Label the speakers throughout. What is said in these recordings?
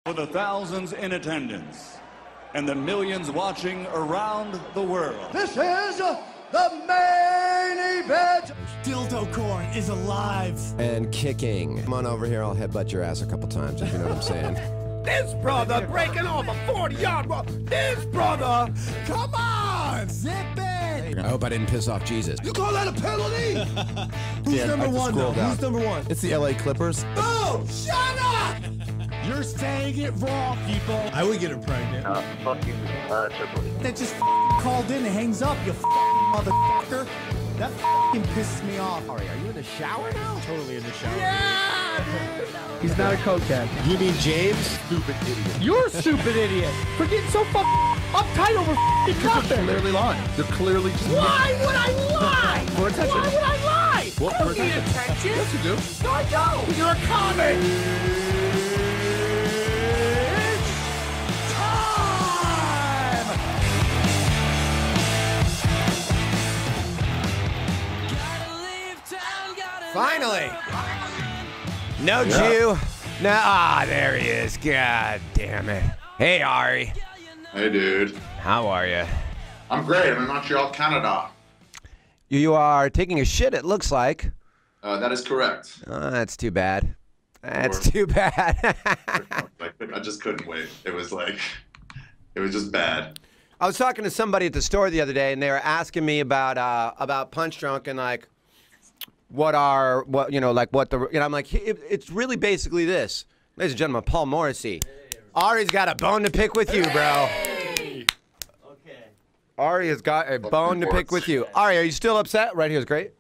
Speaker 1: For the thousands in attendance and the millions watching around the world.
Speaker 2: This is the main event.
Speaker 3: Dildo corn is alive.
Speaker 4: And kicking. Come on over here, I'll headbutt your ass a couple times, if you know what I'm saying.
Speaker 3: This brother breaking off a 40-yard run. This brother, come on, zip it.
Speaker 4: I hope I didn't piss off Jesus.
Speaker 3: You call that a penalty? Who's number one, though? Who's number one?
Speaker 4: It's the LA Clippers.
Speaker 3: Oh, shut up! You're saying it wrong, people. I would get her pregnant.
Speaker 5: Fuck you, Tripoli.
Speaker 3: That just called in and hangs up, you motherfucker. That pisses me off.
Speaker 4: Ari, are you in the shower now?
Speaker 3: Totally in the shower.
Speaker 6: Yeah! He's not a cokehead.
Speaker 4: You mean James? Stupid idiot.
Speaker 6: You're a stupid idiot for getting so uptight over nothing.
Speaker 4: They're clearly lying. They're clearly just...
Speaker 6: Why would I lie?
Speaker 4: For attention.
Speaker 6: Why would I lie?
Speaker 4: Well,
Speaker 6: I don't need attention.
Speaker 4: Yes, you do.
Speaker 6: No, I don't. You're a comic.
Speaker 4: Finally! No Jew. No, there he is. God damn it. Hey, Ari.
Speaker 7: Hey, dude.
Speaker 4: How are you?
Speaker 7: I'm great. I'm in Montreal, Canada.
Speaker 4: You are taking a shit, it looks like.
Speaker 7: That is correct.
Speaker 4: That's too bad. That's too bad.
Speaker 7: I just couldn't wait. It was just bad.
Speaker 4: I was talking to somebody at the store the other day, and they were asking me about Punch Drunk and like what the, and I'm like, it's really basically this. Ladies and gentlemen, Paul Morrissey. Ari's got a bone to pick with you, bro.
Speaker 6: Okay.
Speaker 4: Ari has got a bone to pick with you. Ari, are you still upset? Right here is great.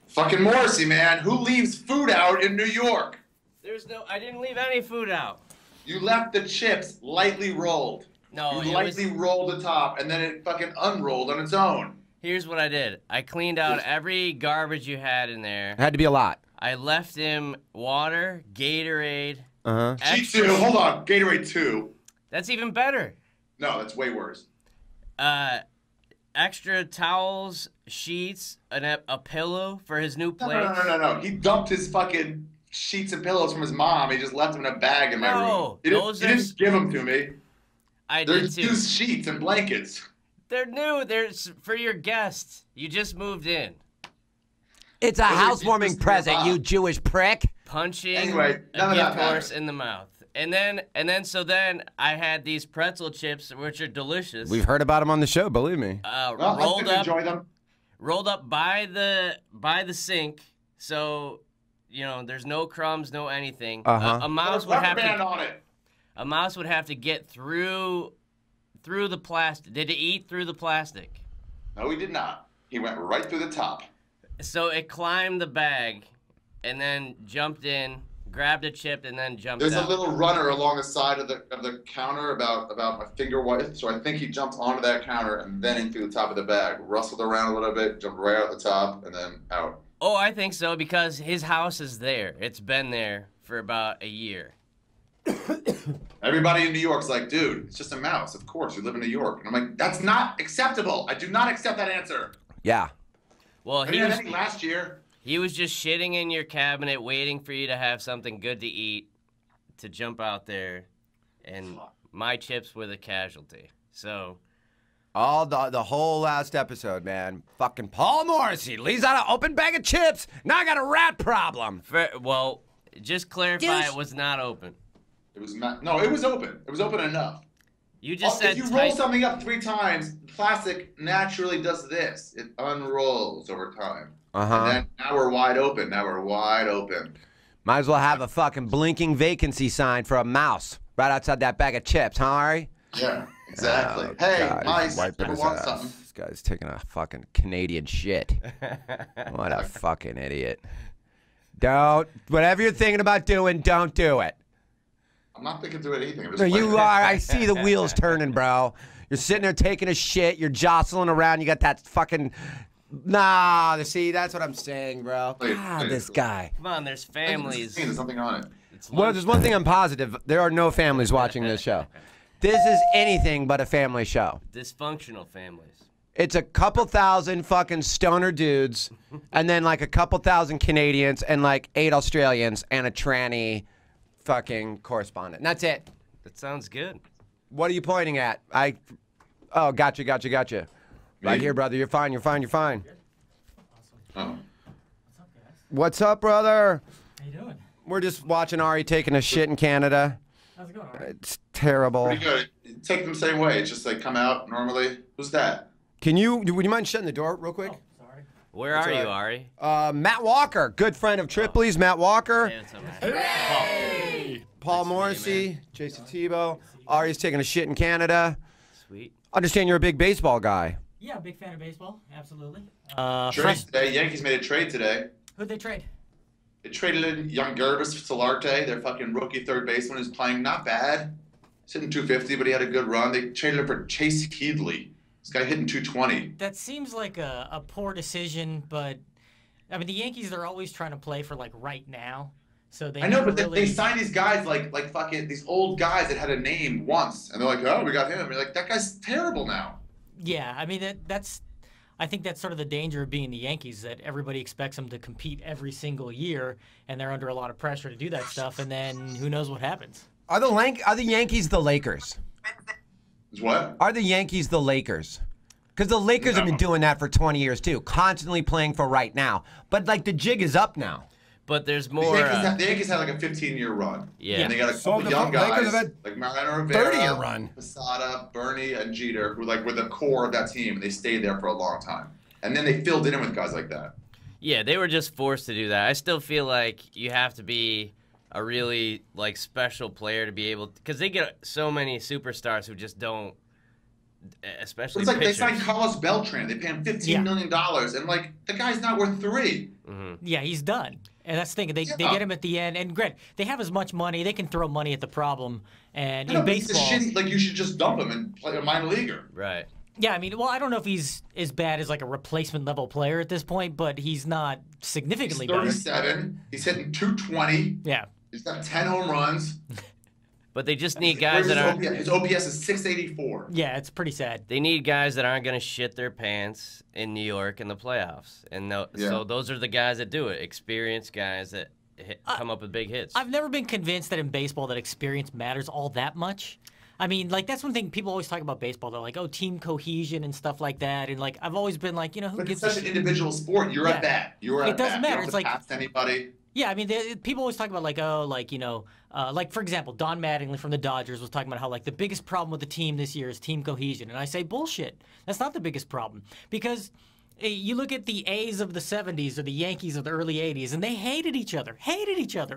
Speaker 7: Fucking Morrissey, man. Who leaves food out in New York?
Speaker 8: I didn't leave any food out.
Speaker 7: You left the chips lightly rolled.
Speaker 8: No,
Speaker 7: you lightly rolled the top, and then it fucking unrolled on its own.
Speaker 8: Here's what I did. I cleaned out every garbage you had in there.
Speaker 4: It had to be a lot.
Speaker 8: I left him water, Gatorade.
Speaker 7: G2, hold on. Gatorade 2.
Speaker 8: That's even better.
Speaker 7: No, that's way worse.
Speaker 8: Extra towels, sheets, a pillow for his new plate.
Speaker 7: No. He dumped his fucking sheets and pillows from his mom. He just left them in a bag in my room. He didn't give them to me. They're used sheets and blankets.
Speaker 8: They're new. They're for your guests. You just moved in.
Speaker 4: It's a housewarming present, you Jewish prick.
Speaker 8: Punching
Speaker 7: anyway,
Speaker 8: a gift horse in the mouth. And then I had these pretzel chips, which are delicious.
Speaker 4: We've heard about them on the show, believe me.
Speaker 7: Enjoy them.
Speaker 8: Rolled up by the sink, so there's no crumbs, no anything. A mouse would have to. A mouse would have to get through the plastic. Did it eat through the plastic?
Speaker 7: No, he did not. He went right through the top. So
Speaker 8: it climbed the bag, and then jumped in, grabbed a chip, and then jumped
Speaker 7: There's
Speaker 8: out.
Speaker 7: a little runner along the side of the counter about my finger width. So I think he jumped onto that counter and then in through the top of the bag, rustled around a little bit, jumped right out the top, and then out.
Speaker 8: Oh, I think so, because his house is there. It's been there for about a year.
Speaker 7: Everybody in New York's like, dude, it's just a mouse. Of course, you live in New York. And I'm like, that's not acceptable. I do not accept that answer.
Speaker 4: Yeah.
Speaker 8: Well,
Speaker 7: he was last year.
Speaker 8: He was just shitting in your cabinet, waiting for you to have something good to eat, to jump out there, and my chips were the casualty. So,
Speaker 4: all the whole last episode, man. Fucking Paul Morrissey leaves out an open bag of chips. Now I got a rat problem.
Speaker 8: Well, just clarify, it was not open.
Speaker 7: It was no, it was open. It was open enough.
Speaker 8: You just said
Speaker 7: if you roll something up 3 times, plastic naturally does this. It unrolls over time. And then now we're wide open.
Speaker 4: Might as well have a fucking blinking vacancy sign for a mouse right outside that bag of chips, huh, Ari?
Speaker 7: Yeah, exactly. Oh, hey,
Speaker 4: God,
Speaker 7: mice, ever want something?
Speaker 4: This guy's taking a fucking Canadian shit. What a fucking idiot. Whatever you're thinking about doing, don't do it.
Speaker 7: I'm not thinking to anything.
Speaker 4: No, you are. I see the wheels turning, bro. You're sitting there taking a shit. You're jostling around. You got that fucking... Nah, see, that's what I'm saying, bro. God, this guy.
Speaker 8: Come on, there's families.
Speaker 7: There's something on it.
Speaker 4: Well, there's one thing I'm positive. There are no families watching this show. This is anything but a family show.
Speaker 8: Dysfunctional families.
Speaker 4: It's a couple thousand fucking stoner dudes, and then like a couple thousand Canadians, and like 8 Australians, and a tranny fucking correspondent. And that's it.
Speaker 8: That sounds good.
Speaker 4: What are you pointing at? Oh, gotcha. Right here, brother. You're fine.
Speaker 7: Oh.
Speaker 4: What's up, brother?
Speaker 6: How you doing?
Speaker 4: We're just watching Ari taking a shit in Canada.
Speaker 6: How's it going, Ari?
Speaker 4: It's terrible.
Speaker 7: Pretty good. Take them the same way. It's just like come out normally. Who's that?
Speaker 4: Would you mind shutting the door real quick?
Speaker 6: Oh, sorry.
Speaker 8: Where are you, Ari?
Speaker 4: Matt Walker, good friend of Tripoli's. Matt Walker.
Speaker 8: Hey, what's up, man?
Speaker 4: Paul Morrissey, Jayson Thibault. Ari's taking a shit in Canada.
Speaker 8: Sweet.
Speaker 4: Understand you're a big baseball guy.
Speaker 6: Yeah, big fan of baseball. Absolutely.
Speaker 7: Trade today. Yankees made a trade today.
Speaker 6: Who'd they trade?
Speaker 7: They traded in young Gervis Solarte, their fucking rookie third baseman, who's playing not bad. He's hitting 250, but he had a good run. They traded him for Chase Headley. This guy hitting 220.
Speaker 6: That seems like a poor decision, but I mean the Yankees, they're always trying to play for like right now. So they
Speaker 7: I know, but
Speaker 6: really...
Speaker 7: they signed these guys like fucking these old guys that had a name once, and they're like, oh, we got him. You're like, that guy's terrible now.
Speaker 6: Yeah, I mean that's. I think that's sort of the danger of being the Yankees, that everybody expects them to compete every single year, and they're under a lot of pressure to do that stuff, and then who knows what happens.
Speaker 4: Are the Yankees the Lakers?
Speaker 7: Is what?
Speaker 4: Are the Yankees the Lakers? Because the Lakers have been doing that for 20 years too, constantly playing for right now. But like the jig is up now.
Speaker 8: But there's more.
Speaker 7: The Yankees had like a 15-year run.
Speaker 8: Yeah.
Speaker 7: And they got a couple young guys like Mariano Rivera,
Speaker 4: 30-year run.
Speaker 7: Posada, Bernie, and Jeter, who were the core of that team, and they stayed there for a long time. And then they filled it in with guys like that.
Speaker 8: Yeah, they were just forced to do that. I still feel like you have to be a really like special player to be able, because they get so many superstars who just don't, especially.
Speaker 7: It's like
Speaker 8: pitchers.
Speaker 7: they signed Carlos Beltran. They pay him $15 million, and like the guy's not worth $3 million.
Speaker 8: Mm-hmm.
Speaker 6: Yeah, he's done. And that's the thing. They get him at the end. And Greg, they have as much money. They can throw money at the problem. And in baseball,
Speaker 7: like you should just dump him and play a minor leaguer.
Speaker 8: Right.
Speaker 6: Yeah, I mean, well, I don't know if he's as bad as like a replacement level player at this point, but he's not significantly better.
Speaker 7: He's 37. He's hitting 220.
Speaker 6: Yeah.
Speaker 7: He's got 10 home runs.
Speaker 8: But they just need guys that aren't.
Speaker 7: His OPS is 684.
Speaker 6: Yeah, it's pretty sad.
Speaker 8: They need guys that aren't going to shit their pants in New York in the playoffs. And so those are the guys that do it. Experienced guys that come up with big hits.
Speaker 6: I've never been convinced that in baseball that experience matters all that much. I mean, like, that's one thing people always talk about baseball. They're like, oh, team cohesion and stuff like that. And, like, I've always been like, who
Speaker 7: but
Speaker 6: gives
Speaker 7: it's such an individual sport. You're at bat. You're at bat.
Speaker 6: It doesn't matter.
Speaker 7: You don't have to pass anybody.
Speaker 6: Yeah, I mean, people always talk about, like, like, for example, Don Mattingly from the Dodgers was talking about how, like, the biggest problem with the team this year is team cohesion. And I say, bullshit. That's not the biggest problem. Because you look at the A's of the 70s or the Yankees of the early 80s, and they hated each other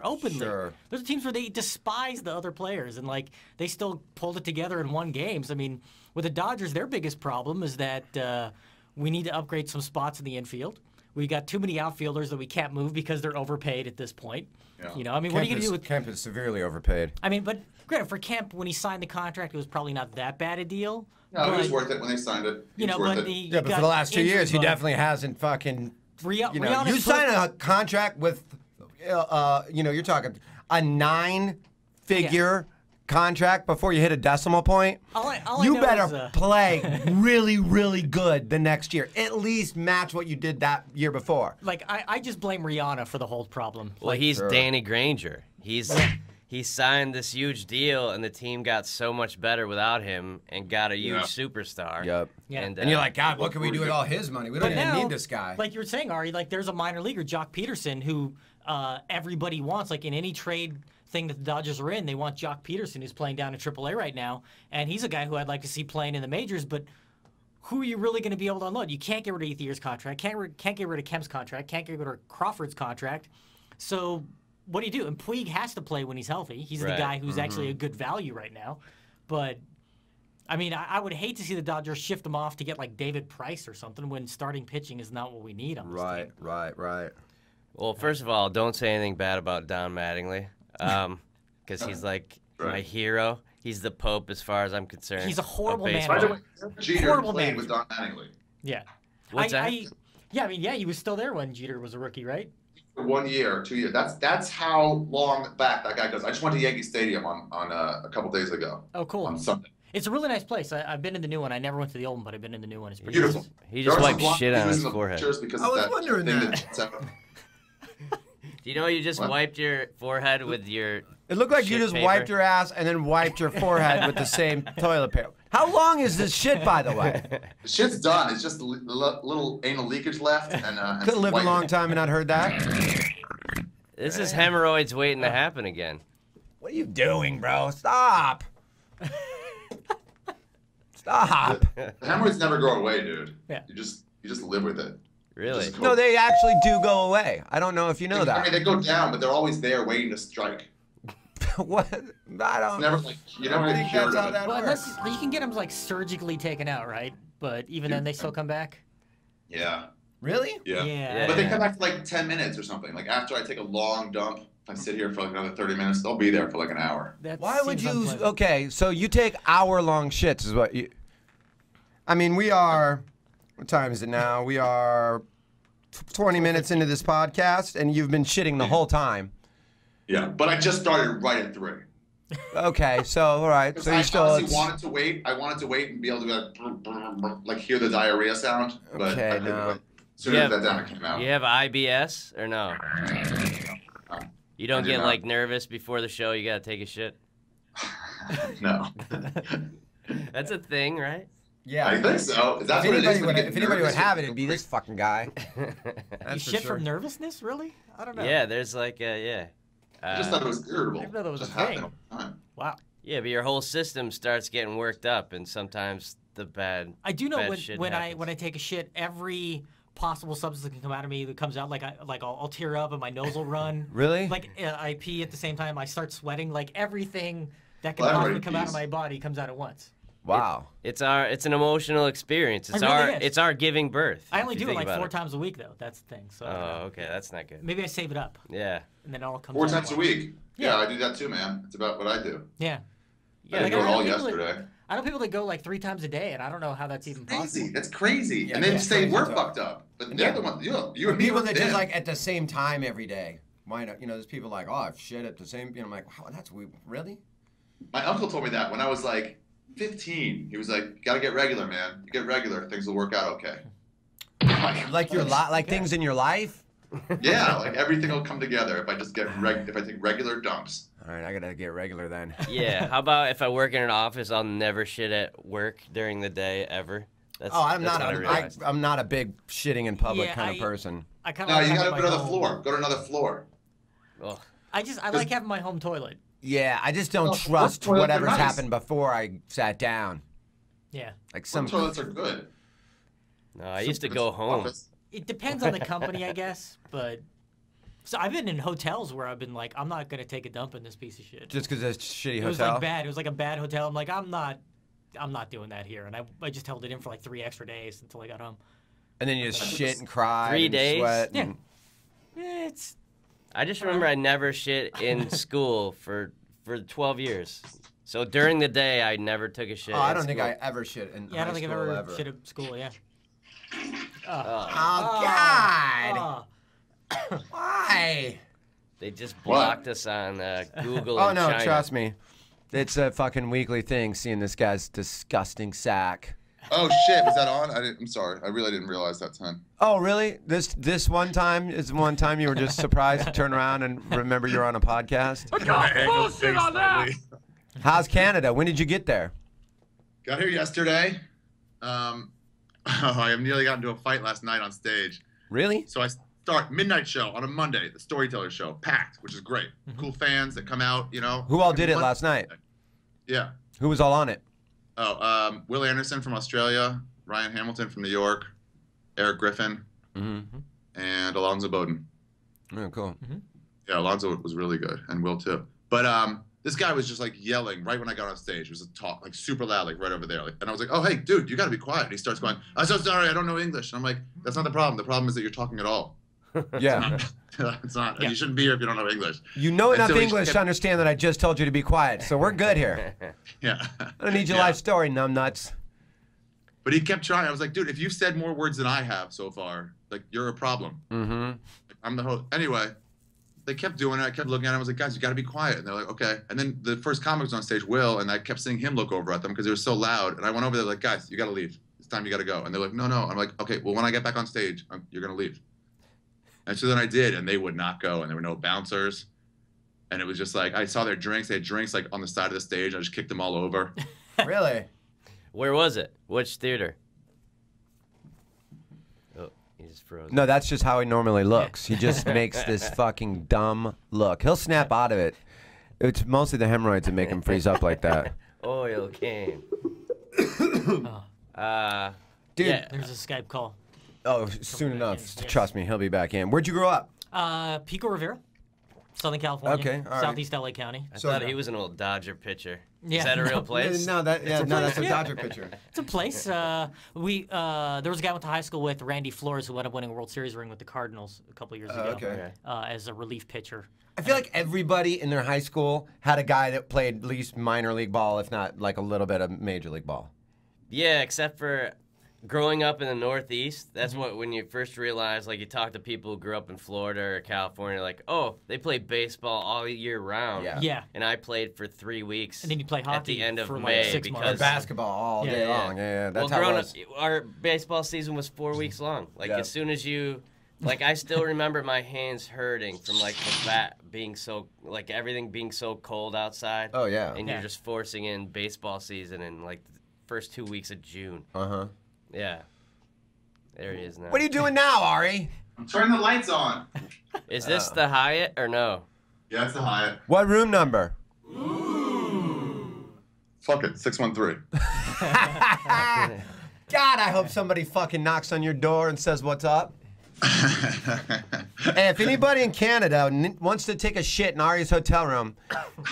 Speaker 6: openly.
Speaker 4: Sure.
Speaker 6: Those are teams where they despised the other players, and, like, they still pulled it together and won games. I mean, with the Dodgers, their biggest problem is that we need to upgrade some spots in the infield. We got too many outfielders that we can't move because they're overpaid at this point.
Speaker 7: Yeah.
Speaker 6: I mean, what are you going to do with
Speaker 4: Kemp is severely overpaid.
Speaker 6: I mean, but granted, for Kemp, when he signed the contract, it was probably not that bad a deal.
Speaker 7: No, it was worth it when they signed it.
Speaker 6: But
Speaker 4: for the last 2 years, he definitely hasn't fucking. You sign a contract with, you're talking a 9-figure contract before you hit a decimal point. You better play really, really good the next year. At least match what you did that year before.
Speaker 6: Like, I just blame Rihanna for the whole problem.
Speaker 8: Well, he's Danny Granger. He signed this huge deal, and the team got so much better without him and got a huge superstar.
Speaker 4: Yep.
Speaker 6: Yeah.
Speaker 8: And
Speaker 4: you're like, God, what can we do with all his money? We don't even need this guy.
Speaker 6: Like you were saying, Ari, like there's a minor leaguer, Jock Peterson, who everybody wants. Like in any trade thing that the Dodgers are in, they want Jock Peterson, who's playing down in AAA right now. And he's a guy who I'd like to see playing in the majors, but who are you really going to be able to unload? You can't get rid of Ethier's contract, can't get rid of Kemp's contract, can't get rid of Crawford's contract. So what do you do? And Puig has to play when he's healthy. He's the guy who's actually a good value right now. But, I mean, I would hate to see the Dodgers shift him off to get, like, David Price or something when starting pitching is not what we need on this team.
Speaker 4: Right.
Speaker 8: Well, first of all, don't say anything bad about Don Mattingly, because he's, like, my hero. He's the Pope as far as I'm concerned.
Speaker 6: He's a horrible man.
Speaker 7: By the way, Jeter played with Don Mattingly.
Speaker 6: Yeah.
Speaker 8: What's that?
Speaker 6: He was still there when Jeter was a rookie, right?
Speaker 7: For 1 year, 2 years. That's how long back that guy goes. I just went to Yankee Stadium on a couple days ago.
Speaker 6: Oh, cool.
Speaker 7: On Sunday.
Speaker 6: It's a really nice place. I've been in the new one. I never went to the old one, but I've been in the new one. It's pretty
Speaker 7: Beautiful.
Speaker 6: nice.
Speaker 8: He just wiped shit on his forehead.
Speaker 7: I
Speaker 4: was wondering that.
Speaker 8: Do you know you just wiped your forehead with your
Speaker 4: It looked like you just
Speaker 8: paper.
Speaker 4: wiped your ass and then wiped your forehead with the same toilet paper. How long is this shit, by the way?
Speaker 7: The shit's done. It's just a little anal leakage left. And
Speaker 4: Could have lived a long time and not heard that.
Speaker 8: This is hemorrhoids waiting to happen again.
Speaker 4: What are you doing, bro? Stop. Stop.
Speaker 7: The hemorrhoids never go away, dude.
Speaker 6: Yeah.
Speaker 7: You just live with it.
Speaker 8: Really?
Speaker 4: No, they actually do go away. I don't know if you know that.
Speaker 7: I mean, they go down, but they're always there waiting to strike.
Speaker 4: What? I don't.
Speaker 7: It's never like you never
Speaker 4: I
Speaker 7: get
Speaker 4: think
Speaker 7: cured
Speaker 4: that's how
Speaker 7: of it.
Speaker 4: that
Speaker 6: Well,
Speaker 4: works.
Speaker 6: unless you can get them like surgically taken out, right? But even then, they still come back.
Speaker 7: Yeah.
Speaker 4: Really?
Speaker 7: Yeah.
Speaker 6: Yeah.
Speaker 7: But they come back for like 10 minutes or something. Like after I take a long dump, if I sit here for like another 30 minutes, they'll be there for like an hour.
Speaker 6: That
Speaker 4: Why would
Speaker 6: seems
Speaker 4: you?
Speaker 6: unpleasant.
Speaker 4: Okay, so you take hour-long shits, is what you? I mean, we are. What time is it now? We are 20 minutes into this podcast, and you've been shitting the whole time.
Speaker 7: Yeah. But I just started right at 3.
Speaker 4: Okay, so all right, so
Speaker 7: I
Speaker 4: you still.
Speaker 7: honestly wanted to wait. I wanted to wait and be able to like hear the diarrhea sound. But
Speaker 4: Okay,
Speaker 7: I couldn't
Speaker 4: no.
Speaker 7: wait. As soon as that down came out.
Speaker 8: You have IBS or no? You don't
Speaker 7: I do
Speaker 8: get
Speaker 7: not.
Speaker 8: like nervous before the show. You gotta take a shit.
Speaker 7: No.
Speaker 8: That's a thing, right?
Speaker 4: Yeah.
Speaker 7: I think so. That's
Speaker 4: If
Speaker 7: what it is.
Speaker 4: anybody,
Speaker 7: when
Speaker 4: would,
Speaker 7: you get
Speaker 4: if anybody would
Speaker 7: nervous,
Speaker 4: have it,
Speaker 7: you
Speaker 4: it'd
Speaker 7: go
Speaker 4: be this fucking guy.
Speaker 6: You
Speaker 4: That's for
Speaker 6: shit
Speaker 4: sure.
Speaker 6: from nervousness, really? I don't know.
Speaker 8: Yeah, there's like yeah.
Speaker 7: I just thought it was irritable.
Speaker 6: I thought it was
Speaker 7: Just
Speaker 6: a thing.
Speaker 7: happened all the time.
Speaker 6: Wow.
Speaker 8: Yeah, but your whole system starts getting worked up, and sometimes the bad.
Speaker 6: I do know
Speaker 8: bad shit
Speaker 6: when
Speaker 8: happens.
Speaker 6: I take a shit, every possible substance that can come out of me that comes out, I'll tear up and my nose will run.
Speaker 4: Really?
Speaker 6: Like I pee at the same time. I start sweating. Like everything that can
Speaker 7: Well,
Speaker 6: possibly
Speaker 7: everybody
Speaker 6: come out of
Speaker 7: pees.
Speaker 6: my body comes out at once.
Speaker 4: Wow.
Speaker 8: It's an emotional experience. It's
Speaker 6: It really
Speaker 8: our
Speaker 6: is.
Speaker 8: it's our giving birth.
Speaker 6: I
Speaker 8: if
Speaker 6: only
Speaker 8: you
Speaker 6: do it
Speaker 8: think
Speaker 6: like
Speaker 8: about
Speaker 6: 4 times a week though. That's the thing. So I don't know.
Speaker 8: Oh, okay, that's not good.
Speaker 6: Maybe I save it up
Speaker 8: Yeah.
Speaker 6: and then it all comes
Speaker 7: 4
Speaker 6: out at
Speaker 7: times a
Speaker 6: once.
Speaker 7: week. Yeah, I do that too, man. It's about what I do.
Speaker 6: Yeah.
Speaker 7: I didn't
Speaker 6: like,
Speaker 7: do it
Speaker 6: I know
Speaker 7: all
Speaker 6: people that-
Speaker 7: yesterday.
Speaker 6: I know people that go like 3 times a day, and I don't know how that's even possible.
Speaker 7: Crazy. That's crazy.
Speaker 4: Yeah,
Speaker 7: and they
Speaker 4: that's
Speaker 7: say
Speaker 4: crazy
Speaker 7: we're
Speaker 4: talk.
Speaker 7: fucked up. But they're the ones. You and me
Speaker 4: People
Speaker 7: are
Speaker 4: that
Speaker 7: them.
Speaker 4: just like at the same time every day. Why not? You know, there's people like, oh, I've shit at the same. You know, I'm like, wow, that's weird. Really?
Speaker 7: My uncle told me that when I was like 15. He was like, "You gotta get regular, man. You get regular, things will work out okay."
Speaker 4: Like your like things in your life.
Speaker 7: Yeah, like everything will come together if I just get if I take regular dumps.
Speaker 4: All right, I gotta get regular then.
Speaker 8: Yeah. How about if I work in an office, I'll never shit at work during the day ever. That's,
Speaker 4: Oh, I'm
Speaker 8: that's
Speaker 4: not.
Speaker 8: what I realized.
Speaker 4: I'm not a big shitting in public
Speaker 6: Yeah,
Speaker 4: kind of person.
Speaker 6: I kind
Speaker 7: No,
Speaker 6: of
Speaker 7: you
Speaker 6: like
Speaker 7: gotta
Speaker 6: having
Speaker 7: go to
Speaker 6: my
Speaker 7: another
Speaker 6: home-
Speaker 7: floor. Go to another floor.
Speaker 8: Ugh.
Speaker 6: I like having my home toilet.
Speaker 4: Yeah, I just don't
Speaker 7: Oh,
Speaker 4: trust
Speaker 7: toilets are
Speaker 4: whatever's
Speaker 7: nice.
Speaker 4: happened before I sat down.
Speaker 6: Yeah.
Speaker 4: Like
Speaker 7: Some
Speaker 4: some.
Speaker 7: toilets are good.
Speaker 8: No, I used to go home.
Speaker 7: Office.
Speaker 6: It depends on the company, I guess, but so I've been in hotels where I've been like, I'm not gonna take a dump in this piece of shit.
Speaker 4: Just because it's a shitty
Speaker 6: It was
Speaker 4: hotel.
Speaker 6: like bad. It was like a bad hotel. I'm like, I'm not doing that here, and I just held it in for like 3 extra days until I got home.
Speaker 4: And then you just shit and cry.
Speaker 8: 3
Speaker 4: and
Speaker 8: days?
Speaker 4: Sweat
Speaker 6: Yeah.
Speaker 4: and-
Speaker 6: It's
Speaker 8: I just remember I never shit in school for 12 years. So during the day, I never took a shit.
Speaker 4: Oh, I
Speaker 8: in
Speaker 4: don't think
Speaker 8: school.
Speaker 4: I ever shit in
Speaker 6: yeah. I don't
Speaker 4: high
Speaker 6: think I've
Speaker 4: school
Speaker 6: ever shit at school. Yeah.
Speaker 4: Oh God!
Speaker 6: Oh.
Speaker 4: Why?
Speaker 8: They just blocked us on Google.
Speaker 4: Oh
Speaker 8: in
Speaker 4: no,
Speaker 8: China.
Speaker 4: trust me. It's a fucking weekly thing. Seeing this guy's disgusting sack.
Speaker 7: Oh shit, was that on? I'm sorry. I really didn't realize that time.
Speaker 4: Oh really? This one time is the one time you were just surprised to turn around and remember you're on a podcast.
Speaker 3: Bullshit on that!
Speaker 4: How's Canada? When did you get there?
Speaker 7: Got here yesterday. I have nearly got into a fight last night on stage.
Speaker 4: Really?
Speaker 7: So I start midnight show on a Monday, the Storyteller show, packed, which is great. Cool fans that come out, you know.
Speaker 4: Who all did it last night?
Speaker 7: Yeah.
Speaker 4: Who was all on it?
Speaker 7: Oh, Will Anderson from Australia, Ryan Hamilton from New York, Eric Griffin, and Alonzo Bowden.
Speaker 4: Oh, cool.
Speaker 7: Yeah, Alonzo was really good, and Will too. But this guy was just like yelling right when I got on stage. It was a talk, like super loud, like right over there. Like, and I was like, "Oh, hey, dude, you got to be quiet." And he starts going, "I'm so sorry, I don't know English." And I'm like, "That's not the problem. The problem is that you're talking at all.
Speaker 4: Yeah.
Speaker 7: It's not.
Speaker 6: Yeah.
Speaker 7: You shouldn't be here if you don't know English."
Speaker 4: You know
Speaker 7: And
Speaker 4: enough
Speaker 7: so he
Speaker 4: English
Speaker 7: kept-
Speaker 4: to understand that I just told you to be quiet, so we're good here.
Speaker 7: Yeah.
Speaker 4: I don't need your
Speaker 7: Yeah.
Speaker 4: life story, numbnuts.
Speaker 7: But he kept trying. I was like, "Dude, if you've said more words than I have so far, like you're a problem."
Speaker 4: Mm-hmm.
Speaker 7: I'm the host. Anyway, they kept doing it. I kept looking at him. I was like, "Guys, you got to be quiet." And they're like, "Okay." And then the first comic was on stage, Will, and I kept seeing him look over at them because they were so loud. And I went over there like, "Guys, you got to leave. It's time. You got to go." And they're like, "No, no." I'm like, "Okay, well, when I get back on stage, you're gonna leave." And so then I did, and they would not go, and there were no bouncers. And it was just like, I saw their drinks. They had drinks like on the side of the stage. I just kicked them all over.
Speaker 4: Really?
Speaker 8: Where was it? Which theater? Oh, he just froze.
Speaker 4: No, that's just how he normally looks. He just makes this fucking dumb look. He'll snap out of it. It's mostly the hemorrhoids that make him freeze up like that.
Speaker 8: Oil can.
Speaker 4: Dude,
Speaker 8: yeah.
Speaker 6: There's a Skype call.
Speaker 4: Oh, soon enough. Trust me, he'll be back in. Where'd you grow up?
Speaker 6: Pico Rivera, Southern California.
Speaker 4: Okay, all right.
Speaker 6: Southeast LA County.
Speaker 8: I thought he was an old Dodger pitcher.
Speaker 6: Yeah.
Speaker 8: Is that a real place?
Speaker 4: No, that's a Dodger pitcher.
Speaker 6: It's a place. There was a guy I went to high school with, Randy Flores, who ended up winning a World Series ring with the Cardinals a couple years ago.
Speaker 4: Okay.
Speaker 6: As a relief pitcher.
Speaker 4: I feel like everybody in their high school had a guy that played at least minor league ball, if not like a little bit of major league ball.
Speaker 8: Yeah, except for growing up in the Northeast. That's what when you first realize, like you talk to people who grew up in Florida or California, like, oh, they play baseball all year round.
Speaker 6: Yeah.
Speaker 8: And I played for 3 weeks.
Speaker 6: And then you play hockey
Speaker 8: at the end of
Speaker 6: for
Speaker 8: May
Speaker 6: like 6 months.
Speaker 4: Or basketball all day long. Yeah, that's how it was.
Speaker 8: Our baseball season was 4 weeks long. Like as soon as you, like I still remember my hands hurting from like the bat being so, like everything being so cold outside.
Speaker 4: Oh yeah.
Speaker 8: And you're just forcing in baseball season in like the first 2 weeks of June.
Speaker 4: Uh-huh.
Speaker 8: Yeah. There he is now.
Speaker 4: What are you doing now, Ari?
Speaker 7: I'm turning the lights on.
Speaker 8: Is this the Hyatt or no?
Speaker 7: Yeah, it's the Hyatt.
Speaker 4: What room number?
Speaker 7: Fuck it, 613.
Speaker 4: God, I hope somebody fucking knocks on your door and says what's up. Hey, if anybody in Canada wants to take a shit in Ari's hotel room,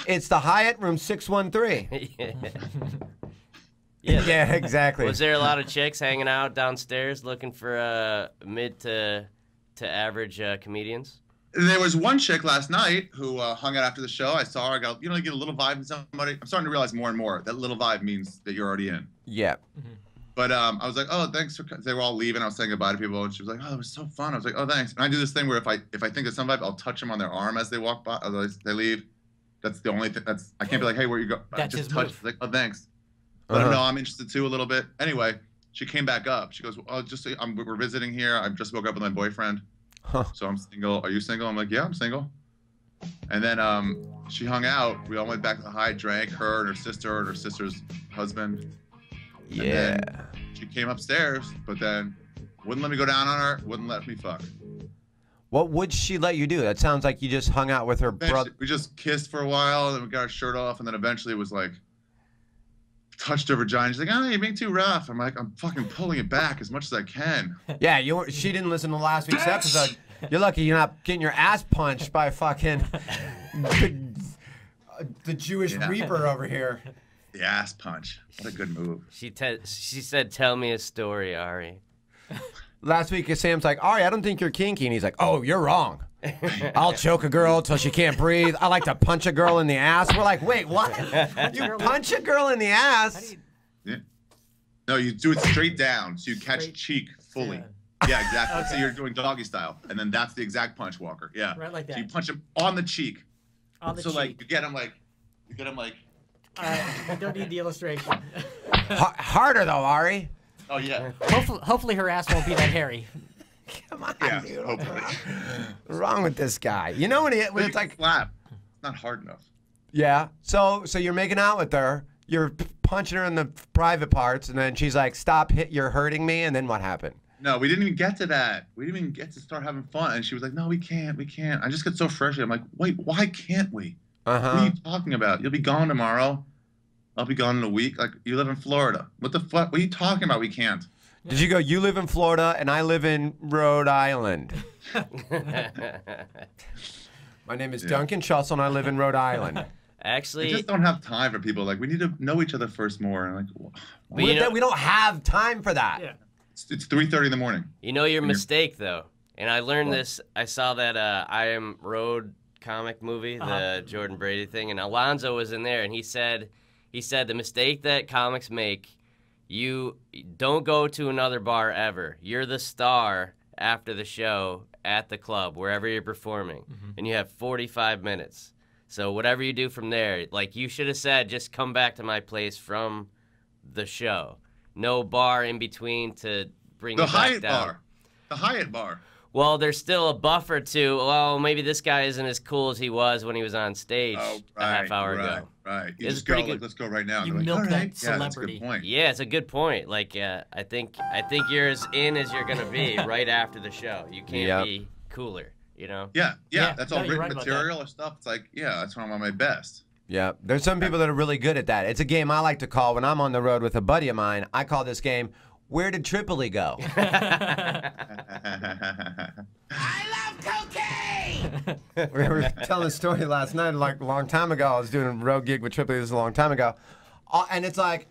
Speaker 4: it's the Hyatt room 613. Yeah, exactly.
Speaker 8: Was there a lot of chicks hanging out downstairs looking for mid to average comedians?
Speaker 7: There was one chick last night who hung out after the show. I saw her. I go, you know, you get a little vibe in somebody. I'm starting to realize more and more that little vibe means that you're already in.
Speaker 4: Yeah.
Speaker 7: But I was like, oh, thanks for. They were all leaving. I was saying goodbye to people, and she was like, oh, it was so fun. I was like, oh, thanks. And I do this thing where if I think of some vibe, I'll touch them on their arm as they walk by, as they leave. That's the only thing. I can't be like, hey, where you go?
Speaker 6: That's
Speaker 7: just
Speaker 6: his
Speaker 7: touch.
Speaker 6: move.
Speaker 7: Like, oh, thanks. Let them know I'm interested too a little bit. Anyway, she came back up. She goes, oh, just we're visiting here. I just woke up with my boyfriend, so I'm single. Are you single? I'm like, yeah, I'm single. And then she hung out. We all went back to the Hyatt, drank, her and her sister and her sister's husband.
Speaker 4: Yeah.
Speaker 7: And then she came upstairs, but then wouldn't let me go down on her. Wouldn't let me fuck.
Speaker 4: What would she let you do? That sounds like you just hung out with her brother.
Speaker 7: We just kissed for a while, and then we got our shirt off, and then eventually it was like, touched her vagina. She's like, oh, you're being too rough. I'm like, I'm fucking pulling it back as much as I can.
Speaker 4: Yeah, she didn't listen to last week's episode. You're lucky you're not getting your ass punched by fucking the Jewish Reaper over here.
Speaker 7: The ass punch. What a good move.
Speaker 8: She said, tell me a story, Ari.
Speaker 4: Last week, Sam's like, Ari, I don't think you're kinky. And he's like, oh, you're wrong. I'll choke a girl till she can't breathe. I like to punch a girl in the ass. We're like, wait, what? You punch a girl in the ass?
Speaker 7: Yeah. No, you do it straight down, so you catch cheek fully. Yeah, exactly. Okay. So you're doing doggy style, and then that's the exact punch, Walker. Yeah.
Speaker 6: Right like that.
Speaker 7: So you punch him on the cheek.
Speaker 6: On the cheek.
Speaker 7: So like you get him like.
Speaker 6: I don't need the illustration.
Speaker 4: Harder though, Ari.
Speaker 7: Oh yeah.
Speaker 6: Hopefully her ass won't be that hairy.
Speaker 4: Come on,
Speaker 7: yeah,
Speaker 4: dude.
Speaker 7: hopefully.
Speaker 4: What's wrong with this guy? You know when it's like
Speaker 7: slap. It's not hard enough.
Speaker 4: Yeah. So you're making out with her. You're punching her in the private parts, and then she's like, "Stop! You're hurting me." And then what happened?
Speaker 7: No, we didn't even get to that. We didn't even get to start having fun. And she was like, "No, we can't. We can't." I just get so frustrated. I'm like, "Wait, why can't we? What are you talking about? You'll be gone tomorrow. I'll be gone in a week. Like, you live in Florida. What the fuck? What are you talking about? We can't."
Speaker 4: Did you go, you live in Florida and I live in Rhode Island? My name is Duncan Schussel and I live in Rhode Island.
Speaker 8: Actually,
Speaker 7: I just don't have time for people. Like, we need to know each other first more. And like,
Speaker 4: we don't have time for that.
Speaker 6: Yeah.
Speaker 7: It's 3:30 in the morning.
Speaker 8: You know your mistake, though. And I learned this. I saw that I Am Road comic movie, the Jordan Brady thing, and Alonzo was in there, and he said the mistake that comics make, you don't go to another bar ever. You're the star after the show at the club, wherever you're performing, and you have 45 minutes. So whatever you do from there, like you should have said, just come back to my place from the show. No bar in between to bring you back down.
Speaker 7: The Hyatt bar.
Speaker 8: well, there's still a buffer to, well, maybe this guy isn't as cool as he was when he was on stage a half hour ago.
Speaker 7: Right. You
Speaker 8: It's
Speaker 7: just go,
Speaker 8: pretty
Speaker 7: like,
Speaker 8: good.
Speaker 7: let's go right now.
Speaker 6: You
Speaker 7: They're like,
Speaker 6: milk
Speaker 7: all
Speaker 6: that
Speaker 7: right. Yeah, that's a
Speaker 6: celebrity.
Speaker 7: good point.
Speaker 8: Yeah, it's a good point. Like, I think you're as in as you're gonna be right after the show. You can't be cooler, you know?
Speaker 7: Yeah. That's all
Speaker 6: no, you're
Speaker 7: written
Speaker 6: right about
Speaker 7: material or stuff. It's like, yeah, that's when I'm on my best.
Speaker 4: Yeah, there's some people that are really good at that. It's a game I like to call when I'm on the road with a buddy of mine. I call this game, Where Did Tripoli Go?
Speaker 3: I love cocaine!
Speaker 4: We were telling a story last night, like a long time ago. I was doing a road gig with Tripoli. This is a long time ago. And it's like,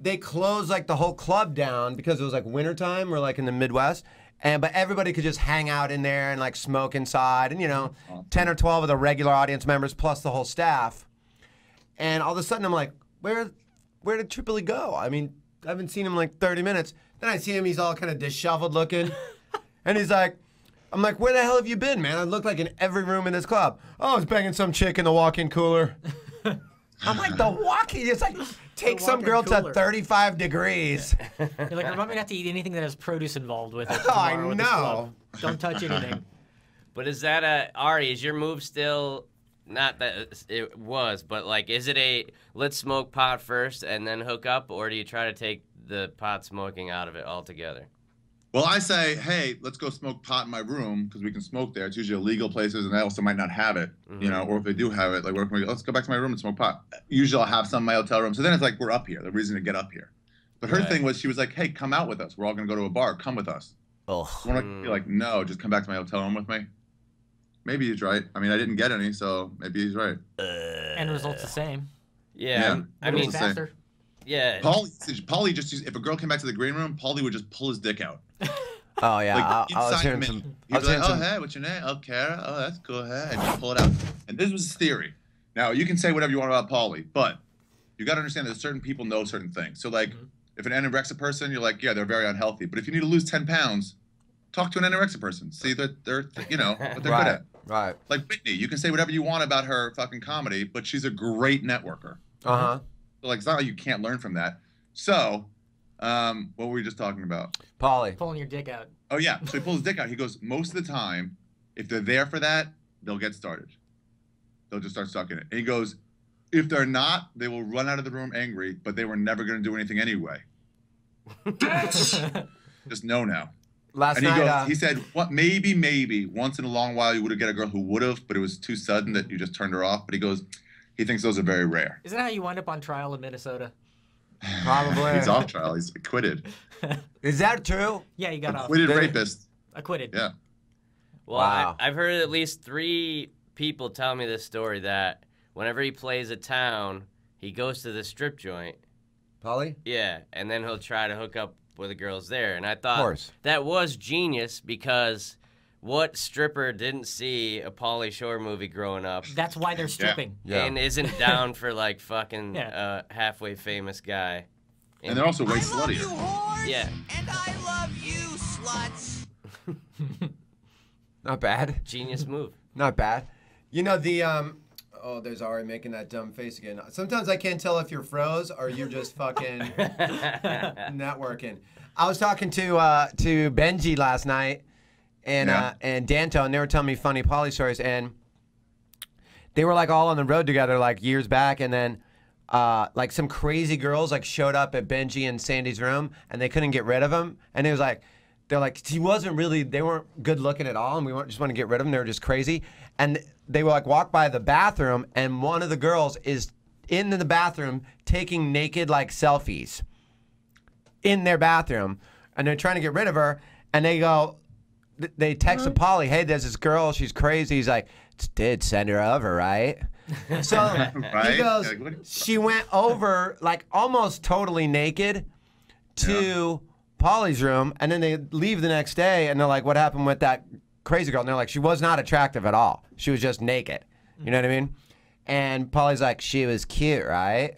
Speaker 4: they closed like the whole club down because it was like wintertime. We're like in the Midwest. But everybody could just hang out in there and like smoke inside. And, 10 or 12 of the regular audience members plus the whole staff. And all of a sudden I'm like, where did Tripoli go? I mean, I haven't seen him in like 30 minutes. Then I see him, he's all kind of disheveled looking. And he's like, I'm like, where the hell have you been, man? I look like in every room in this club. Oh, I was banging some chick in the walk-in cooler. I'm like, the walk-in? It's like, take some girl to 35 degrees.
Speaker 6: You're like, remind me not to eat anything that has produce involved with it.
Speaker 4: Oh, I
Speaker 6: tomorrow with this
Speaker 4: know.
Speaker 6: club. Don't touch anything.
Speaker 8: But is that Ari, is your move still, not that it was, but like, is it a let's smoke pot first and then hook up, or do you try to take the pot smoking out of it altogether?
Speaker 7: Well, I say, hey, let's go smoke pot in my room because we can smoke there. It's usually illegal places, and they also might not have it, or if they do have it, like, where can we go? Let's go back to my room and smoke pot. Usually I'll have some in my hotel room. So then it's like, we're up here, the reason to get up here. But her thing was, she was like, hey, come out with us. We're all going to go to a bar. Come with us. We're not be like, no, just come back to my hotel room with me. Maybe he's right. I mean, I didn't get any, so maybe he's right.
Speaker 6: End result's the same.
Speaker 8: Yeah. I mean,
Speaker 6: faster.
Speaker 8: Yeah.
Speaker 7: Paulie just used, if a girl came back to the green room, Paulie would just pull his dick out.
Speaker 4: Oh, yeah.
Speaker 7: Like,
Speaker 4: I was hearing some.
Speaker 7: He'd be like, oh, hey, what's your name? Oh, Kara. Oh, that's cool. Hey, and just pull it out. And this was his theory. Now, you can say whatever you want about Paulie, but you got to understand that certain people know certain things. So, like, if an anorexic person, you're like, yeah, they're very unhealthy. But if you need to lose 10 pounds, talk to an anorexic person. See that they're what they're good at.
Speaker 4: Right.
Speaker 7: Like Whitney, you can say whatever you want about her fucking comedy, but she's a great networker.
Speaker 4: Uh-huh.
Speaker 7: So, like, it's not like you can't learn from that. So, what were we just talking about?
Speaker 4: Paulie.
Speaker 6: Pulling your dick out.
Speaker 7: Oh, yeah. So he pulls his dick out. He goes, most of the time, if they're there for that, they'll get started. They'll just start sucking it. And he goes, if they're not, they will run out of the room angry, but they were never going to do anything anyway. Just know now.
Speaker 4: Last
Speaker 7: and he
Speaker 4: night,
Speaker 7: goes, he said, what? Maybe once in a long while you would have get a girl who would have, but it was too sudden that you just turned her off. But he goes, he thinks those are very rare.
Speaker 6: Is that how you wind up on trial in Minnesota?
Speaker 4: Probably.
Speaker 7: He's off trial. He's acquitted.
Speaker 4: Is that true?
Speaker 6: Yeah, you got
Speaker 7: acquitted rapist.
Speaker 6: Acquitted.
Speaker 7: Yeah.
Speaker 8: Well, wow. I've heard at least 3 people tell me this story that whenever he plays a town, he goes to the strip joint.
Speaker 4: Paulie?
Speaker 8: Yeah, and then he'll try to hook up with the girls there. And I thought that was genius because what stripper didn't see a Pauly Shore movie growing up?
Speaker 6: That's why they're stripping.
Speaker 4: Yeah.
Speaker 8: And isn't down for like fucking halfway famous guy.
Speaker 7: And they're also way sluttier.
Speaker 3: I love you, whores,
Speaker 8: yeah.
Speaker 3: And I love you, sluts.
Speaker 4: Not bad.
Speaker 8: Genius move.
Speaker 4: Not bad. You know, the, oh, there's Ari making that dumb face again. Sometimes I can't tell if you're froze or you're just fucking not working. I was talking to Benji last night and Danto, and they were telling me funny Pauly stories, and they were like all on the road together like years back, and then like some crazy girls like showed up at Benji and Sandy's room, and they couldn't get rid of him, and it was like, they're like, he wasn't really, they weren't good looking at all, and we just want to get rid of them. They were just crazy. And they were like, walk by the bathroom, and one of the girls is in the bathroom taking naked like selfies in their bathroom, and they're trying to get rid of her, and they go, they text Pauly, hey, there's this girl, she's crazy. He's like, did send her over, right? So he goes, she went over like almost totally naked to Pauly's room, and then they leave the next day, and they're like, what happened with that crazy girl? And they're like, she was not attractive at all. She was just naked. You know what I mean? And Pauly's like, she was cute, right?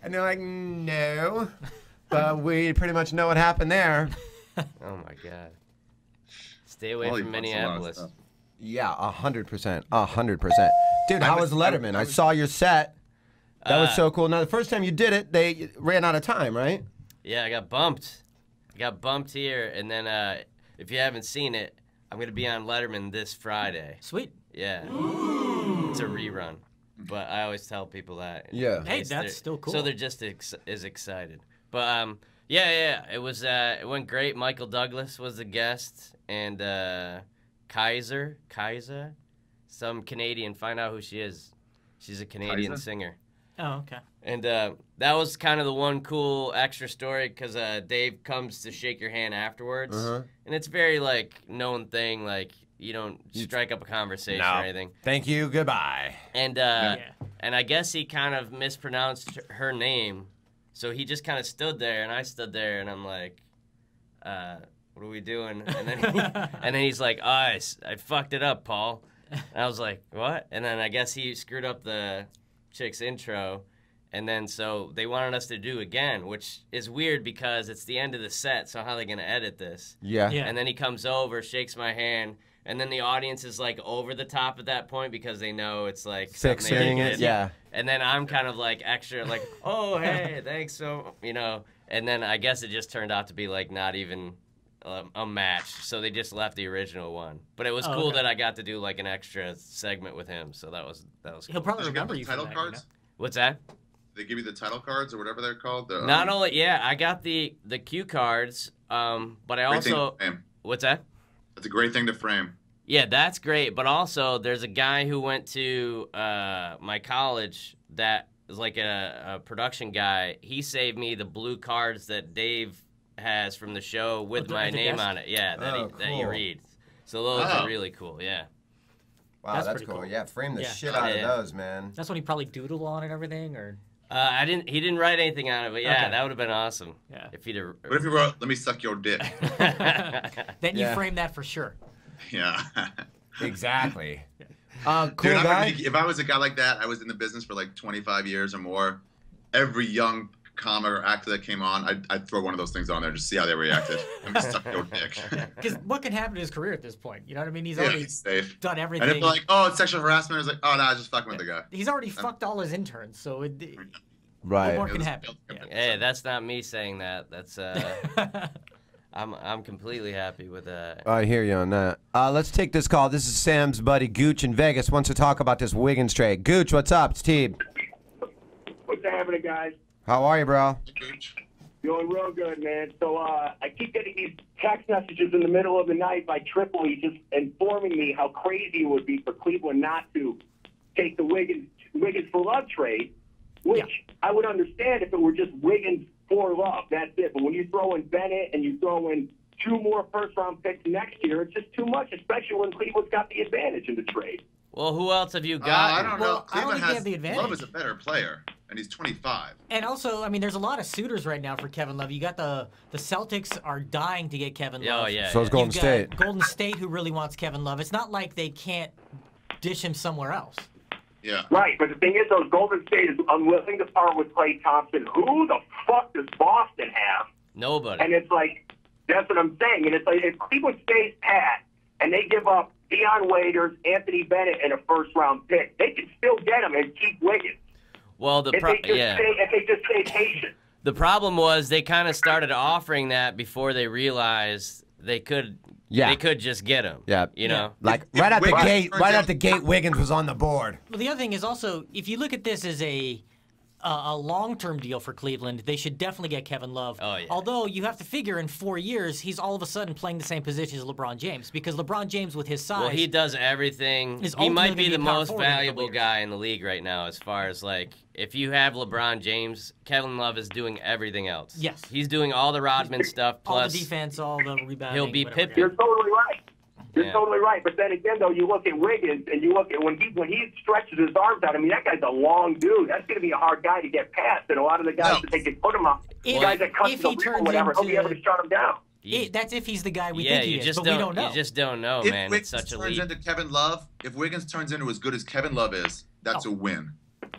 Speaker 4: And they're like, no. But we pretty much know what happened there.
Speaker 8: Oh, my God. Stay away from Minneapolis.
Speaker 4: Yeah, 100%. 100%. Dude, how was Letterman? I saw your set. That was so cool. Now, the first time you did it, they ran out of time, right?
Speaker 8: Yeah, I got bumped. I got bumped here, and then if you haven't seen it, I'm going to be on Letterman this Friday.
Speaker 6: Sweet.
Speaker 8: Yeah. It's a rerun. But I always tell people that.
Speaker 4: Yeah.
Speaker 6: Hey, that's still cool.
Speaker 8: So they're just as excited. But, yeah. It went great. Michael Douglas was the guest. And Kaiser, some Canadian. Find out who she is. She's a Canadian singer.
Speaker 6: Oh, okay.
Speaker 8: And that was kind of the one cool extra story because Dave comes to shake your hand afterwards. And it's very, like, known thing, like, you don't strike up a conversation or anything.
Speaker 4: Thank you, goodbye.
Speaker 8: And and I guess he kind of mispronounced her name, so he just kind of stood there, and I stood there, and I'm like, what are we doing? And then he's like, oh, I fucked it up, Paul. And I was like, what? And then I guess he screwed up the chick's intro, and then so they wanted us to do again, which is weird because it's the end of the set, so how are they going to edit this?
Speaker 4: Yeah.
Speaker 8: And then he comes over, shakes my hand, and then the audience is like over the top at that point because they know it's like
Speaker 4: fixing it. Yeah.
Speaker 8: And then I'm kind of like extra like, oh, hey, thanks, so, you know. And then I guess it just turned out to be like not even a match, so they just left the original one. But it was cool that I got to do like an extra segment with him, so that was cool.
Speaker 6: He'll probably remember you for
Speaker 7: title
Speaker 6: that,
Speaker 7: cards?
Speaker 6: You know?
Speaker 8: What's that?
Speaker 7: They give you the title cards or whatever they're called.
Speaker 8: Not only, I got the cue cards, but I also. What's that?
Speaker 7: That's a great thing to frame.
Speaker 8: Yeah, that's great. But also, there's a guy who went to my college that is like a production guy. He saved me the blue cards that Dave has from the show with my name on it. Yeah, that you read. So those are really cool. Yeah.
Speaker 4: Wow, that's cool. Yeah, frame the shit out of those, man.
Speaker 6: That's when he probably doodled on and everything, or.
Speaker 8: He didn't write anything on it, but yeah, that would have been awesome. Yeah. If he'd have.
Speaker 7: What if he wrote, "Let me suck your dick"?
Speaker 6: Then you frame that for sure.
Speaker 7: Yeah.
Speaker 4: Exactly.
Speaker 7: Cool guy. If I was a guy like that, I was in the business for like 25 years or more. Every young comic or actor that came on, I'd throw one of those things on there just to see how they reacted. Let me suck your dick.
Speaker 6: Because what can happen to his career at this point? You know what I mean? He's already done everything.
Speaker 7: And if they're like, oh, it's sexual harassment, I was like, oh, no, I was just fucking with the guy.
Speaker 6: He's already fucked all his interns, so what more can happen?
Speaker 8: Hey, that's not me saying that. That's I'm completely happy with that.
Speaker 4: I hear you on that. Let's take this call. This is Sam's buddy Gooch in Vegas. Wants to talk about this Wiggins trade. Gooch, what's up? It's Teeb.
Speaker 9: What's happening, guys?
Speaker 4: How are you, bro?
Speaker 9: Doing real good, man. So I keep getting these text messages in the middle of the night by Tripoli just informing me how crazy it would be for Cleveland not to take the Wiggins for Love trade, which I would understand if it were just Wiggins for Love. That's it. But when you throw in Bennett and you throw in 2 more first-round picks next year, it's just too much, especially when Cleveland's got the advantage in the trade.
Speaker 8: Well, who else have you got?
Speaker 7: I don't know.
Speaker 6: Well,
Speaker 7: Cleveland
Speaker 6: I don't think they have the advantage.
Speaker 7: Love is a better player, and he's 25.
Speaker 6: And also, I mean, there's a lot of suitors right now for Kevin Love. You got the Celtics are dying to get Kevin Love.
Speaker 8: Oh, yeah.
Speaker 4: So is Golden State.
Speaker 6: Golden State, who really wants Kevin Love. It's not like they can't dish him somewhere else.
Speaker 7: Yeah.
Speaker 9: Right, but the thing is, though, Golden State is unwilling to part with Klay Thompson. Who the fuck does Boston have?
Speaker 8: Nobody.
Speaker 9: And it's like, that's what I'm saying. And it's like, if Cleveland stays pat and they give up Deion Waiters, Anthony Bennett, and a first-round pick, they can still get him and keep Wiggins.
Speaker 8: Well,
Speaker 9: if they just stay patient.
Speaker 8: The problem was they kind of started offering that before they realized they could. Yeah. They could just get him.
Speaker 4: Yeah.
Speaker 8: You know?
Speaker 4: Like right out the gate, Wiggins was on the board.
Speaker 6: Well, the other thing is also, if you look at this as a long-term deal for Cleveland, they should definitely get Kevin Love.
Speaker 8: Oh, yeah.
Speaker 6: Although you have to figure in 4 years, he's all of a sudden playing the same position as LeBron James, because LeBron James with his size...
Speaker 8: Well, he does everything. He might be the most valuable guy in the league right now as far as, like, if you have LeBron James, Kevin Love is doing everything else.
Speaker 6: Yes.
Speaker 8: He's doing all the Rodman stuff, plus...
Speaker 6: all the defense, all the rebounding.
Speaker 8: He'll be Pippen.
Speaker 9: You're totally right. You're totally right. But then again, though, you look at Wiggins and you look at when he stretches his arms out. I mean, that guy's a long dude. That's going to be a hard guy to get past. And a lot of the guys that they can put him up, guys that cut the rim or whatever, he'll be able to shut him down.
Speaker 6: That's if he's the guy we think he is, but we don't know.
Speaker 8: You just don't know, man. It's such a leap.
Speaker 7: If Wiggins turns into Kevin Love, if Wiggins turns into as good as Kevin Love is, that's a win.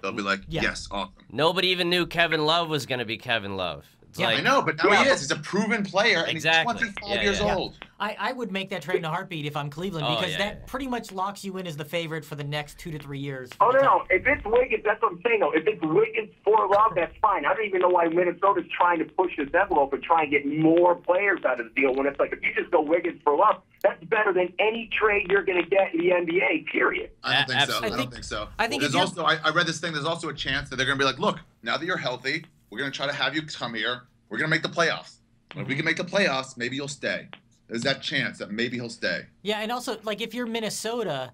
Speaker 7: They'll be like, yes, awesome.
Speaker 8: Nobody even knew Kevin Love was going to be Kevin Love. It's like,
Speaker 7: I know, but now he is. He's a proven player, and
Speaker 8: Exactly.
Speaker 7: he's 25 years old.
Speaker 6: I would make that trade in a heartbeat if I'm Cleveland because that pretty much locks you in as the favorite for the next 2 to 3 years.
Speaker 9: Oh, no. If it's Wiggins, that's what I'm saying, though. If it's Wiggins for Love, that's fine. I don't even know why Minnesota's trying to push this envelope and try and get more players out of the deal when it's like, if you just go Wiggins for Love, that's better than any trade you're going to get in the NBA, period.
Speaker 7: I don't think so. I don't think so.
Speaker 6: I think
Speaker 7: there's also, I read this thing, there's also a chance that they're going to be like, look, now that you're healthy, we're going to try to have you come here. We're going to make the playoffs. If we can make the playoffs, maybe you'll stay. There's that chance that maybe he'll stay.
Speaker 6: Yeah, and also, like, if you're Minnesota,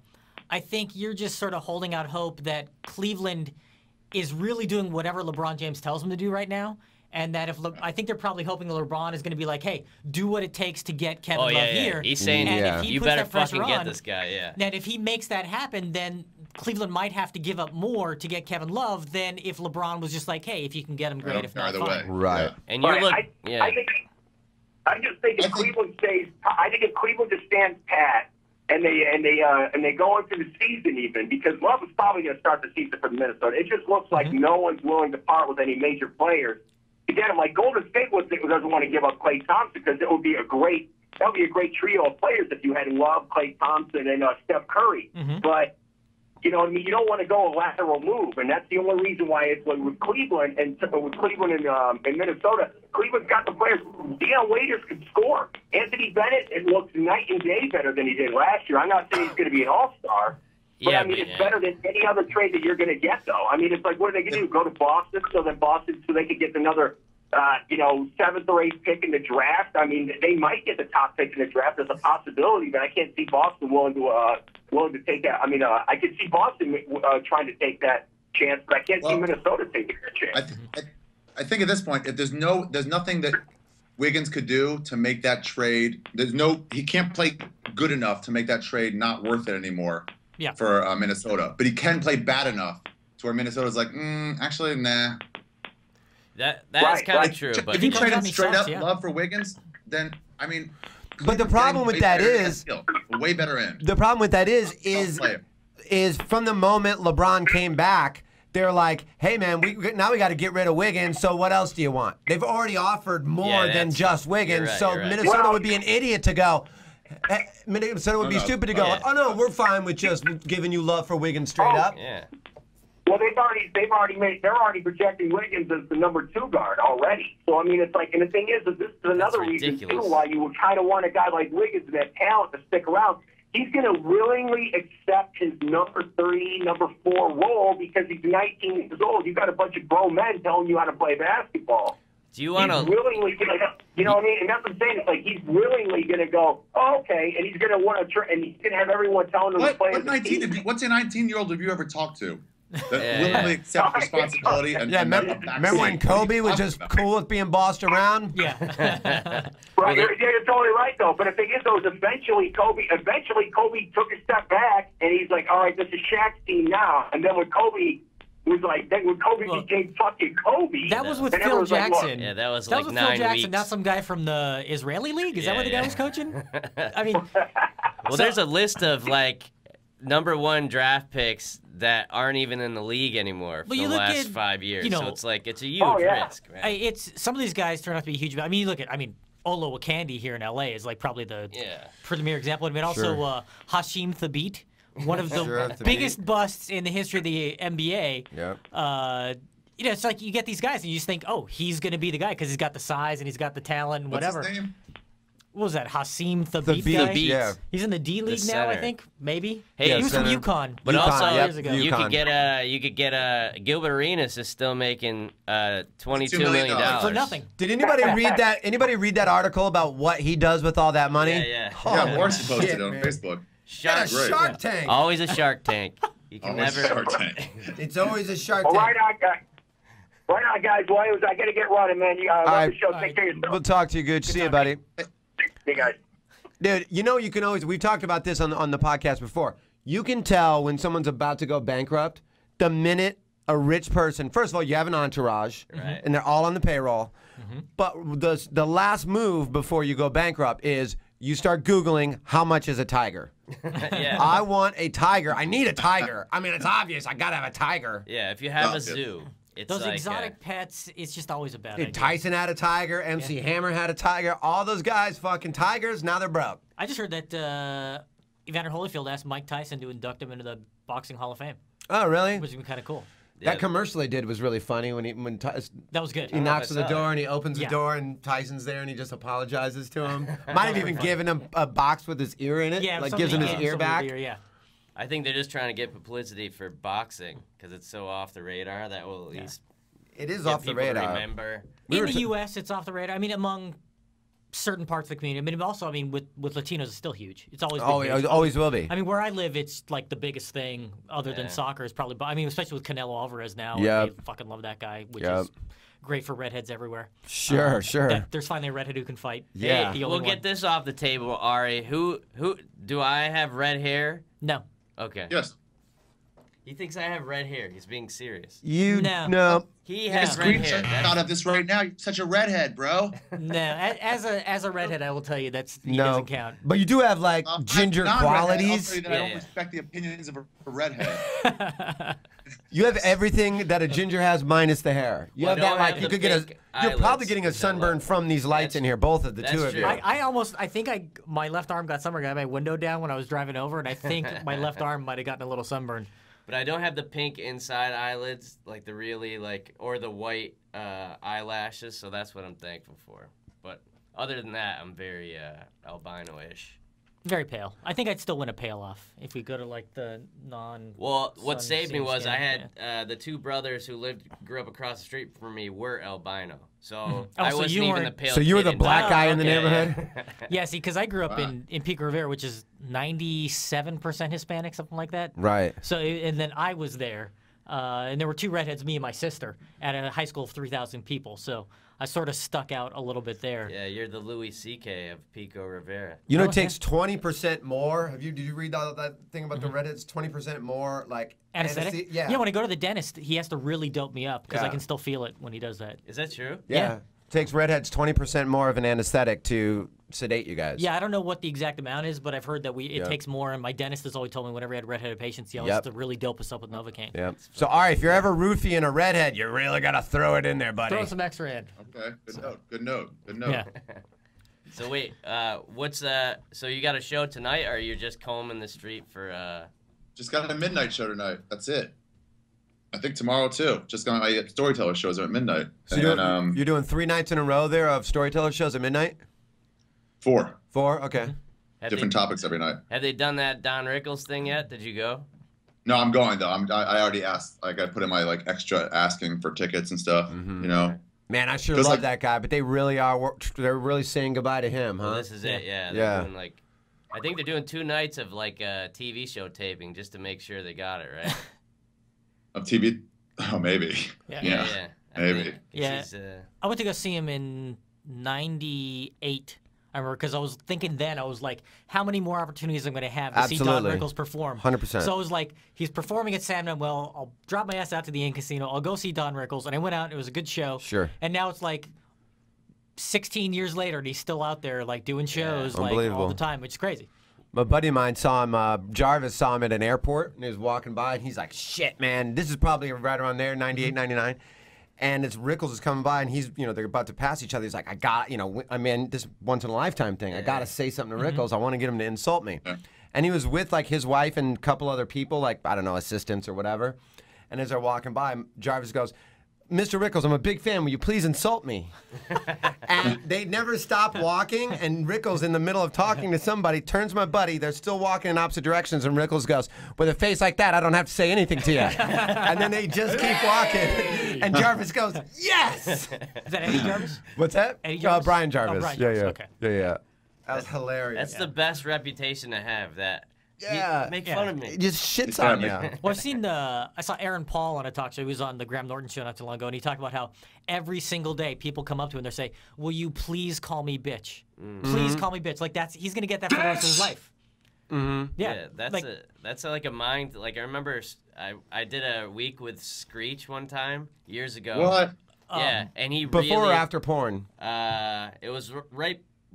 Speaker 6: I think you're just sort of holding out hope that Cleveland is really doing whatever LeBron James tells them to do right now, and that I think they're probably hoping that LeBron is going to be like, hey, do what it takes to get Kevin Love here.
Speaker 8: He's saying,
Speaker 6: and if he
Speaker 8: you
Speaker 6: puts
Speaker 8: better
Speaker 6: that pressure
Speaker 8: fucking get
Speaker 6: on,
Speaker 8: this guy,
Speaker 6: that if he makes that happen, then Cleveland might have to give up more to get Kevin Love than if LeBron was just like, hey, if you can get him, great. If not, fine.
Speaker 4: Right.
Speaker 8: And you look,
Speaker 9: I just think if Cleveland stays, I think if Cleveland just stands pat and they go into the season even, because Love is probably going to start the season for Minnesota. It just looks like no one's willing to part with any major players to get him. Like Golden State doesn't want to give up Klay Thompson because it would be a great trio of players if you had Love, Klay Thompson, and Steph Curry. But you know what I mean? You don't want to go a lateral move, and that's the only reason why it's like with Cleveland and Minnesota. Cleveland's got the players. Deion Waiters can score. Anthony Bennett, it looks night and day better than he did last year. I'm not saying he's going to be an all-star, but I mean it's better than any other trade that you're going to get, though. I mean, it's like, what are they going to do? Go to Boston so they could get another 7th or 8th pick in the draft. I mean, they might get the top pick in the draft as a possibility, but I can't see Boston willing to take that. I mean, I could see Boston trying to take that chance, but I can't see Minnesota taking that chance.
Speaker 7: I think at this point, if there's nothing that Wiggins could do to make that trade. He can't play good enough to make that trade not worth it anymore. For Minnesota, but he can play bad enough to where Minnesota's like, actually, nah.
Speaker 8: That's kind of true. But
Speaker 7: if you traded straight up Love for Wiggins, then I mean.
Speaker 4: But the problem with that is
Speaker 7: a way better end.
Speaker 4: The problem with that is from the moment LeBron came back, they're like, hey man, now we got to get rid of Wiggins. So what else do you want? They've already offered more than just Wiggins.
Speaker 8: Right,
Speaker 4: so Minnesota would be an idiot to go. Minnesota would be stupid to go. Oh no, we're fine with just giving you Love for Wiggins straight up.
Speaker 8: Yeah.
Speaker 9: Well, they're already projecting Wiggins as the number 2 guard already. So I mean, it's like, and the thing is that this is another reason too why you would kind of want a guy like Wiggins with that talent to stick around. He's going to willingly accept his number 3, number 4 role because he's 19 years old. You've got a bunch of grown men telling you how to play basketball.
Speaker 8: Do you want to?
Speaker 9: He's willingly going to, you know what I mean? And that's what I'm saying. It's like he's willingly going to go, oh, okay, and he's going to want to, and he's going to have everyone telling him to play.
Speaker 7: What's a 19-year-old have you ever talked to? That willingly accept responsibility.
Speaker 4: Remember when Kobe was just cool with being bossed around?
Speaker 6: Yeah.
Speaker 9: Right, you're totally right, though. But the thing is, though, is eventually Kobe took a step back, and he's like, all right, this is Shaq's team now. And then when Kobe became fucking Kobe.
Speaker 6: That was with Phil Jackson.
Speaker 8: Yeah, that was
Speaker 6: with
Speaker 8: 9
Speaker 6: Phil Jackson,
Speaker 8: weeks.
Speaker 6: not some guy from the Israeli league. Is that what the guy was coaching? I mean,
Speaker 8: there's a list of like number 1 draft picks that aren't even in the league anymore for the last 5 years. So it's like it's a huge risk. Right?
Speaker 6: It's some of these guys turn out to be huge. I mean, you look at Olo Wakandi here in LA is like probably the premier example. I mean, also Hashim Thabit, one of the biggest busts in the history of the NBA.
Speaker 4: Yeah.
Speaker 6: It's like you get these guys and you just think, oh, he's going to be the guy because he's got the size and he's got the talent and whatever.
Speaker 7: What's his name?
Speaker 6: What was that, Hashim Thabit guy?
Speaker 4: Yeah.
Speaker 6: He's in the D League now, I think. Maybe.
Speaker 8: Hey,
Speaker 6: he was from UConn.
Speaker 8: But also,
Speaker 6: years ago.
Speaker 8: you could get a Gilbert Arenas is still making $22 million
Speaker 6: for nothing.
Speaker 4: Did anybody read that? Anybody read that article about what he does with all that money?
Speaker 7: Yeah, Morrissey posted it on Facebook.
Speaker 4: Shark Tank.
Speaker 8: Always a Shark Tank. You can never.
Speaker 7: Shark Tank.
Speaker 4: It's always a Shark Tank.
Speaker 9: Right on, guys. Well, I got to get running, man. Love the show. Take care of yourself.
Speaker 4: We'll talk to you, Gooch. See you, buddy.
Speaker 9: Hey, guys.
Speaker 4: Dude, you can always, we've talked about this on the podcast before. You can tell when someone's about to go bankrupt the minute a rich person, first of all, you have an entourage, and they're all on the payroll. But the last move before you go bankrupt is you start Googling how much is a tiger. I want a tiger. I need a tiger. I mean, it's obvious. I got to have a tiger.
Speaker 8: Yeah, if you have a zoo. it's
Speaker 6: those
Speaker 8: like,
Speaker 6: exotic pets. It's just always a bad idea.
Speaker 4: Tyson had a tiger. MC Hammer had a tiger. All those guys, fucking tigers. Now they're broke.
Speaker 6: I just heard that Evander Holyfield asked Mike Tyson to induct him into the Boxing Hall of Fame.
Speaker 4: Oh, really?
Speaker 6: Which would be kind of cool.
Speaker 4: That commercial they did was really funny when
Speaker 6: that was good.
Speaker 4: He knocks on the door and he opens the door and Tyson's there and he just apologizes to him. Might have even given him a box with his ear in it.
Speaker 6: Yeah,
Speaker 4: like gives him his ear back.
Speaker 6: Yeah.
Speaker 8: I think they're just trying to get publicity for boxing because it's so off the radar that will at least.
Speaker 4: It is off the radar.
Speaker 8: Remember.
Speaker 6: In the U.S., it's off the radar. I mean, among certain parts of the community. I mean, also, with Latinos, it's still huge. It's always been huge.
Speaker 4: It always will be.
Speaker 6: I mean, where I live, it's like the biggest thing other than soccer is probably. I mean, especially with Canelo Alvarez now.
Speaker 4: Yeah.
Speaker 6: They fucking love that guy, which is great for redheads everywhere.
Speaker 4: Sure.
Speaker 6: There's finally a redhead who can fight.
Speaker 4: Yeah.
Speaker 8: Hey, we'll get this off the table, Ari. Who do I have red hair?
Speaker 6: No.
Speaker 8: Okay.
Speaker 7: Yes.
Speaker 8: He thinks I have red hair. He's being serious.
Speaker 4: No.
Speaker 8: He has red hair.
Speaker 7: Out of this right now. You're such a redhead, bro.
Speaker 6: No. As a redhead, I will tell you he doesn't count.
Speaker 4: But you do have like ginger qualities.
Speaker 7: I'll tell you that I don't respect the opinions of a redhead.
Speaker 4: You have everything that a ginger has minus the hair. You have that like you could get you're probably getting a sunburn from these lights in here, both of the two of you.
Speaker 6: I think my left arm got sunburned. I had my window down when I was driving over, and I think my left arm might have gotten a little sunburned.
Speaker 8: But I don't have the pink inside eyelids, like the really or the white eyelashes. So that's what I'm thankful for. But other than that, I'm very albino-ish.
Speaker 6: Very pale. I think I'd still win a pale off if we go to like the non.
Speaker 8: Well, what saved me was I had the two brothers who grew up across the street from me were albino. So I wasn't even the pale.
Speaker 4: So you were the black guy in the
Speaker 8: yeah,
Speaker 4: neighborhood?
Speaker 6: Yeah, see, because I grew up in Pico Rivera, which is 97% Hispanic, something like that.
Speaker 4: Right.
Speaker 6: So, and then I was there, and there were two redheads, me and my sister, at a high school of 3,000 people. So I sort of stuck out a little bit there.
Speaker 8: Yeah, you're the Louis C.K. of Pico Rivera.
Speaker 4: You know, it takes 20% more. Did you read that thing about the redheads? 20% more, like
Speaker 6: anesthetic.
Speaker 4: Yeah.
Speaker 6: Yeah. When I go to the dentist, he has to really dope me up because I can still feel it when he does that.
Speaker 8: Is that true?
Speaker 4: Yeah. Takes redheads 20% more of an anesthetic to sedate you guys.
Speaker 6: Yeah, I don't know what the exact amount is, but I've heard that it takes more. And my dentist has always told me whenever he had redheaded patients, he always has to really dope us up with Novocaine.
Speaker 4: Yeah. So, all right, if you're ever roofying a redhead, you really got to throw it in there, buddy.
Speaker 6: Throw some extra in.
Speaker 7: Okay. Good note.
Speaker 6: Yeah.
Speaker 8: So wait, so you got a show tonight, or you're just combing the street for?
Speaker 7: Just got a midnight show tonight. That's it. I think tomorrow too. Just going. My storyteller shows are at midnight.
Speaker 4: So you're doing 3 nights in a row there of storyteller shows at midnight?
Speaker 7: 4.
Speaker 4: 4. Okay.
Speaker 7: Different topics every night.
Speaker 8: Have they done that Don Rickles thing yet? Did you go?
Speaker 7: No, I'm going though. I already asked. Like I put in my extra asking for tickets and stuff. You know.
Speaker 4: Man, I sure love that guy, but they really are. They're really saying goodbye to him, huh?
Speaker 8: Well, this is it. Yeah. They're doing, I think they're doing 2 nights of a TV show taping just to make sure they got it right.
Speaker 7: Of TV? Oh, maybe.
Speaker 8: Yeah.
Speaker 7: Maybe.
Speaker 6: Yeah. I went to go see him in '98. I remember because I was thinking then, I was like, how many more opportunities I'm going to have to see Don Rickles perform?
Speaker 4: 100%.
Speaker 6: So I was like, he's performing at San Manuel. I'll drop my ass out to the Inn Casino. I'll go see Don Rickles. And I went out, and it was a good show.
Speaker 4: Sure.
Speaker 6: And now it's 16 years later, and he's still out there doing shows all the time, which is crazy.
Speaker 4: My buddy of mine saw him, Jarvis saw him at an airport, and he was walking by, and he's like, shit, man, this is probably right around there, 98, 99. And it's Rickles is coming by, and he's, they're about to pass each other. He's like, this once-in-a-lifetime thing. I got to say something to Rickles. I want to get him to insult me. Yeah. And he was with, his wife and a couple other people, I don't know, assistants or whatever. And as they're walking by, Jarvis goes, Mr. Rickles, I'm a big fan. Will you please insult me? And they never stop walking, and Rickles, in the middle of talking to somebody, turns to my buddy. They're still walking in opposite directions, and Rickles goes, with a face like that, I don't have to say anything to you. And then they just keep walking, and Jarvis goes, yes!
Speaker 6: Is that Eddie Jarvis?
Speaker 4: What's that?
Speaker 6: Eddie Jarvis?
Speaker 4: Brian Jarvis.
Speaker 6: Oh, Brian Jarvis. Okay.
Speaker 4: Yeah. That was hilarious.
Speaker 8: That's the best reputation to have, that.
Speaker 4: Yeah.
Speaker 8: Make fun of me.
Speaker 4: He just shits on you.
Speaker 6: Well, I saw Aaron Paul on a talk show. He was on the Graham Norton show not too long ago, and he talked about how every single day people come up to him and they say, will you please call me bitch? Please call me bitch. He's going to get that for the rest of his life.
Speaker 4: Mm-hmm.
Speaker 8: Yeah, that's a mind. I remember I did a week with Screech one time years ago.
Speaker 7: What?
Speaker 8: Yeah, and he
Speaker 4: before or after porn?
Speaker 8: It was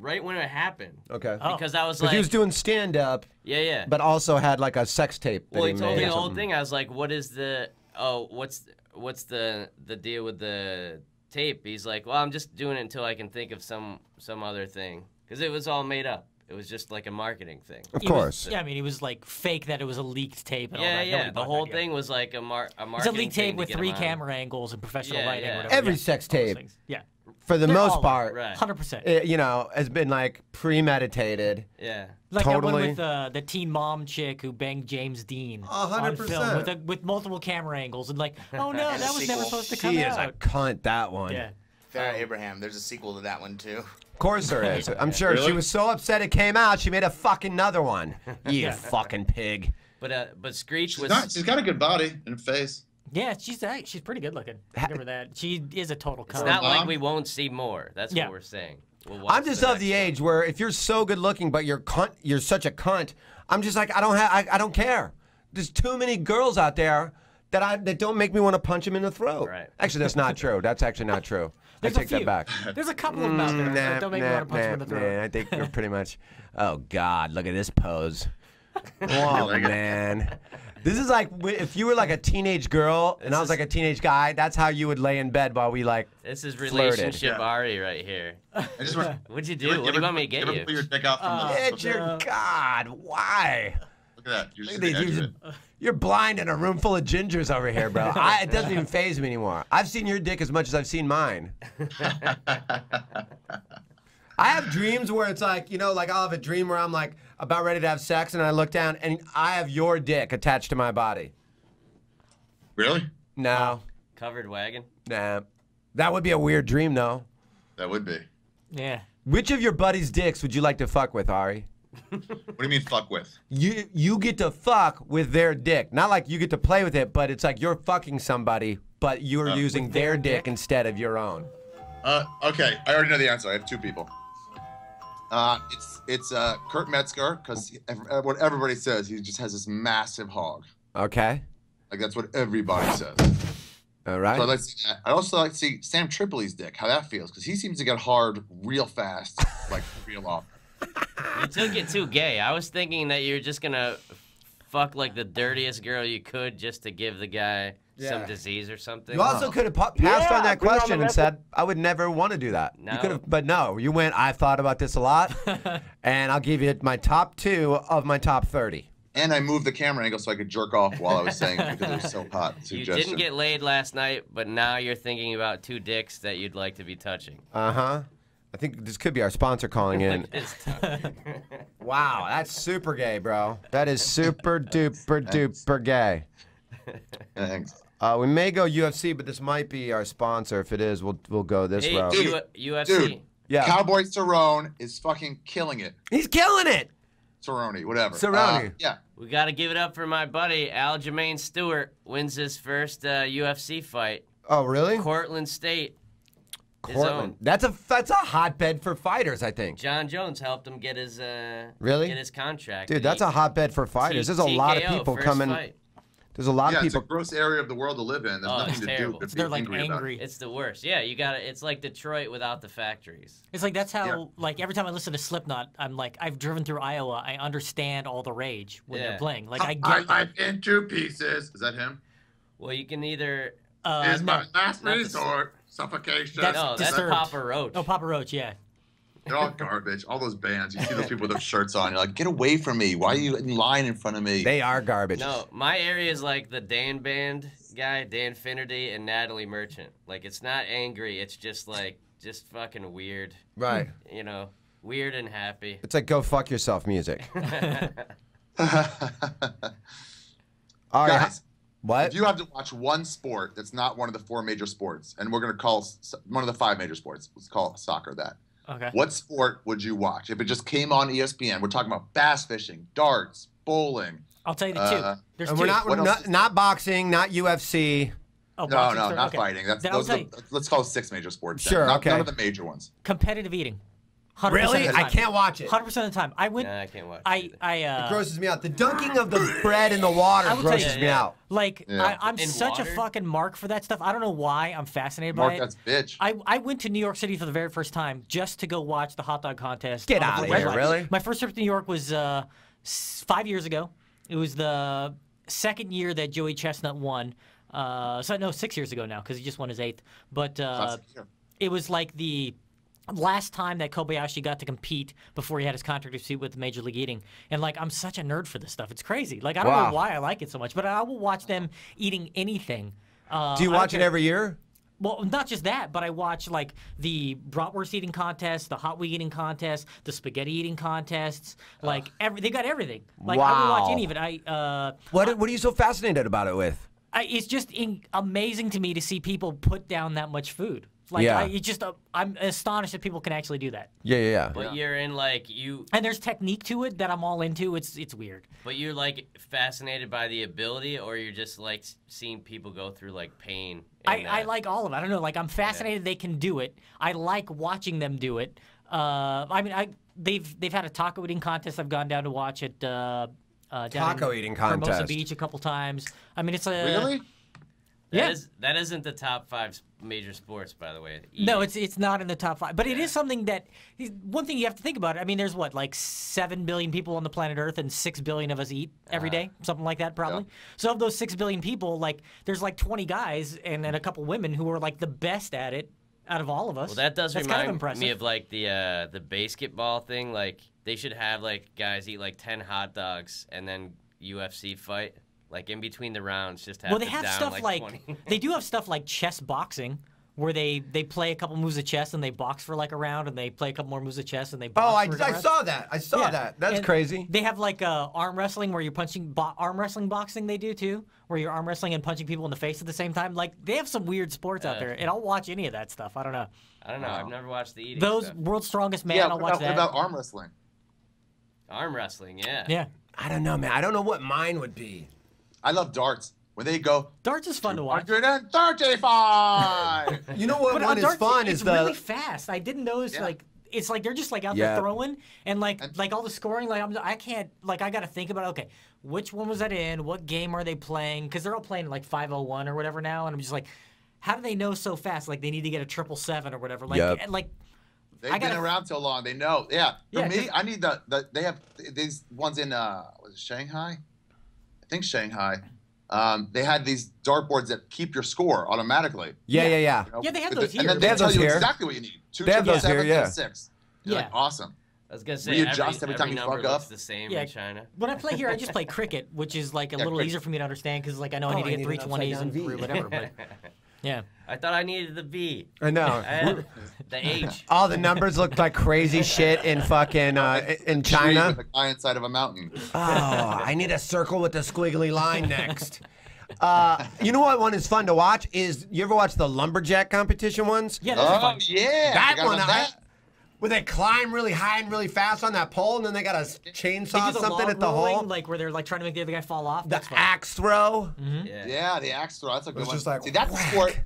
Speaker 8: right when it happened.
Speaker 4: Okay.
Speaker 8: Because I was
Speaker 4: he was doing stand-up.
Speaker 8: Yeah.
Speaker 4: But also had a sex tape.
Speaker 8: Well, he told me the whole thing. I was like, what is the, what's the deal with the tape? He's like, well, I'm just doing it until I can think of some other thing. Because it was all made up. It was just like a marketing thing.
Speaker 4: Of course.
Speaker 6: I mean, he was like fake that it was a leaked tape and all that.
Speaker 8: Yeah. The whole thing was like a marketing.
Speaker 6: It's a leaked tape with 3 camera angles and professional lighting. Whatever.
Speaker 4: Every sex tape.
Speaker 6: Yeah.
Speaker 4: For the most part,
Speaker 6: 100%.
Speaker 4: You know, has been like premeditated.
Speaker 8: Yeah.
Speaker 6: Like
Speaker 4: totally.
Speaker 6: that one with the teen mom chick who banged James Dean
Speaker 4: 100%
Speaker 6: with multiple camera angles and like, oh no, that was never supposed to come
Speaker 4: She
Speaker 6: out.
Speaker 4: is a cunt, that one.
Speaker 6: Yeah.
Speaker 10: Farrah Abraham. There's a sequel to that one too.
Speaker 4: Of course there is. I'm sure she was so upset it came out, she made a fucking another one. You fucking pig.
Speaker 8: But Screech was.
Speaker 7: She's got a good body and face.
Speaker 6: Yeah, she's pretty good looking. Give her that. She is a total cunt.
Speaker 8: It's not like we won't see more. That's what we're saying.
Speaker 4: I'm just of the age where if you're so good looking, but you're such a cunt. I'm just like I don't care. There's too many girls out there that don't make me want to punch them in the throat.
Speaker 8: Right.
Speaker 4: Actually, that's not true. That's actually not true. I take that back.
Speaker 6: There's a couple of them out there that don't make me want to punch them in the throat.
Speaker 4: I think we're pretty much. Oh God, look at this pose. Oh man. This is like if you were like a teenage girl and I was like a teenage guy. That's how you would lay in bed while we like.
Speaker 8: This is
Speaker 4: flirted.
Speaker 8: relationship Ari right here. What'd you do? What do you want me to get you?
Speaker 7: Pull your dick out from
Speaker 4: Get your God. Why?
Speaker 7: Look at that. You're just the edge of it.
Speaker 4: You're blind in a room full of gingers over here, bro. It doesn't even faze me anymore. I've seen your dick as much as I've seen mine. I have dreams where it's like, you know, like I'll have a dream where I'm like about ready to have sex and I look down and I have your dick attached to my body.
Speaker 7: Really?
Speaker 4: No.
Speaker 8: Covered wagon?
Speaker 4: Nah. That would be a weird dream, though.
Speaker 7: That would be.
Speaker 6: Yeah.
Speaker 4: Which of your buddies' dicks would you like to fuck with, Ari?
Speaker 7: What do you mean fuck with?
Speaker 4: You get to fuck with their dick. Not like you get to play with it, but it's like you're fucking somebody, but you're using their dick instead of your own.
Speaker 7: Okay, I already know the answer. I have 2 people. It's Kurt Metzger, because what everybody says, he just has this massive hog.
Speaker 4: Okay.
Speaker 7: Like that's what everybody says.
Speaker 4: All right.
Speaker 7: So I'd like to see that. I'd also like to see Sam Tripoli's dick, how that feels, because he seems to get hard real fast, like real off.
Speaker 8: You took it too gay. I was thinking that you're just gonna fuck like the dirtiest girl you could just to give the guy some disease or something.
Speaker 4: You also could have passed on that question and said, I would never want to do that.
Speaker 8: No.
Speaker 4: You could have, but no, you went, I've thought about this a lot, and I'll give you my top 2 of my top 30.
Speaker 7: And I moved the camera angle so I could jerk off while I was saying it because it was so hot.
Speaker 8: You didn't get laid last night, but now you're thinking about 2 dicks that you'd like to be touching.
Speaker 4: Uh-huh. I think this could be our sponsor calling in. Wow, that's super gay, bro. That is super duper duper gay.
Speaker 7: Thanks.
Speaker 4: We may go UFC, but this might be our sponsor. If it is, we'll go this route.
Speaker 8: UFC.
Speaker 7: Dude,
Speaker 4: yeah.
Speaker 7: Cowboy Cerrone is fucking killing it.
Speaker 4: He's killing it.
Speaker 7: Cerrone, whatever.
Speaker 4: Cerrone.
Speaker 7: Yeah.
Speaker 8: We got to give it up for my buddy, Aljamain Stewart, wins his first UFC fight.
Speaker 4: Oh, really?
Speaker 8: Cortland State.
Speaker 4: Cortland. That's a hotbed for fighters, I think.
Speaker 8: John Jones helped him get his
Speaker 4: really?
Speaker 8: get his contract.
Speaker 4: Dude, that's a hotbed for fighters. There's a lot of people coming.
Speaker 8: Fight.
Speaker 4: There's a lot of people.
Speaker 7: It's a gross area of the world to live in. There's nothing to do.
Speaker 6: They're like angry.
Speaker 8: It's the worst. Yeah, you got it. It's like Detroit without the factories.
Speaker 6: It's like that's how like every time I listen to Slipknot, I'm like I've driven through Iowa. I understand all the rage when they're playing. Like I get
Speaker 7: life in 2 pieces. Is that him?
Speaker 8: Well, you can either.
Speaker 7: Is my last resort suffocation?
Speaker 8: That's Papa Roach.
Speaker 6: Oh, Papa Roach, yeah.
Speaker 7: They're all garbage. All those bands. You see those people with their shirts on. You're like, get away from me. Why are you in line in front of me?
Speaker 4: They are garbage.
Speaker 8: No, my area is like the Dan Band guy, Dan Finnerty, and Natalie Merchant. Like, it's not angry. It's just like, just fucking weird.
Speaker 4: Right.
Speaker 8: You know, weird and happy.
Speaker 4: It's like go fuck yourself music. All right.
Speaker 7: Guys,
Speaker 4: what?
Speaker 7: If you have to watch one sport that's not one of the 4 major sports, and we're going to call one of the 5 major sports, let's call soccer that.
Speaker 6: Okay.
Speaker 7: What sport would you watch if it just came on ESPN? We're talking about bass fishing, darts, bowling.
Speaker 6: I'll tell you the 2. There's 2.
Speaker 4: We're not boxing, not UFC.
Speaker 6: Oh,
Speaker 7: no, not fighting. Let's call it 6 major sports.
Speaker 4: Sure,
Speaker 7: okay. None of the major ones.
Speaker 6: Competitive eating. 100%
Speaker 4: Really?
Speaker 6: of the time.
Speaker 4: I can't watch it.
Speaker 6: 100% of the time. I
Speaker 8: can't watch
Speaker 6: it.
Speaker 4: It grosses me out. The dunking of the bread in the water grosses me out.
Speaker 6: Like, I'm such a fucking mark for that stuff. I don't know why I'm fascinated by it.
Speaker 7: That's bitch.
Speaker 6: I went to New York City for the very first time just to go watch the hot dog contest.
Speaker 4: Get out of here, really?
Speaker 6: My first trip to New York was 5 years ago. It was the second year that Joey Chestnut won. So no, 6 years ago now because he just won his 8th. But it was like the last time that Kobayashi got to compete before he had his contract dispute with Major League Eating. And, like, I'm such a nerd for this stuff. It's crazy. Like, I don't know why I like it so much, but I will watch them eating anything.
Speaker 4: Do you watch it every year?
Speaker 6: Well, not just that, but I watch, like, the bratwurst eating contest, the hot wing eating contest, the spaghetti eating contests. Like, they got everything. Like, I will watch any of it.
Speaker 4: What are you so fascinated about it with?
Speaker 6: It's just amazing to me to see people put down that much food. Like, I'm astonished that people can actually do that.
Speaker 4: Yeah.
Speaker 8: But you're in, like,
Speaker 6: and there's technique to it that I'm all into. It's weird.
Speaker 8: But you're, like, fascinated by the ability, or you're just, like, seeing people go through, like, pain?
Speaker 6: I like all of it. I don't know. Like, I'm fascinated they can do it. I like watching them do it. I mean, they've had a taco eating contest I've gone down to watch at
Speaker 4: taco eating contest.
Speaker 6: Hermosa Beach a couple times. I mean, it's a
Speaker 7: really.
Speaker 8: That isn't the top 5 major sports, by the way.
Speaker 6: No, it's not in the top 5. But it is something that one thing you have to think about. I mean, there's what, like 7 billion people on the planet Earth, and 6 billion of us eat every day, something like that, probably. Yeah. So of those 6 billion people, like there's like 20 guys and a couple women who are like the best at it out of all of us.
Speaker 8: Well, that does remind
Speaker 6: kind of
Speaker 8: me of like the basketball thing. Like they should have like guys eat like 10 hot dogs and then UFC fight. Like in between the rounds, just have.
Speaker 6: Well, they have stuff like
Speaker 8: 20.
Speaker 6: They do have stuff like chess boxing, where they play a couple moves of chess and they box for like a round, and they play a couple more moves of chess and they box.
Speaker 4: I saw that. I saw that. That's crazy.
Speaker 6: They have like arm wrestling where you're punching arm wrestling boxing. They do too, where you're arm wrestling and punching people in the face at the same time. Like they have some weird sports out there, and I'll watch any of that stuff. I don't know.
Speaker 8: I've never watched the eating.
Speaker 6: Those
Speaker 8: stuff.
Speaker 6: World's Strongest Man. I'll watch that.
Speaker 7: What about arm wrestling?
Speaker 8: Arm wrestling, yeah.
Speaker 6: Yeah.
Speaker 4: I don't know, man. I don't know what mine would be.
Speaker 7: I love darts. When they go,
Speaker 6: darts is fun to watch.
Speaker 7: 135.
Speaker 4: You know what one is fun
Speaker 6: is really fast. I didn't notice like it's like they're just like out there throwing and like all the scoring. Like I can't like I got to think about okay, which one was that in? What game are they playing? Because they're all playing like 501 or whatever now, and I'm just like, how do they know so fast? Like they need to get a 777 or whatever. Like like.
Speaker 7: They've been around so long. They know. Yeah. For me, I need they have these ones in was it Shanghai? I think Shanghai. They had these dartboards that keep your score automatically.
Speaker 4: Yeah.
Speaker 7: You know?
Speaker 6: Yeah, they have those here.
Speaker 7: And then they tell you exactly what you need. 2 777 and 6. You're like, awesome.
Speaker 8: I was gonna say
Speaker 7: readjust every time you fuck up.
Speaker 8: The same in China.
Speaker 6: When I play here, I just play cricket, which is like a little easier for me to understand because like I know I need to get 3 20s and 3 whatever. But yeah.
Speaker 8: I thought I needed the V.
Speaker 4: I know.
Speaker 8: The H.
Speaker 4: All the numbers looked like crazy shit in fucking in China.
Speaker 7: The guy inside of a mountain.
Speaker 4: Oh, I need a circle with a squiggly line next. You know what one is fun to watch is you ever watch the lumberjack competition ones?
Speaker 6: Yeah, that's fun.
Speaker 7: Yeah.
Speaker 4: That one, where they climb really high and really fast on that pole, and then they got a chainsaw something at the hole.
Speaker 6: Like where they're like trying to make the other guy fall off.
Speaker 4: The axe throw.
Speaker 7: Yeah, the axe throw. That's a good one.
Speaker 4: Just like,
Speaker 7: see, that's a sport.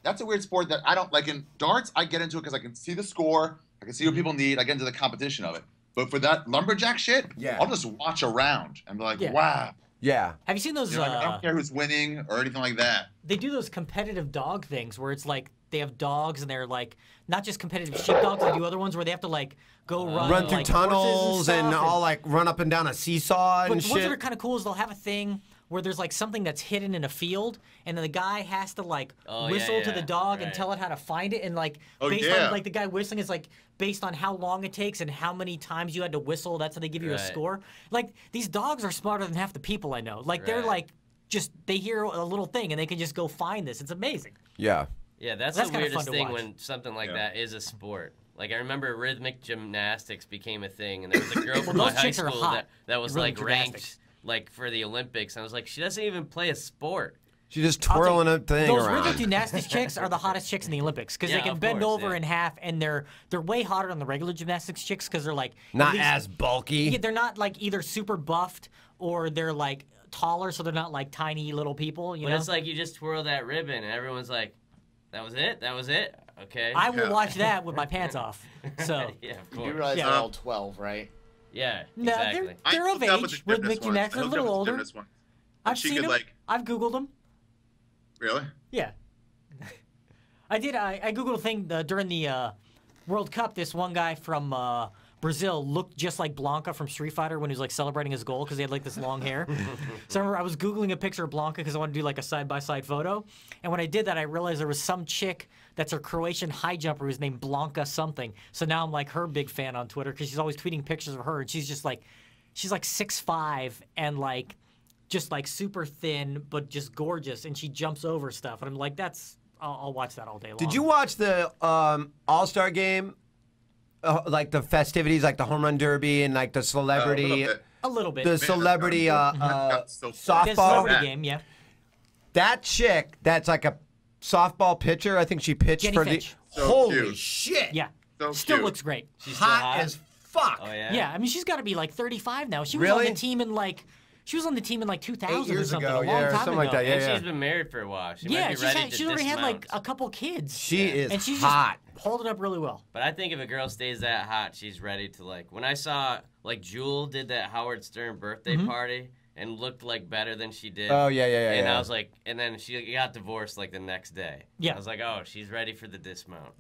Speaker 7: That's a weird sport that I don't like. In darts, I get into it because I can see the score. I can see what people need. I get into the competition of it. But for that lumberjack shit, I'll just watch around and be like, wow.
Speaker 4: Yeah.
Speaker 6: Have you seen those?
Speaker 7: I don't care who's winning or anything like that.
Speaker 6: They do those competitive dog things where it's like they have dogs and they're like not just competitive sheepdogs. They do other ones where they have to like go run
Speaker 4: through
Speaker 6: like,
Speaker 4: tunnels
Speaker 6: and
Speaker 4: all like run up and down a seesaw and
Speaker 6: shit. But the ones that are kind of cool is they'll have a thing where there's like something that's hidden in a field, and then the guy has to like whistle to the dog and tell it how to find it, and like based on like the guy whistling is like based on how long it takes and how many times you had to whistle. That's how they give you a score. Like these dogs are smarter than half the people I know. Like they're like just they hear a little thing and they can just go find this. It's amazing.
Speaker 4: Yeah.
Speaker 8: Yeah, that's the weirdest thing when something like that is a sport. Like I remember rhythmic gymnastics became a thing, and there was a girl from my high school that was like ranked like for the Olympics. I was like, she doesn't even play a sport.
Speaker 4: She's just twirling a thing
Speaker 6: those
Speaker 4: around.
Speaker 6: Those rhythmic gymnastics chicks are the hottest chicks in the Olympics because they can bend over in half, and they're way hotter than the regular gymnastics chicks because they're like
Speaker 4: not as bulky.
Speaker 6: Yeah, they're not like either super buffed or they're like taller, so they're not like tiny little people. You know,
Speaker 8: it's like you just twirl that ribbon, and everyone's like, "That was it. That was it." Okay.
Speaker 6: I will watch that with my pants off. So
Speaker 8: yeah, of course.
Speaker 10: You realize they're all 12, right?
Speaker 8: Yeah,
Speaker 6: no,
Speaker 8: exactly.
Speaker 6: they're of age. Rhythmic gymnastics, a little older. I've seen them. I've Googled them.
Speaker 7: Really?
Speaker 6: Yeah. I did. I Googled a thing during the World Cup. This one guy from Brazil looked just like Blanca from Street Fighter when he was like celebrating his goal because he had like this long hair. So I remember I was Googling a picture of Blanca because I wanted to do like a side-by-side photo. And when I did that, I realized there was some chick that's a Croatian high jumper who's named Blanca something. So now I'm like her big fan on Twitter because she's always tweeting pictures of her. And she's like 6'5" and like just like super thin, but just gorgeous. And she jumps over stuff. And I'm like, I'll watch that all day long.
Speaker 4: Did you watch the All-Star game? Like the festivities, like the home run derby and like the celebrity.
Speaker 6: A little bit.
Speaker 4: The celebrity softball
Speaker 6: The celebrity game, yeah.
Speaker 4: That chick, that's like a softball pitcher. I think she pitched
Speaker 6: Jenny
Speaker 4: for
Speaker 6: Finch.
Speaker 4: the. Holy shit!
Speaker 6: Yeah.
Speaker 7: So
Speaker 6: Still
Speaker 7: cute.
Speaker 6: looks great.
Speaker 8: She's still
Speaker 4: Hot as fuck.
Speaker 8: Oh yeah.
Speaker 6: Yeah, I mean she's got to be like 35 now. She was
Speaker 4: Really?
Speaker 6: on the team in like 2000
Speaker 4: 8 years
Speaker 6: or something,
Speaker 4: ago,
Speaker 6: a long
Speaker 4: yeah,
Speaker 6: time
Speaker 4: something
Speaker 6: ago.
Speaker 4: like that. Yeah,
Speaker 8: And
Speaker 4: yeah.
Speaker 8: she's been married for a while. She
Speaker 6: Yeah,
Speaker 8: might be ready to
Speaker 6: she's already had like
Speaker 8: dismount.
Speaker 6: a couple kids.
Speaker 4: She is
Speaker 6: and she's
Speaker 4: hot.
Speaker 6: Just holding up really well.
Speaker 8: But I think if a girl stays that hot, she's ready to like. When I saw like Jewel did that Howard Stern birthday party and looked like better than she did.
Speaker 4: Oh yeah.
Speaker 8: And
Speaker 4: Yeah.
Speaker 8: I was like, and then she got divorced like the next day.
Speaker 6: Yeah.
Speaker 8: I was like, oh, she's ready for the dismount.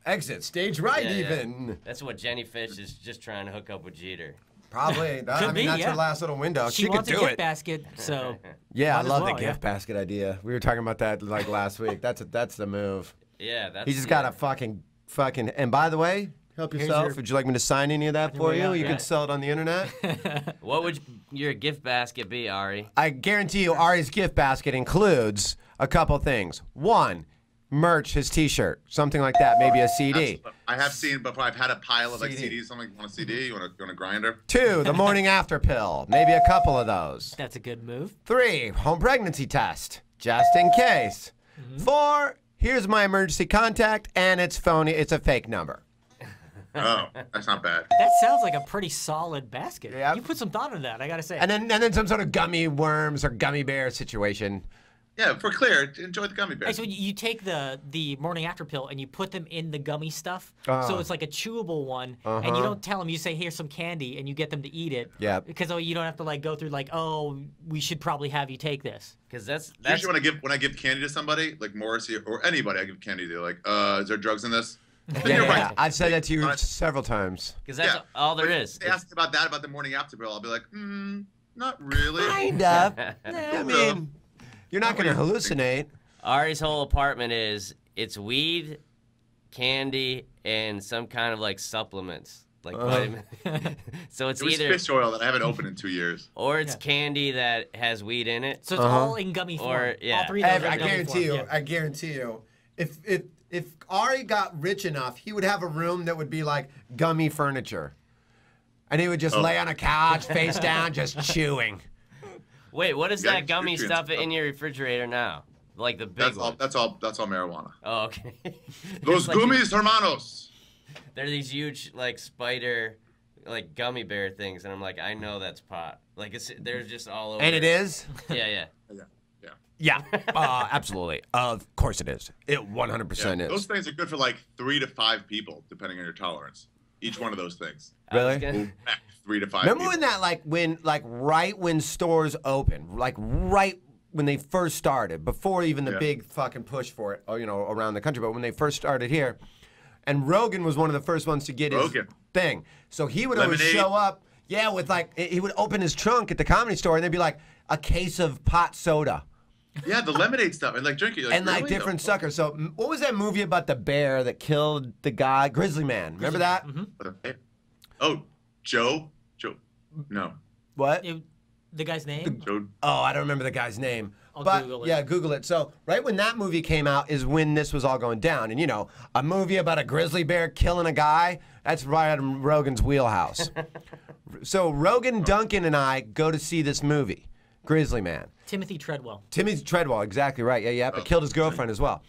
Speaker 4: Exit stage right,
Speaker 8: Yeah, yeah.
Speaker 4: even.
Speaker 8: That's what Jenny Fish is just trying to hook up with Jeter.
Speaker 4: Probably. I mean,
Speaker 6: be,
Speaker 4: that's
Speaker 6: yeah.
Speaker 4: her last little window.
Speaker 6: She
Speaker 4: could
Speaker 6: wants a
Speaker 4: do
Speaker 6: gift
Speaker 4: it.
Speaker 6: basket, so
Speaker 4: Yeah, I
Speaker 6: might as
Speaker 4: love
Speaker 6: well,
Speaker 4: the
Speaker 6: yeah.
Speaker 4: gift basket idea. We were talking about that like last week. That's the move.
Speaker 8: Yeah, that's.
Speaker 4: He just got a fucking. And by the way, help
Speaker 6: Here's
Speaker 4: yourself.
Speaker 6: your-
Speaker 4: Would you like me to sign any of that for you? You
Speaker 8: yeah.
Speaker 4: can sell it on the internet.
Speaker 8: What would your gift basket be, Ari?
Speaker 4: I guarantee you, Ari's gift basket includes a couple things. One, merch, his T-shirt, something like that, maybe a CD.
Speaker 7: I have seen before. I've had a pile of like
Speaker 4: CD.
Speaker 7: CDs. I'm like, want a CD? You want a grinder?
Speaker 4: Two, the morning after pill, maybe a couple of those.
Speaker 6: that's a good move.
Speaker 4: Three, home pregnancy test, just in case. Four, here's my emergency contact, and it's phony. It's a fake number.
Speaker 7: Oh, that's not bad.
Speaker 6: That sounds like a pretty solid basket.
Speaker 4: Yeah.
Speaker 6: You put some thought into that, I gotta say.
Speaker 4: And then some sort of gummy worms or gummy bear situation.
Speaker 7: Yeah, for clear, enjoy the gummy
Speaker 6: Hey,
Speaker 7: bears.
Speaker 6: so you take the morning after pill and you put them in the gummy stuff, so it's like a chewable one, and you don't tell them. You say, "Here's some candy," and you get them to eat it.
Speaker 4: Yeah.
Speaker 6: Because you don't have to like go through like, "Oh, we should probably have you take this."
Speaker 8: Because that's
Speaker 7: Usually when I give candy to somebody, like Morrissey or anybody, I give candy to. Like, is there drugs in this? Then you're right.
Speaker 4: I've said that to you several times.
Speaker 8: because that's
Speaker 7: Yeah.
Speaker 8: all there
Speaker 7: Like,
Speaker 8: is.
Speaker 7: They ask me about that, about the morning after pill. I'll be like, not really.
Speaker 4: Kind of. I mean, you're not going to hallucinate.
Speaker 8: Ari's whole apartment it's weed, candy, and some kind of like supplements, like vitamin. So it's
Speaker 7: It was
Speaker 8: either
Speaker 7: fish oil that I haven't opened in 2 years.
Speaker 8: or it's candy that has weed in it.
Speaker 6: So it's all in gummy form.
Speaker 8: Or, yeah.
Speaker 6: All three of those are
Speaker 4: I
Speaker 6: in gummy
Speaker 4: guarantee
Speaker 6: form,
Speaker 4: you.
Speaker 6: yeah.
Speaker 4: I guarantee you. If Ari got rich enough, he would have a room that would be like gummy furniture, and he would just lay on a couch, face down, just chewing.
Speaker 8: Wait, what is
Speaker 7: Yeah,
Speaker 8: that gummy
Speaker 7: nutrients
Speaker 8: stuff
Speaker 7: and
Speaker 8: in your refrigerator now? Like the big
Speaker 7: That's all.
Speaker 8: one.
Speaker 7: That's all marijuana.
Speaker 8: Oh, okay.
Speaker 7: Los
Speaker 8: It's like-
Speaker 7: gummies, hermanos.
Speaker 8: They're these huge like spider, like gummy bear things, and I'm like, I know that's pot. Like they're just all over.
Speaker 4: And it is.
Speaker 8: Yeah, yeah.
Speaker 4: Yeah, absolutely. Of course it is. It 100%
Speaker 7: Those
Speaker 4: is.
Speaker 7: things are good for like 3 to 5 people, depending on your tolerance. Each one of those things.
Speaker 4: Really?
Speaker 7: 3 to 5
Speaker 4: Remember
Speaker 7: people.
Speaker 4: when that right when stores opened, like right when they first started, before even the big fucking push for it, around the country, but when they first started here, and Rogan was one of the first ones to get his thing. So he would always
Speaker 7: Lemonade.
Speaker 4: show up, with like he would open his trunk at the Comedy Store, and there'd be like a case of pot soda.
Speaker 7: Yeah, the lemonade stuff and like drinking.
Speaker 4: And like
Speaker 7: really?
Speaker 4: different suckers. So what was that movie about the bear that killed the guy, Grizzly Man? Remember that?
Speaker 7: Oh, Joe. No.
Speaker 4: What?
Speaker 6: The guy's name?
Speaker 7: Joe.
Speaker 4: Oh, I don't remember the guy's name.
Speaker 6: I'll
Speaker 4: but
Speaker 6: Google it.
Speaker 4: yeah, Google it. So right when that movie came out is when this was all going down. And a movie about a grizzly bear killing a guy, that's right in Rogan's wheelhouse. So Rogan, Duncan, and I go to see this movie, Grizzly Man.
Speaker 6: Timothy Treadwell.
Speaker 4: Timothy Treadwell, exactly right. Yeah, but killed his girlfriend as well.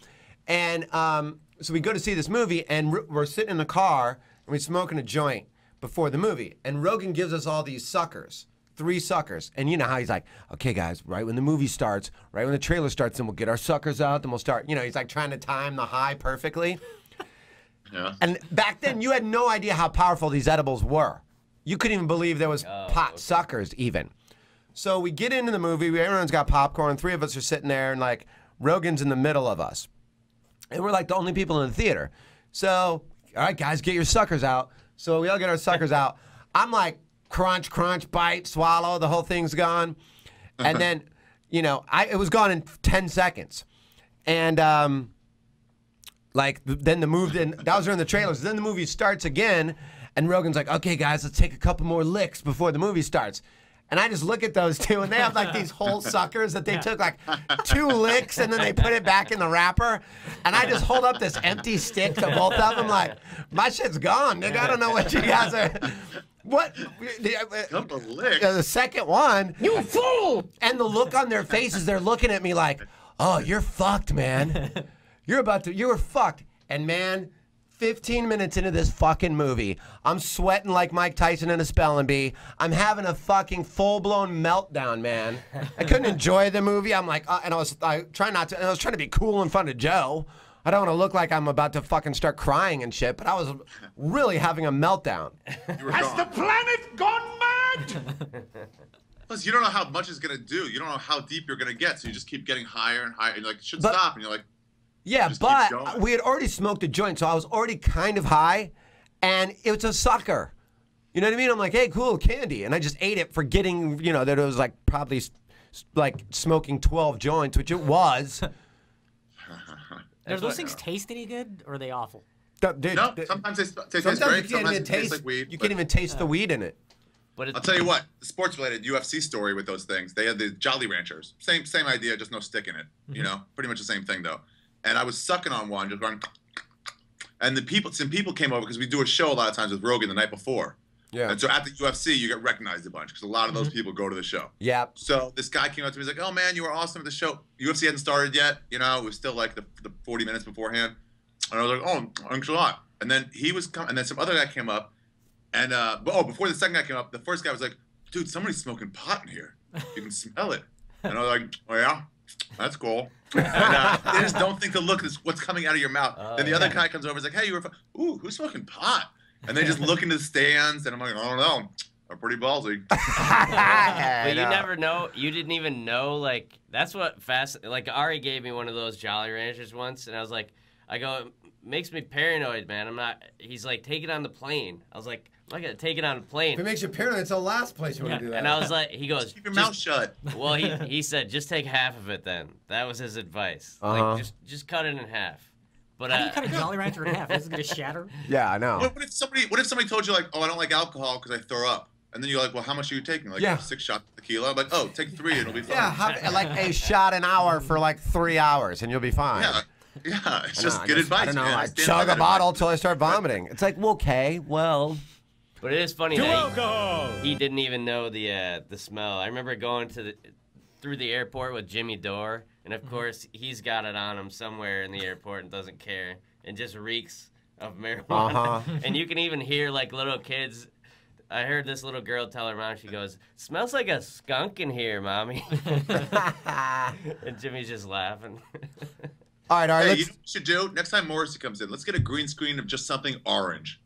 Speaker 4: And so we go to see this movie, and we're sitting in the car, and we're smoking a joint before the movie. And Rogan gives us all these suckers, 3 suckers. And you know how he's like, okay, guys, right when the movie starts, right when the trailer starts, then we'll get our suckers out, then we'll start. He's like trying to time the high perfectly.
Speaker 7: Yeah.
Speaker 4: And back then, you had no idea how powerful these edibles were. You couldn't even believe there was pot suckers even. So we get into the movie. Everyone's got popcorn. 3 of us are sitting there, and like Rogan's in the middle of us, and we're like the only people in the theater. So all right, guys, get your suckers out. So we all get our suckers out. I'm like, crunch, crunch, bite, swallow. The whole thing's gone. And then, you know, it was gone in 10 seconds. And then the movie, that was during the trailers. Then the movie starts again, and Rogan's like, okay, guys, let's take a couple more licks before the movie starts. And I just look at those two, and they have like these whole suckers that they took like 2 licks, and then they put it back in the wrapper. And I just hold up this empty stick to both of them, like, my shit's gone, nigga. I don't know what you guys are. What?
Speaker 7: Couple licks.
Speaker 4: The second one.
Speaker 6: You fool!
Speaker 4: And the look on their faces, they're looking at me like, oh, you're fucked, man. You were fucked. And man, 15 minutes into this fucking movie, I'm sweating like Mike Tyson in a spelling bee. I'm having a fucking full-blown meltdown, man. I couldn't enjoy the movie. I'm like, and I was trying to be cool in front of Joe. I don't want to look like I'm about to fucking start crying and shit, but I was really having a meltdown.
Speaker 3: Has the planet gone mad?
Speaker 7: Plus, you don't know how much it's gonna do. You don't know how deep you're gonna get, so you just keep getting higher and higher. And you're like, it should stop, and you're like,
Speaker 4: yeah, but we had already smoked a joint, so I was already kind of high, and it was a sucker. You know what I mean? I'm like, hey, cool, candy. And I just ate it forgetting, you know, that it was like probably like smoking 12 joints, which it was.
Speaker 6: Do those things taste any good, or are they awful?
Speaker 7: Dude, no, sometimes they taste great. Sometimes it tastes like weed.
Speaker 4: You can't even taste the weed in it.
Speaker 7: But I'll tell you what, the sports-related UFC story with those things, they had the Jolly Ranchers. Same idea, just no stick in it. You know, pretty much the same thing, though. And I was sucking on one, just going, and some people came over because we do a show a lot of times with Rogan the night before. Yeah. And so at the UFC, you get recognized a bunch because a lot of those people go to the show. Yeah. So this guy came up to me, he's like, oh man, you were awesome at the show. UFC hadn't started yet, you know, it was still like the 40 minutes beforehand. And I was like, oh, thanks a lot. And then and then some other guy came up, and before the second guy came up, the first guy was like, dude, somebody's smoking pot in here. You can smell it. And I was like, oh yeah, that's cool. And they just don't think to look at what's coming out of your mouth. Then the other guy comes over, and is like, hey, ooh, who's smoking pot? And they just look into the stands, and I'm like, I don't know. I'm pretty ballsy.
Speaker 8: But you never know. You didn't even know. Like, that's what like, Ari gave me one of those Jolly Ranchers once, and I was like, it makes me paranoid, man. I'm not. He's like, take it on the plane. I was like, I'm not going to take it on a plane.
Speaker 4: If it makes you paranoid, it's the last place you want to do that.
Speaker 8: And I was like, he goes,
Speaker 7: keep your mouth shut.
Speaker 8: Well, he said, just take half of it then. That was his advice. Like, just cut it in half. But
Speaker 6: how do you cut a Jolly Rancher in half? Is it going to shatter?
Speaker 4: Yeah, I know.
Speaker 7: What if somebody told you, like, oh, I don't like alcohol because I throw up? And then you're like, well, how much are you taking? Like 6 shots of tequila? I'm like, oh, take 3 and it'll be fine.
Speaker 4: Yeah, like a shot an hour for like 3 hours and you'll be fine.
Speaker 7: Yeah, it's just good advice.
Speaker 4: I don't know,
Speaker 7: man.
Speaker 4: I chug a bottle till I start vomiting. It's like, well, okay, well.
Speaker 8: But it is funny that he didn't even know the smell. I remember going through the airport with Jimmy Dore, and of course he's got it on him somewhere in the airport and doesn't care, and just reeks of marijuana. And you can even hear like little kids. I heard this little girl tell her mom, she goes, "Smells like a skunk in here, mommy." And Jimmy's just laughing.
Speaker 7: All right. Hey, you know what we should do? Next time Morrissey comes in, let's get a green screen of just something orange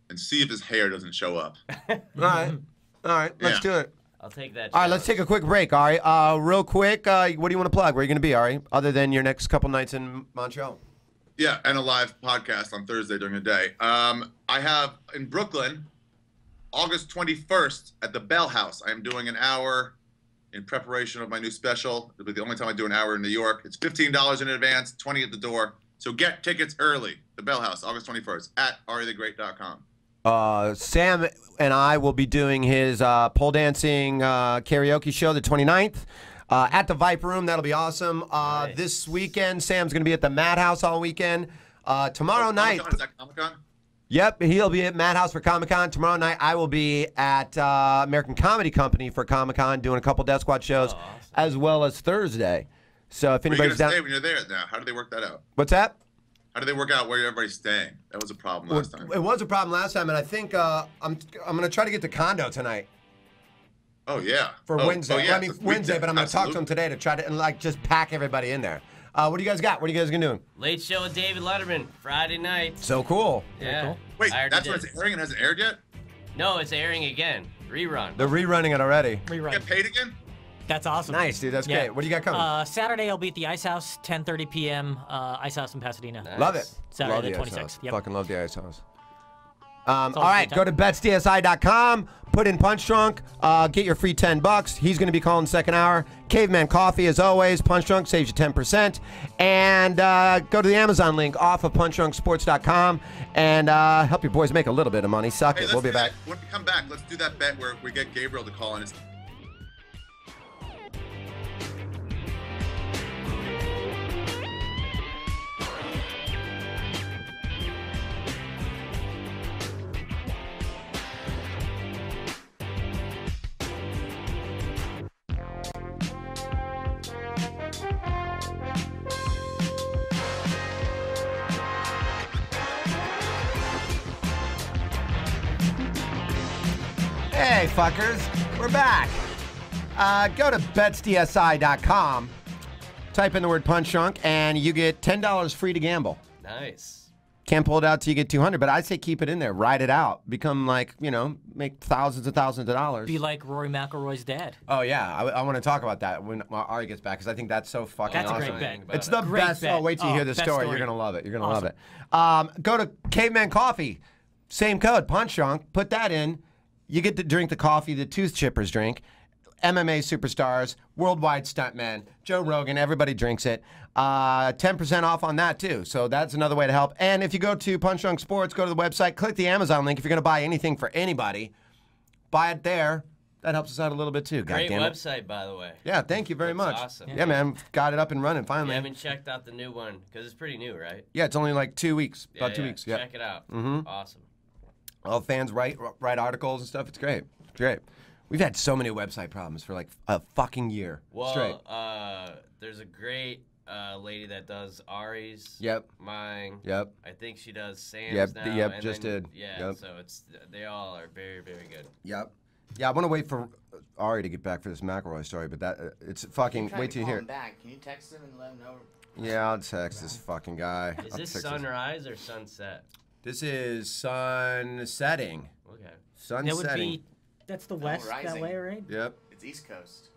Speaker 7: and see if his hair doesn't show up. All
Speaker 4: right, let's do it.
Speaker 8: I'll take that.
Speaker 4: All right, let's take a quick break, Ari. Real quick, what do you want to plug? Where are you going to be, Ari, other than your next couple nights in Montreal?
Speaker 7: Yeah, and a live podcast on Thursday during the day. I have in Brooklyn, August 21st at the Bell House. I am doing an hour in preparation of my new special. It'll be the only time I do an hour in New York. It's $15 in advance, $20 at the door. So get tickets early. The Bell House, August 21st at arithegreat.com.
Speaker 4: Sam and I will be doing his pole dancing karaoke show the 29th at the Viper Room. That'll be awesome. Nice. This weekend, Sam's going to be at the Madhouse all weekend. Tomorrow night.
Speaker 7: Is that Comic-Con?
Speaker 4: Yep, he'll be at Madhouse for Comic-Con. Tomorrow night, I will be at American Comedy Company for Comic-Con doing a couple Death Squad shows, as well as Thursday. So if anybody's down,
Speaker 7: stay when you're there now. How do they work that out?
Speaker 4: What's that?
Speaker 7: How do they work out where everybody's staying? That was a problem last time.
Speaker 4: It was a problem last time, and I think I'm going to try to get the condo tonight.
Speaker 7: Oh yeah.
Speaker 4: For Wednesday. Oh, yeah. I mean Wednesday, but I'm going to talk to them today to try to just pack everybody in there. What do you guys got? What are you guys going to do?
Speaker 8: Late Show with David Letterman, Friday night.
Speaker 4: So cool.
Speaker 8: Yeah.
Speaker 4: Cool.
Speaker 7: Wait, that's when it's airing and hasn't aired yet?
Speaker 8: No, it's airing again. Rerun.
Speaker 4: They're rerunning it already.
Speaker 6: Rerun.
Speaker 7: Get paid again?
Speaker 6: That's awesome.
Speaker 4: Nice, dude. That's great. What do you got coming?
Speaker 6: Saturday, I'll be at the Ice House, 10:30 p.m. Ice House in Pasadena.
Speaker 4: Nice. Love it.
Speaker 6: Saturday the 26th.
Speaker 4: Yep. Fucking love the Ice House. All right, go to betsdsi.com, put in Punch Drunk, get your free $10. He's going to be calling the second hour. Caveman Coffee, as always. Punch Drunk saves you 10%. And go to the Amazon link off of punchdrunksports.com and help your boys make a little bit of money. Suck it. We'll be back.
Speaker 7: When we come back, let's do that bet where we get Gabriel to call in.
Speaker 4: Hey, fuckers. We're back. Go to betsdsi.com, type in the word Punch Drunk, and you get $10 free to gamble.
Speaker 8: Nice.
Speaker 4: Can't pull it out till you get 200, but I say keep it in there. Ride it out. Become like, make thousands and thousands of dollars.
Speaker 6: Be like Rory McIlroy's dad.
Speaker 4: Oh, yeah. I want to talk about that when Ari gets back, because I think that's so fucking awesome.
Speaker 6: That's a great bet.
Speaker 4: It's the
Speaker 6: great
Speaker 4: best.
Speaker 6: Bet.
Speaker 4: Oh, wait till you hear the story. You're going to love it. You're going to love it. Go to Caveman Coffee. Same code, Punch Drunk. Put that in. You get to drink the coffee the tooth chippers drink. MMA superstars, worldwide stuntmen, Joe Rogan, everybody drinks it. 10% off on that, too. So that's another way to help. And if you go to Punch Drunk Sports, go to the website, click the Amazon link. If you're going to buy anything for anybody, buy it there. That helps us out a little bit, too.
Speaker 8: Great website, by the way.
Speaker 4: Yeah, thank you very much.
Speaker 8: Awesome.
Speaker 4: Yeah, man. Got it up and running finally.
Speaker 8: You haven't checked out the new one, because it's pretty new, right?
Speaker 4: Yeah, it's only like 2 weeks. About 2 weeks. Yeah.
Speaker 8: Check it out. Awesome.
Speaker 4: All fans write articles and stuff. It's great. It's great. We've had so many website problems for like a fucking year straight.
Speaker 8: There's a great lady that does Ari's.
Speaker 4: Yep.
Speaker 8: Mine.
Speaker 4: Yep.
Speaker 8: I think she does Sam's now.
Speaker 4: Yep.
Speaker 8: And
Speaker 4: Just
Speaker 8: then,
Speaker 4: did.
Speaker 8: Yeah.
Speaker 4: Yep.
Speaker 8: So they all are very, very good.
Speaker 4: Yep. Yeah, I want to wait for Ari to get back for this McElroy story, but that it's fucking. Wait till you hear.
Speaker 10: Back. Can you text him and let him know?
Speaker 4: Yeah, I'll text this fucking guy.
Speaker 8: Is this sunrise or sunset?
Speaker 4: This is sun setting.
Speaker 8: Okay.
Speaker 4: Sun
Speaker 6: that
Speaker 4: setting.
Speaker 6: Would be, that's the west that way, right?
Speaker 4: Yep.
Speaker 10: It's East Coast.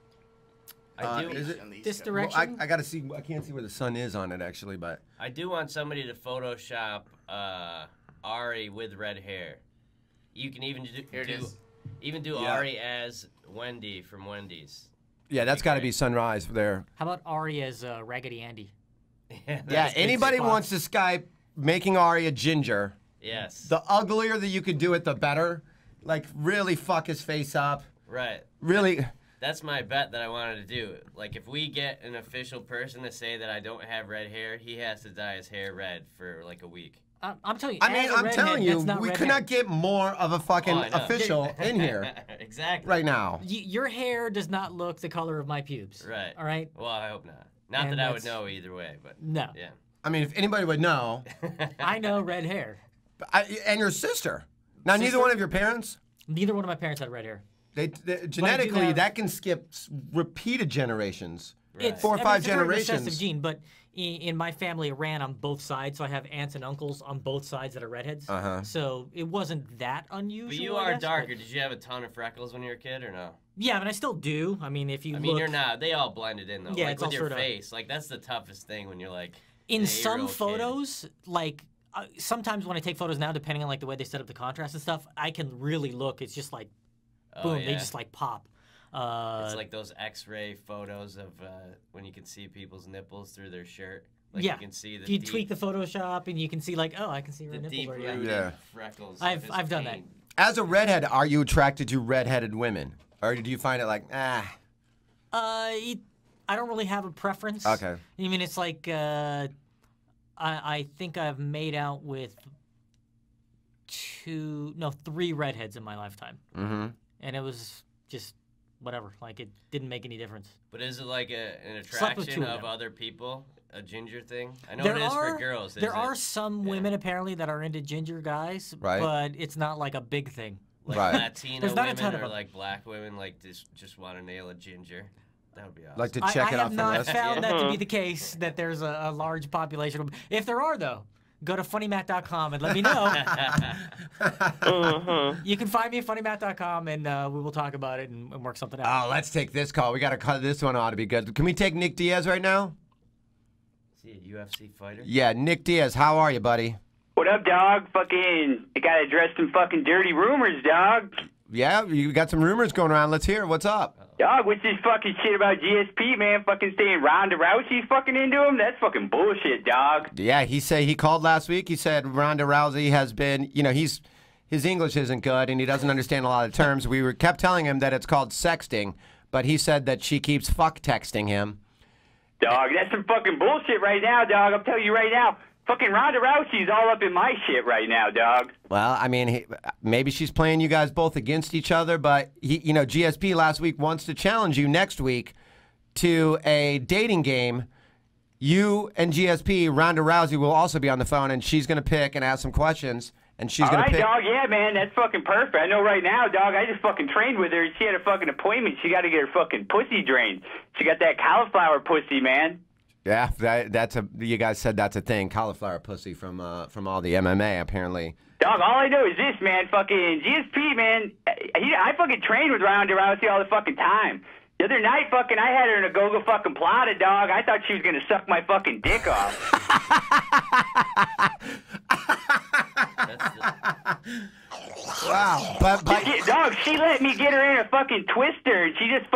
Speaker 4: Is it
Speaker 6: this direction?
Speaker 4: Well, I gotta see. I can't see where the sun is on it actually, but
Speaker 8: I do want somebody to Photoshop Ari with red hair. You can even do Ari as Wendy from Wendy's.
Speaker 4: Yeah, that's got to be sunrise there.
Speaker 6: How about Ari as Raggedy Andy?
Speaker 4: Yeah, anybody wants to Skype making Ari a ginger.
Speaker 8: Yes.
Speaker 4: The uglier that you could do it, the better. Like, really fuck his face up.
Speaker 8: Right.
Speaker 4: Really.
Speaker 8: That's my bet that I wanted to do. Like, if we get an official person to say that I don't have red hair, he has to dye his hair red for like a week.
Speaker 6: I'm telling you.
Speaker 4: I'm telling you, we could not get more of a fucking official in here.
Speaker 8: Exactly.
Speaker 4: Right now.
Speaker 6: Your hair does not look the color of my pubes.
Speaker 8: Right.
Speaker 6: All right.
Speaker 8: Well, I hope not. Not that I would know either way, but
Speaker 6: no.
Speaker 8: Yeah.
Speaker 4: I mean, if anybody would know.
Speaker 6: I know red hair.
Speaker 4: And your sister. Now, neither one of your parents?
Speaker 6: Neither one of my parents had red hair.
Speaker 4: They genetically, that can skip repeated generations.
Speaker 6: Right.
Speaker 4: 4 or 5 generations.
Speaker 6: It's a recessive gene, but in my family, it ran on both sides, so I have aunts and uncles on both sides that are redheads. So it wasn't that unusual.
Speaker 8: But you are darker. Did you have a ton of freckles when you were a kid, or no?
Speaker 6: Yeah, I mean, I still do. I mean, if you look...
Speaker 8: you're not. They all blended in, though.
Speaker 6: Yeah,
Speaker 8: like,
Speaker 6: it's
Speaker 8: with
Speaker 6: all
Speaker 8: your
Speaker 6: sort
Speaker 8: face. Like, that's the toughest thing when you're, like,
Speaker 6: in some photos, like... sometimes when I take photos now, depending on like the way they set up the contrast and stuff, I can really look. It's just like, boom, they just like pop.
Speaker 8: It's like those X-ray photos of when you can see people's nipples through their shirt. Like
Speaker 6: yeah,
Speaker 8: you can see the
Speaker 6: you tweak the Photoshop and you can see like, oh, I can see her nipples.
Speaker 8: Yeah, freckles.
Speaker 6: I've done that.
Speaker 4: As a redhead, are you attracted to redheaded women, or do you find it like
Speaker 6: I don't really have a preference.
Speaker 4: Okay.
Speaker 6: I mean, it's like. I think I've made out with 3 redheads in my lifetime.
Speaker 4: Mm-hmm.
Speaker 6: And it was just whatever. Like, it didn't make any difference.
Speaker 8: But is it like an attraction of other people? A ginger thing? I know
Speaker 6: it
Speaker 8: is for girls.
Speaker 6: There are some women, apparently, that are into ginger guys.
Speaker 4: Right.
Speaker 6: But it's not like a big thing.
Speaker 8: Like Latina women or like black women, like just want to nail a ginger. That would be awesome.
Speaker 4: Like to check it off the list?
Speaker 6: I have not found that to be the case, that there's a large population. If there are, though, go to funnymac.com and let me know. You can find me at funnymac.com, and we will talk about it and work something out.
Speaker 4: Oh, let's take this call. We got to cut this one. Ought to be good. Can we take Nick Diaz right now?
Speaker 8: Is he a UFC fighter?
Speaker 4: Yeah, Nick Diaz. How are you, buddy?
Speaker 9: What
Speaker 11: up, dog? Fucking, I gotta address some fucking dirty rumors, dog.
Speaker 4: Yeah, you got some rumors going around. Let's hear it. What's up?
Speaker 11: Dog, what's this fucking shit about GSP, man? Fucking saying Ronda Rousey's fucking into him? That's fucking bullshit, dog.
Speaker 4: Yeah, he called last week. He said Ronda Rousey has been, his English isn't good and he doesn't understand a lot of terms. We kept telling him that it's called sexting, but he said that she keeps fuck texting him.
Speaker 11: Dog, that's some fucking bullshit right now, dog. I'm telling you right now. Fucking Ronda Rousey's all up in my shit right now, dog.
Speaker 4: Well, I mean, maybe she's playing you guys both against each other, but GSP last week wants to challenge you next week to a dating game. You and GSP, Ronda Rousey will also be on the phone, and she's going to pick and ask some questions, and she's going to pick.
Speaker 11: All right, dog. Yeah, man, that's fucking perfect. I know right now, dog. I just fucking trained with her. She had a fucking appointment. She got to get her fucking pussy drained. She got that cauliflower pussy, man.
Speaker 4: Yeah, you guys said that's a thing. Cauliflower pussy from all the MMA, apparently.
Speaker 11: Dog, all I know is this, man. Fucking GSP, man. I fucking trained with Ronda Rousey all the fucking time. The other night, fucking, I had her in a go-go fucking plata, dog. I thought she was gonna suck my fucking dick off.
Speaker 4: Wow.
Speaker 11: Dog, she let me get her in a fucking twister, and she just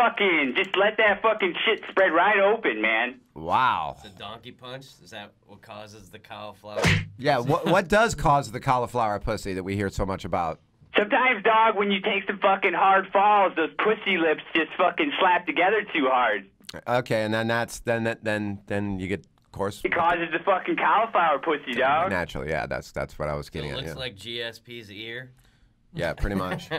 Speaker 11: let that fucking shit spread right open, man.
Speaker 4: Wow.
Speaker 8: The donkey punch? Is that what causes the cauliflower?
Speaker 4: Yeah, what does cause the cauliflower pussy that we hear so much about?
Speaker 11: Sometimes, dog, when you take some fucking hard falls, those pussy lips just fucking slap together too hard.
Speaker 4: Okay, and then you get, of course.
Speaker 11: It causes the fucking cauliflower pussy, dog.
Speaker 4: Naturally, yeah, that's what I was getting at.
Speaker 8: It looks
Speaker 4: yeah.
Speaker 8: like GSP's ear.
Speaker 4: Yeah, pretty much.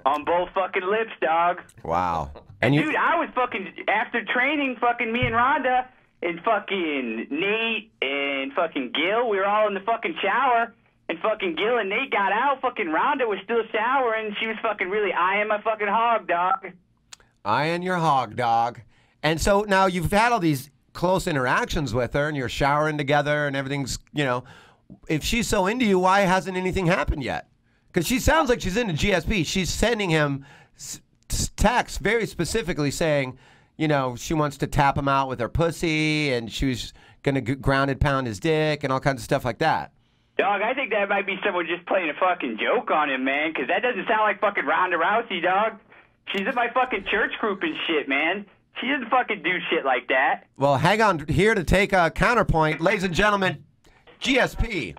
Speaker 11: On both fucking lips, dog.
Speaker 4: Wow.
Speaker 11: And dude, I was fucking, after training, fucking me and Rhonda and fucking Nate and fucking Gil, we were all in the fucking shower, and fucking Gil and Nate got out. Fucking Rhonda was still showering. She was fucking really eyeing my fucking hog, dog.
Speaker 4: Eyeing your hog, dog. And so now you've had all these close interactions with her, and you're showering together, and everything's, if she's so into you, why hasn't anything happened yet? Because she sounds like she's into GSP. She's sending him texts very specifically saying, she wants to tap him out with her pussy, and she's going to grounded pound his dick and all kinds of stuff like that.
Speaker 11: Dog, I think that might be someone just playing a fucking joke on him, man, because that doesn't sound like fucking Ronda Rousey, dog. She's in my fucking church group and shit, man. She doesn't fucking do shit like that.
Speaker 4: Well, hang on here to take a counterpoint. Ladies and gentlemen, GSP.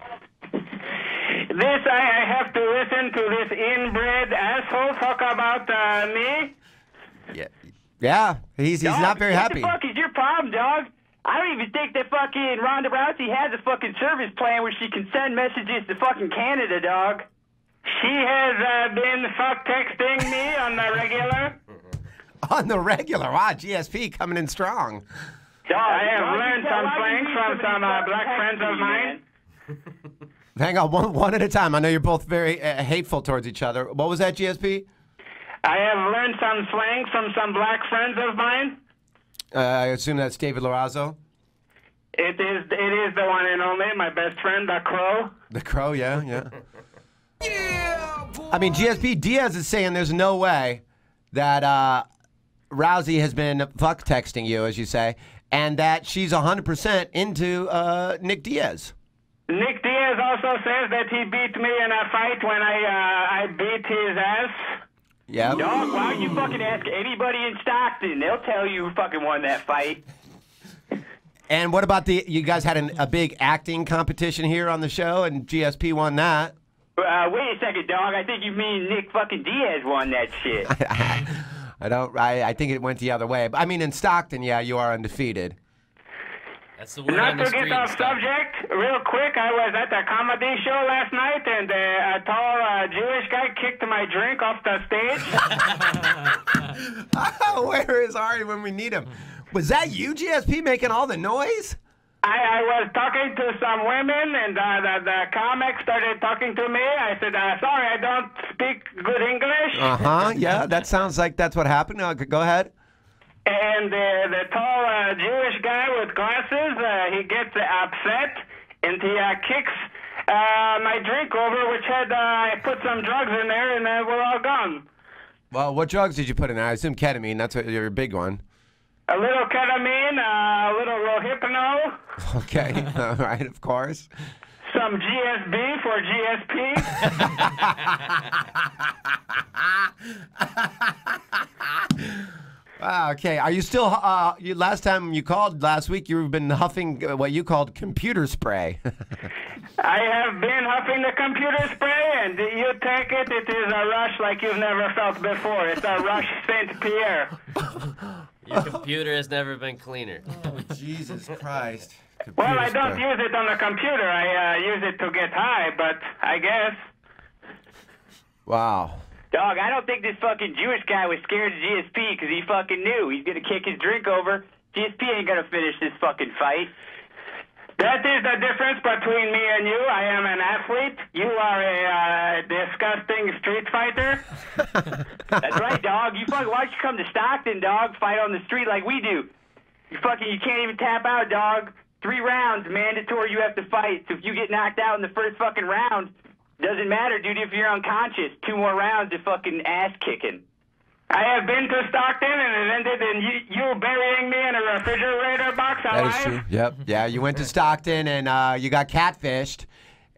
Speaker 12: This, I have to listen to this inbred asshole talk about me?
Speaker 4: Yeah, he's not very happy.
Speaker 11: What the fuck is your problem, dog? I don't even think that fucking Ronda Rousey has a fucking service plan where she can send messages to fucking Canada, dog.
Speaker 12: She has been fuck texting me on the regular.
Speaker 4: On the regular? Wow, GSP coming in strong.
Speaker 12: Dog, I have learned some slang from some black friends of mine.
Speaker 4: Hang on, one at a time. I know you're both very hateful towards each other. What was that, GSP?
Speaker 12: I have learned some slang from some black friends of mine.
Speaker 4: I assume that's David Lorazzo?
Speaker 12: It is the one and only, my best friend, the Crow.
Speaker 4: The Crow, yeah. Yeah, boy. I mean, GSP Diaz is saying there's no way that Rousey has been fuck texting you, as you say, and that she's 100% into Nick Diaz.
Speaker 12: Nick Diaz also says that he beat me in a fight when I beat his ass.
Speaker 4: Yeah.
Speaker 11: Dog, why don't you fucking ask anybody in Stockton? They'll tell you who fucking won that fight.
Speaker 4: And what about you guys had a big acting competition here on the show, and GSP won that.
Speaker 11: Wait a second, dog. I think you mean Nick fucking Diaz won that shit.
Speaker 4: I think it went the other way. I mean, in Stockton, yeah, you are undefeated.
Speaker 8: That's the word
Speaker 12: Not
Speaker 8: on the
Speaker 12: to
Speaker 8: street.
Speaker 12: get off subject, real quick, I was at a comedy show last night, and a tall Jewish guy kicked my drink off the stage.
Speaker 4: Where is Ari when we need him? Was that you, GSP, making all the noise?
Speaker 12: I was talking to some women, and the comic started talking to me. I said, sorry, I don't speak good English.
Speaker 4: Yeah, that sounds like that's what happened. Go ahead.
Speaker 12: And the tall Jewish guy with glasses, he gets upset, and he kicks my drink over, which had I put some drugs in there, and we're all gone.
Speaker 4: Well, what drugs did you put in there? I assume ketamine. That's your big one.
Speaker 12: A little ketamine, a little Rohypnol.
Speaker 4: Okay, all right, of course.
Speaker 12: So some GSB for GSP?
Speaker 4: Wow, okay. Are you still? Last time you called last week, you've been huffing what you called computer spray.
Speaker 12: I have been huffing the computer spray, and you take it. It is a rush like you've never felt before. It's a rush Saint Pierre.
Speaker 8: Your computer has never been cleaner.
Speaker 4: Oh, Jesus Christ.
Speaker 12: Well, I don't use it on the computer. I use it to get high, but I guess.
Speaker 4: Wow.
Speaker 11: Dog, I don't think this fucking Jewish guy was scared of GSP because he fucking knew he's going to kick his drink over. GSP ain't going to finish this fucking fight.
Speaker 12: That is the difference between me and you. I am an athlete. You are a disgusting street fighter.
Speaker 11: That's right, dog. Why don't you come to Stockton, dog? Fight on the street like we do. You can't even tap out, dog. 3 rounds, mandatory. You have to fight. So if you get knocked out in the first fucking round, doesn't matter, dude, if you're unconscious. 2 more rounds of fucking ass kicking.
Speaker 12: I have been to Stockton, and it ended in you burying me in a refrigerator box alive.
Speaker 4: That is true. Yep. Yeah, you went to Stockton, and you got catfished,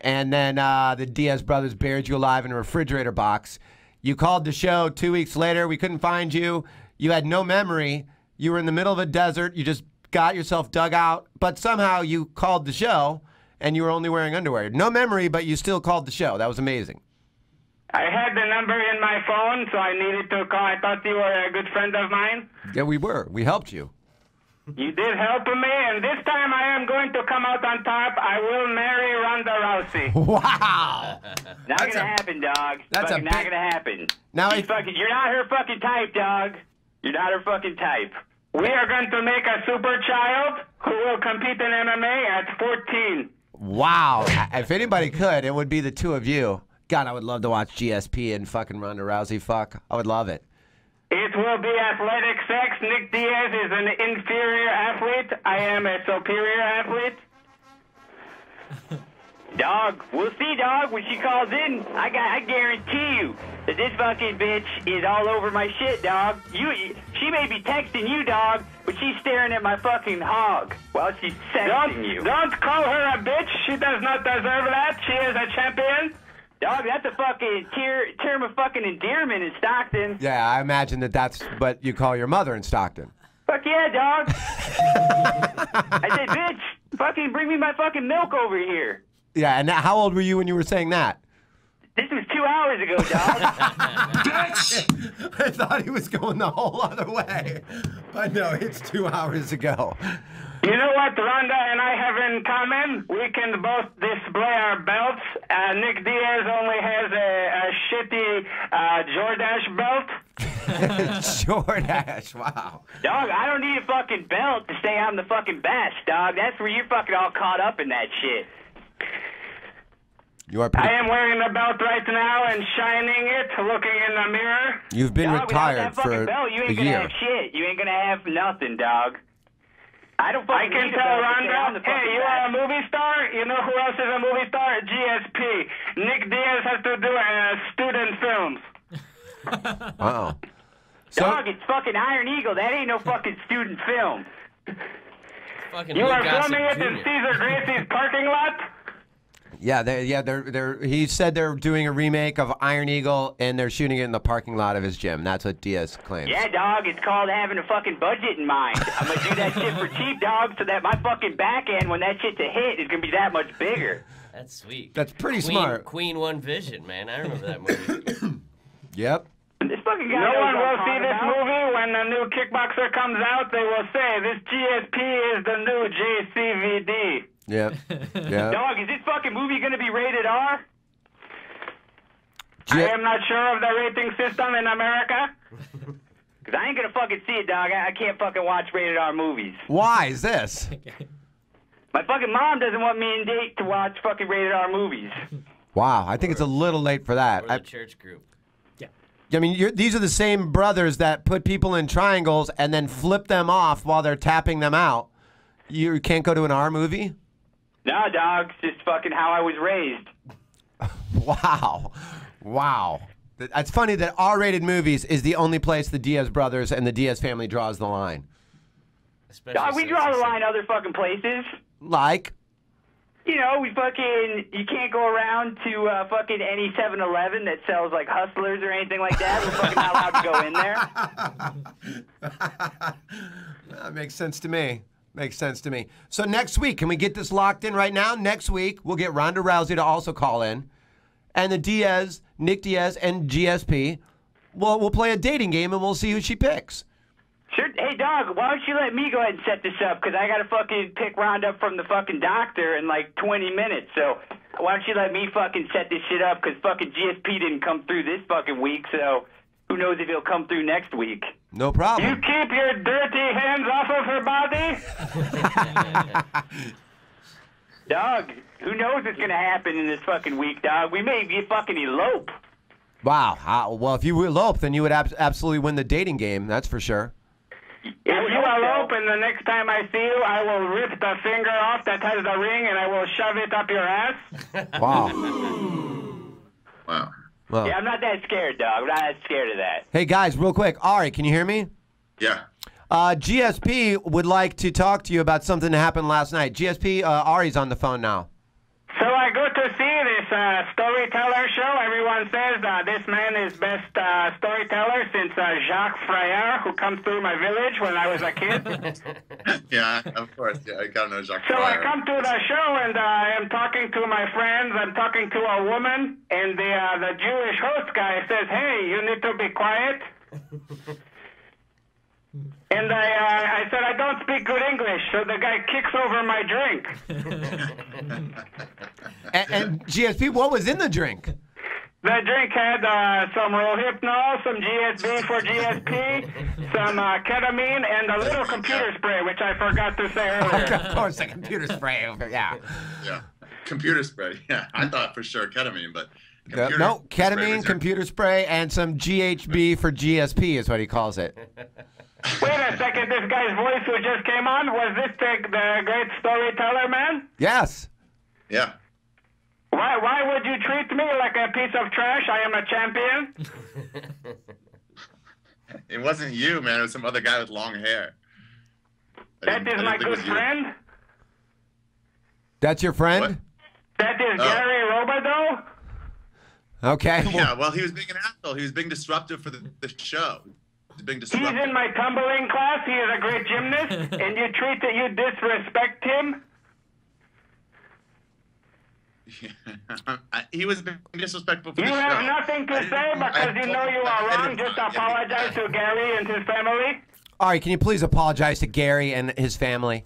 Speaker 4: and then the Diaz brothers buried you alive in a refrigerator box. You called the show 2 weeks later. We couldn't find you. You had no memory. You were in the middle of a desert. You just got yourself dug out, but somehow you called the show, and you were only wearing underwear. No memory, but you still called the show. That was amazing.
Speaker 12: I had the number in my phone, so I needed to call. I thought you were a good friend of mine.
Speaker 4: Yeah, we were. We helped you.
Speaker 12: You did help me, and this time I am going to come out on top. I will marry Ronda Rousey.
Speaker 4: Wow.
Speaker 11: Not going to happen, dog.
Speaker 4: That's
Speaker 11: not going to happen.
Speaker 4: Now
Speaker 11: you're not her fucking type, dog. You're not her fucking type.
Speaker 12: We are going to make a super child who will compete in MMA at 14.
Speaker 4: Wow. If anybody could, it would be the two of you. God, I would love to watch GSP and fucking Ronda Rousey fuck. I would love it.
Speaker 12: It will be athletic sex. Nick Diaz is an inferior athlete. I am a superior athlete.
Speaker 11: Dog, we'll see, dog, when she calls in. I guarantee you that this fucking bitch is all over my shit, dog. She may be texting you, dog, but she's staring at my fucking hog while she's sexting you.
Speaker 12: Don't call her a bitch. She does not deserve that. She is a champion.
Speaker 11: Dog, that's a fucking term of fucking endearment in Stockton.
Speaker 4: Yeah, I imagine that's what you call your mother in Stockton.
Speaker 11: Fuck yeah, dog. I said, bitch, fucking bring me my fucking milk over here.
Speaker 4: Yeah, and how old were you when you were saying that?
Speaker 11: This was 2 hours ago, dog.
Speaker 4: I thought he was going the whole other way. But no, it's 2 hours ago.
Speaker 12: You know what Ronda and I have in common? We can both display our belts. Nick Diaz only has a shitty Jordache belt.
Speaker 4: Jordache, wow.
Speaker 11: Dog, I don't need a fucking belt to say I'm the fucking best, dog. That's where you're fucking all caught up in that shit.
Speaker 4: You are
Speaker 12: I am wearing the belt right now and shining it, looking in the mirror.
Speaker 4: You've been
Speaker 11: dog,
Speaker 4: retired for
Speaker 11: that belt, you ain't
Speaker 4: a
Speaker 11: gonna
Speaker 4: year.
Speaker 11: have shit. You ain't gonna have nothing, dog. I can
Speaker 12: tell Ronda, hey, you are a movie star? You know who else is a movie star? GSP. Nick Diaz has to do student films.
Speaker 4: Uh-oh.
Speaker 11: Dog, it's fucking Iron Eagle. That ain't no fucking student film.
Speaker 12: You are filming it in Cesar Gracie's parking lot?
Speaker 4: Yeah, he said they're doing a remake of Iron Eagle, and they're shooting it in the parking lot of his gym. That's what Diaz claims.
Speaker 11: Yeah, dog, it's called having a fucking budget in mind. I'm gonna do that shit for cheap, dog, so that my fucking back end, when that shit's a hit, is gonna be that much bigger.
Speaker 8: That's sweet.
Speaker 4: That's pretty smart.
Speaker 8: Queen One Vision, man. I remember that movie.
Speaker 4: Yep.
Speaker 11: This fucking guy
Speaker 12: no one will see this movie. When the new Kickboxer comes out, they will say, this GSP is the new JCVD.
Speaker 4: Yep. Yeah.
Speaker 11: Dog, is this fucking movie gonna be rated R?
Speaker 12: I am not sure of the rating system in America.
Speaker 11: Because I ain't gonna fucking see it, dog. I can't fucking watch rated R movies.
Speaker 4: Why is this?
Speaker 11: My fucking mom doesn't want me and Date to watch fucking rated R movies.
Speaker 4: Wow, I think it's a little late for that.
Speaker 8: Or the church group.
Speaker 4: I mean, these are the same brothers that put people in triangles and then flip them off while they're tapping them out. You can't go to an R movie?
Speaker 11: No, dog. It's just fucking how I was raised.
Speaker 4: Wow. It's funny that R-rated movies is the only place the Diaz brothers and the Diaz family draws the line.
Speaker 11: Dog, we draw the line other fucking places.
Speaker 4: Like?
Speaker 11: you can't go around to fucking any 7-Eleven that sells like Hustlers or anything like that. We're fucking not allowed to go in there.
Speaker 4: That makes sense to me. Makes sense to me. So next week, can we get this locked in right now? Next week, we'll get Ronda Rousey to also call in. And the Nick Diaz and GSP, we'll play a dating game and we'll see who she picks.
Speaker 11: Sure. Hey, dog, why don't you let me go ahead and set this up? Because I got to fucking pick Ronda up from the fucking doctor in like 20 minutes. So why don't you let me fucking set this shit up? Because fucking GSP didn't come through this fucking week, so who knows if he'll come through next week.
Speaker 4: No problem.
Speaker 12: You keep your dirty hands off of her body.
Speaker 11: Dog, who knows what's going to happen in this fucking week, dog? We may get fucking elope.
Speaker 4: Wow. Well, if you elope, then you would absolutely win the dating game. That's for sure.
Speaker 12: If you elope and the next time I see you, I will rip the finger off that has the ring and I will shove it up your ass.
Speaker 4: Wow.
Speaker 7: Wow.
Speaker 4: Well.
Speaker 11: Yeah, I'm not that scared, dog. I'm not that scared of that.
Speaker 4: Hey, guys, real quick. Ari, can you hear me?
Speaker 7: Yeah.
Speaker 4: GSP would like to talk to you about something that happened last night. GSP, Ari's on the phone now.
Speaker 12: So I go to see this storyteller show. Everyone says this man is best storyteller since Jacques Frayeur, who comes through my village when I was a kid.
Speaker 7: Yeah, of course. Yeah, I gotta know Jacques
Speaker 12: So
Speaker 7: Frayeur.
Speaker 12: I come to the show and I am talking to my friends. I'm talking to a woman, and the Jewish host guy says, "Hey, you need to be quiet." And I said, I don't speak good English, so the guy kicks over my drink.
Speaker 4: and GSP, what was in the drink?
Speaker 12: The drink had some Rohypnol, some GSB for GSP, some ketamine, and a little computer spray, which I forgot to say earlier.
Speaker 4: Of course, the computer spray. Yeah.
Speaker 7: Yeah. Computer spray. Yeah, I thought for sure ketamine, but...
Speaker 4: No, ketamine, computer spray, and some GHB for GSP is what he calls it.
Speaker 12: Wait a second, this guy's voice who just came on, was this the great storyteller man?
Speaker 4: Yes.
Speaker 7: Yeah.
Speaker 12: Why would you treat me like a piece of trash? I am a champion.
Speaker 7: It wasn't you, man. It was some other guy with long hair.
Speaker 12: That is my good friend.
Speaker 4: That's your friend?
Speaker 7: What?
Speaker 12: That is Gary Robideau.
Speaker 4: Okay.
Speaker 7: Yeah, well, he was being an asshole. He was being disruptive for the show. He's
Speaker 12: in my tumbling class. He is a great gymnast, and you disrespect him.
Speaker 7: Yeah. He was being disrespectful for the show.
Speaker 12: You have nothing to say because you know you are wrong. Just apologize to Gary and his family.
Speaker 4: Ari, can you please apologize to Gary and his family?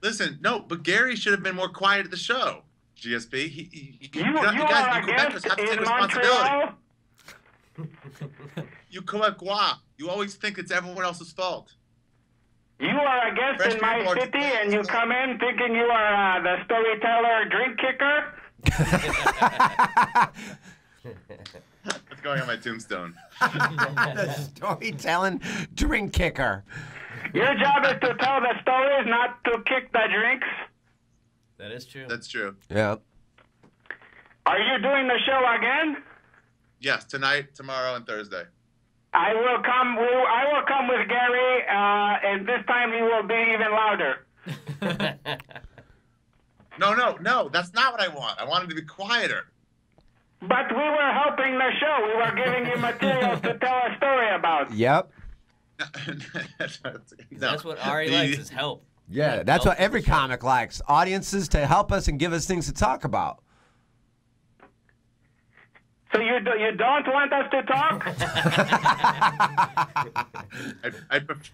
Speaker 7: Listen, no, but Gary should have been more quiet at the show. GSP,
Speaker 12: you are a guest in Montreal.
Speaker 7: You Quebecois. You always think it's everyone else's fault.
Speaker 12: You are a guest in my city, and you come in thinking you are the storyteller drink kicker.
Speaker 7: That's going on my tombstone.
Speaker 4: The storytelling drink kicker.
Speaker 12: Your job is to tell the stories, not to kick the drinks.
Speaker 8: That is true.
Speaker 7: That's true.
Speaker 4: Yeah.
Speaker 12: Are you doing the show again?
Speaker 7: Yes, tonight, tomorrow, and Thursday.
Speaker 12: I will come. I will come with Gary, and this time he will be even louder.
Speaker 7: No. That's not what I want. I want him to be quieter.
Speaker 12: But we were helping the show. We were giving you material to tell a story about.
Speaker 4: Yep.
Speaker 8: That's what Ari likes is help.
Speaker 4: Yeah, that's what every comic likes. Audiences to help us and give us things to talk about.
Speaker 12: So you don't want us to talk?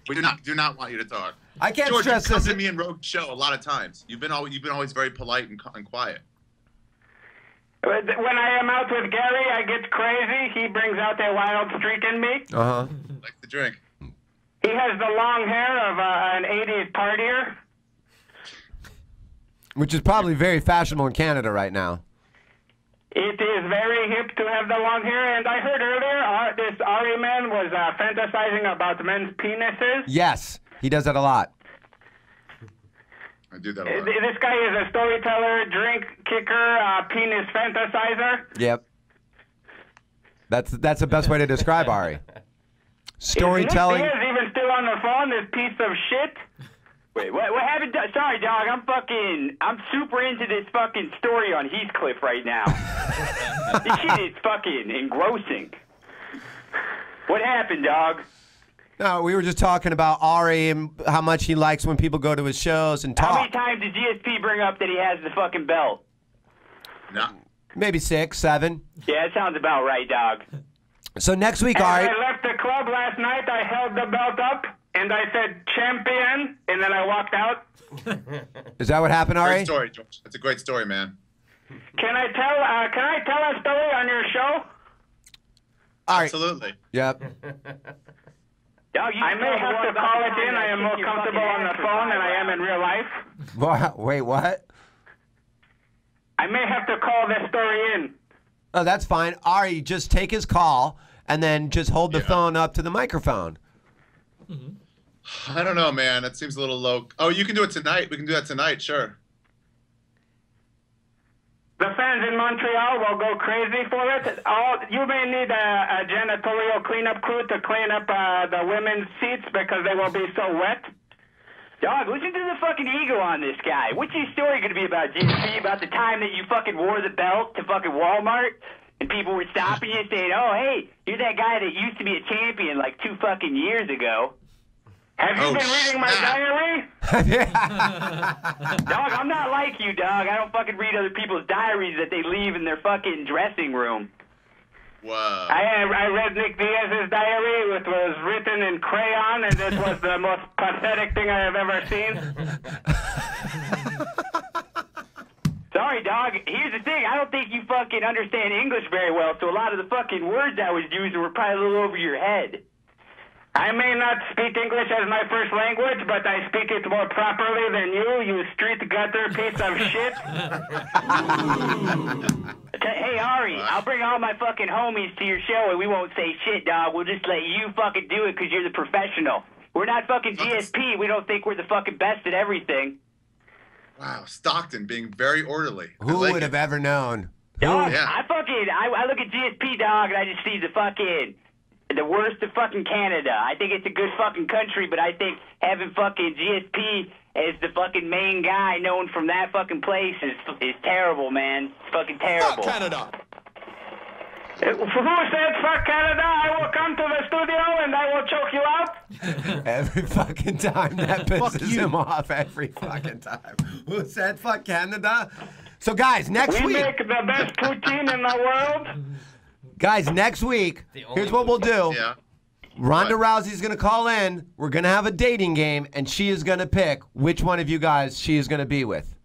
Speaker 7: We do not want you to talk.
Speaker 4: I can't
Speaker 7: George,
Speaker 4: stress
Speaker 7: you've come
Speaker 4: this.
Speaker 7: to me and Rogue's show a lot of times. You've been always very polite and quiet.
Speaker 12: When I am out with Gary, I get crazy. He brings out a wild streak in me.
Speaker 7: Like the drink.
Speaker 12: He has the long hair of an 80s partier.
Speaker 4: Which is probably very fashionable in Canada right now.
Speaker 12: It is very hip to have the long hair, and I heard earlier this Ari man was fantasizing about men's penises.
Speaker 4: Yes, he does that a lot.
Speaker 7: I do that a lot.
Speaker 12: This guy is a storyteller, drink kicker, penis fantasizer.
Speaker 4: Yep. That's the best way to describe Ari. Storytelling.
Speaker 12: Is Nick Diaz even still on the phone, this piece of shit?
Speaker 11: Wait, what happened? Sorry, dog. I'm super into this fucking story on Heathcliff right now. This shit is fucking engrossing. What happened, dog?
Speaker 4: No, we were just talking about Ari and how much he likes when people go to his shows and talk.
Speaker 11: How many times did GSP bring up that he has the fucking belt?
Speaker 7: No.
Speaker 4: Maybe 6, 7.
Speaker 11: Yeah, that sounds about right, dog.
Speaker 4: So next week,
Speaker 12: As
Speaker 4: Ari.
Speaker 12: I left the club last night, I held the belt up, and I said, champion, and then I walked out.
Speaker 4: Is that what happened, Ari?
Speaker 7: Great story, George. That's a great story, man.
Speaker 12: Can I tell a story on your show?
Speaker 4: Ari.
Speaker 7: Absolutely.
Speaker 4: Yep.
Speaker 11: Dog,
Speaker 12: I may have to call it in. I am more comfortable on the phone than I am in real life.
Speaker 4: Wait, what?
Speaker 12: I may have to call this story in.
Speaker 4: Oh, that's fine. Ari, just take his call and then just hold the phone up to the microphone.
Speaker 7: I don't know, man. That seems a little low. Oh, you can do it tonight. We can do that tonight, sure.
Speaker 12: The fans in Montreal will go crazy for it. You may need a janitorial cleanup crew to clean up the women's seats because they will be so wet.
Speaker 11: Dog, listen to the fucking ego on this guy. What's your story going to be about, GSP? About the time that you fucking wore the belt to fucking Walmart and people were stopping you saying, oh, hey, you're that guy that used to be a champion like 2 fucking years ago.
Speaker 12: Have you been reading my diary?
Speaker 11: Dog, I'm not like you, dog. I don't fucking read other people's diaries that they leave in their fucking dressing room.
Speaker 7: Whoa.
Speaker 12: I read Nick Diaz's diary, which was written in crayon, and it was the most pathetic thing I have ever seen.
Speaker 11: Sorry, dog. Here's the thing. I don't think you fucking understand English very well, so a lot of the fucking words I was using were probably a little over your head.
Speaker 12: I may not speak English as my first language, but I speak it more properly than you street gutter piece of shit.
Speaker 11: Hey, Ari, I'll bring all my fucking homies to your show and we won't say shit, dog. We'll just let you fucking do it because you're the professional. We're not fucking GSP. We don't think we're the fucking best at everything.
Speaker 7: Wow, Stockton being very orderly.
Speaker 4: Who would have ever known?
Speaker 11: Dog, I look at GSP, dog, and I just see the worst of fucking Canada. I think it's a good fucking country, but I think having fucking GSP as the fucking main guy known from that fucking place is terrible, man. It's fucking terrible.
Speaker 3: Fuck Canada.
Speaker 12: Who said fuck Canada? I will come to the studio and I will choke you out.
Speaker 4: Every fucking time. That pisses him off every fucking time. Who said fuck Canada? So, guys, next week.
Speaker 12: We make the best poutine in the world.
Speaker 4: Guys, next week, here's what we'll do.
Speaker 7: Yeah.
Speaker 4: Ronda Rousey's going to call in. We're going to have a dating game, and she is going to pick which one of you guys she is going to be with.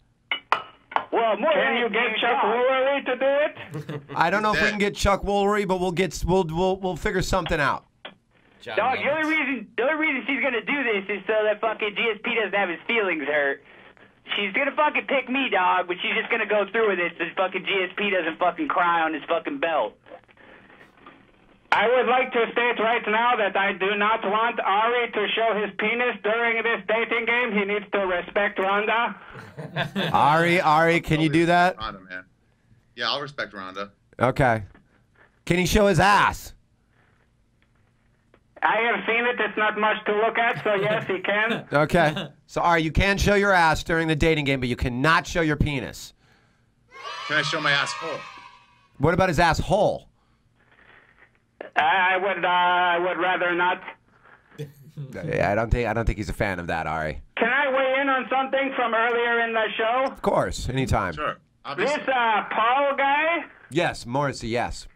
Speaker 11: Well,
Speaker 12: can you get Chuck Woolery to do it?
Speaker 4: I don't know if we can get Chuck Woolery, but we'll figure something out.
Speaker 11: Dog, the only reason she's going to do this is so that fucking GSP doesn't have his feelings hurt. She's going to fucking pick me, dog, but she's just going to go through with it so fucking GSP doesn't fucking cry on his fucking belt.
Speaker 12: I would like to state right now that I do not want Ari to show his penis during this dating game. He needs to respect Ronda.
Speaker 4: Ari, can you do that?
Speaker 7: Ronda, man. Yeah, I'll respect Ronda.
Speaker 4: Okay. Can he show his ass?
Speaker 12: I have seen it. It's not much to look at, so yes, he can.
Speaker 4: Okay. So, Ari, you can show your ass during the dating game, but you cannot show your penis.
Speaker 7: Can I show my asshole?
Speaker 4: What about his asshole?
Speaker 12: I would rather not.
Speaker 4: Yeah, I don't think he's a fan of that, Ari.
Speaker 12: Can I weigh in on something from earlier in the show?
Speaker 4: Of course, anytime.
Speaker 7: Sure, obviously.
Speaker 12: This Paul guy?
Speaker 4: Yes, Morrissey, yes.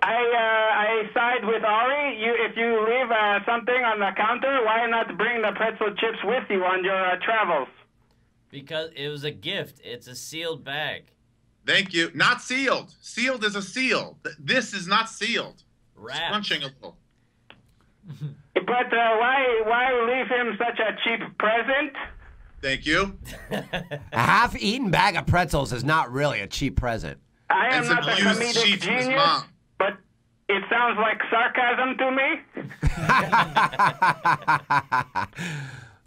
Speaker 12: I side with Ari. If you leave something on the counter, why not bring the pretzel chips with you on your travels?
Speaker 8: Because it was a gift. It's a sealed bag.
Speaker 7: Thank you. Not sealed. Sealed is a seal. This is not sealed.
Speaker 8: Wrapped.
Speaker 7: Crunching a little.
Speaker 12: But why leave him such a cheap present?
Speaker 7: Thank you.
Speaker 4: A half-eaten bag of pretzels is not really a cheap present.
Speaker 12: I am not a comedic genius, but it sounds like sarcasm to me.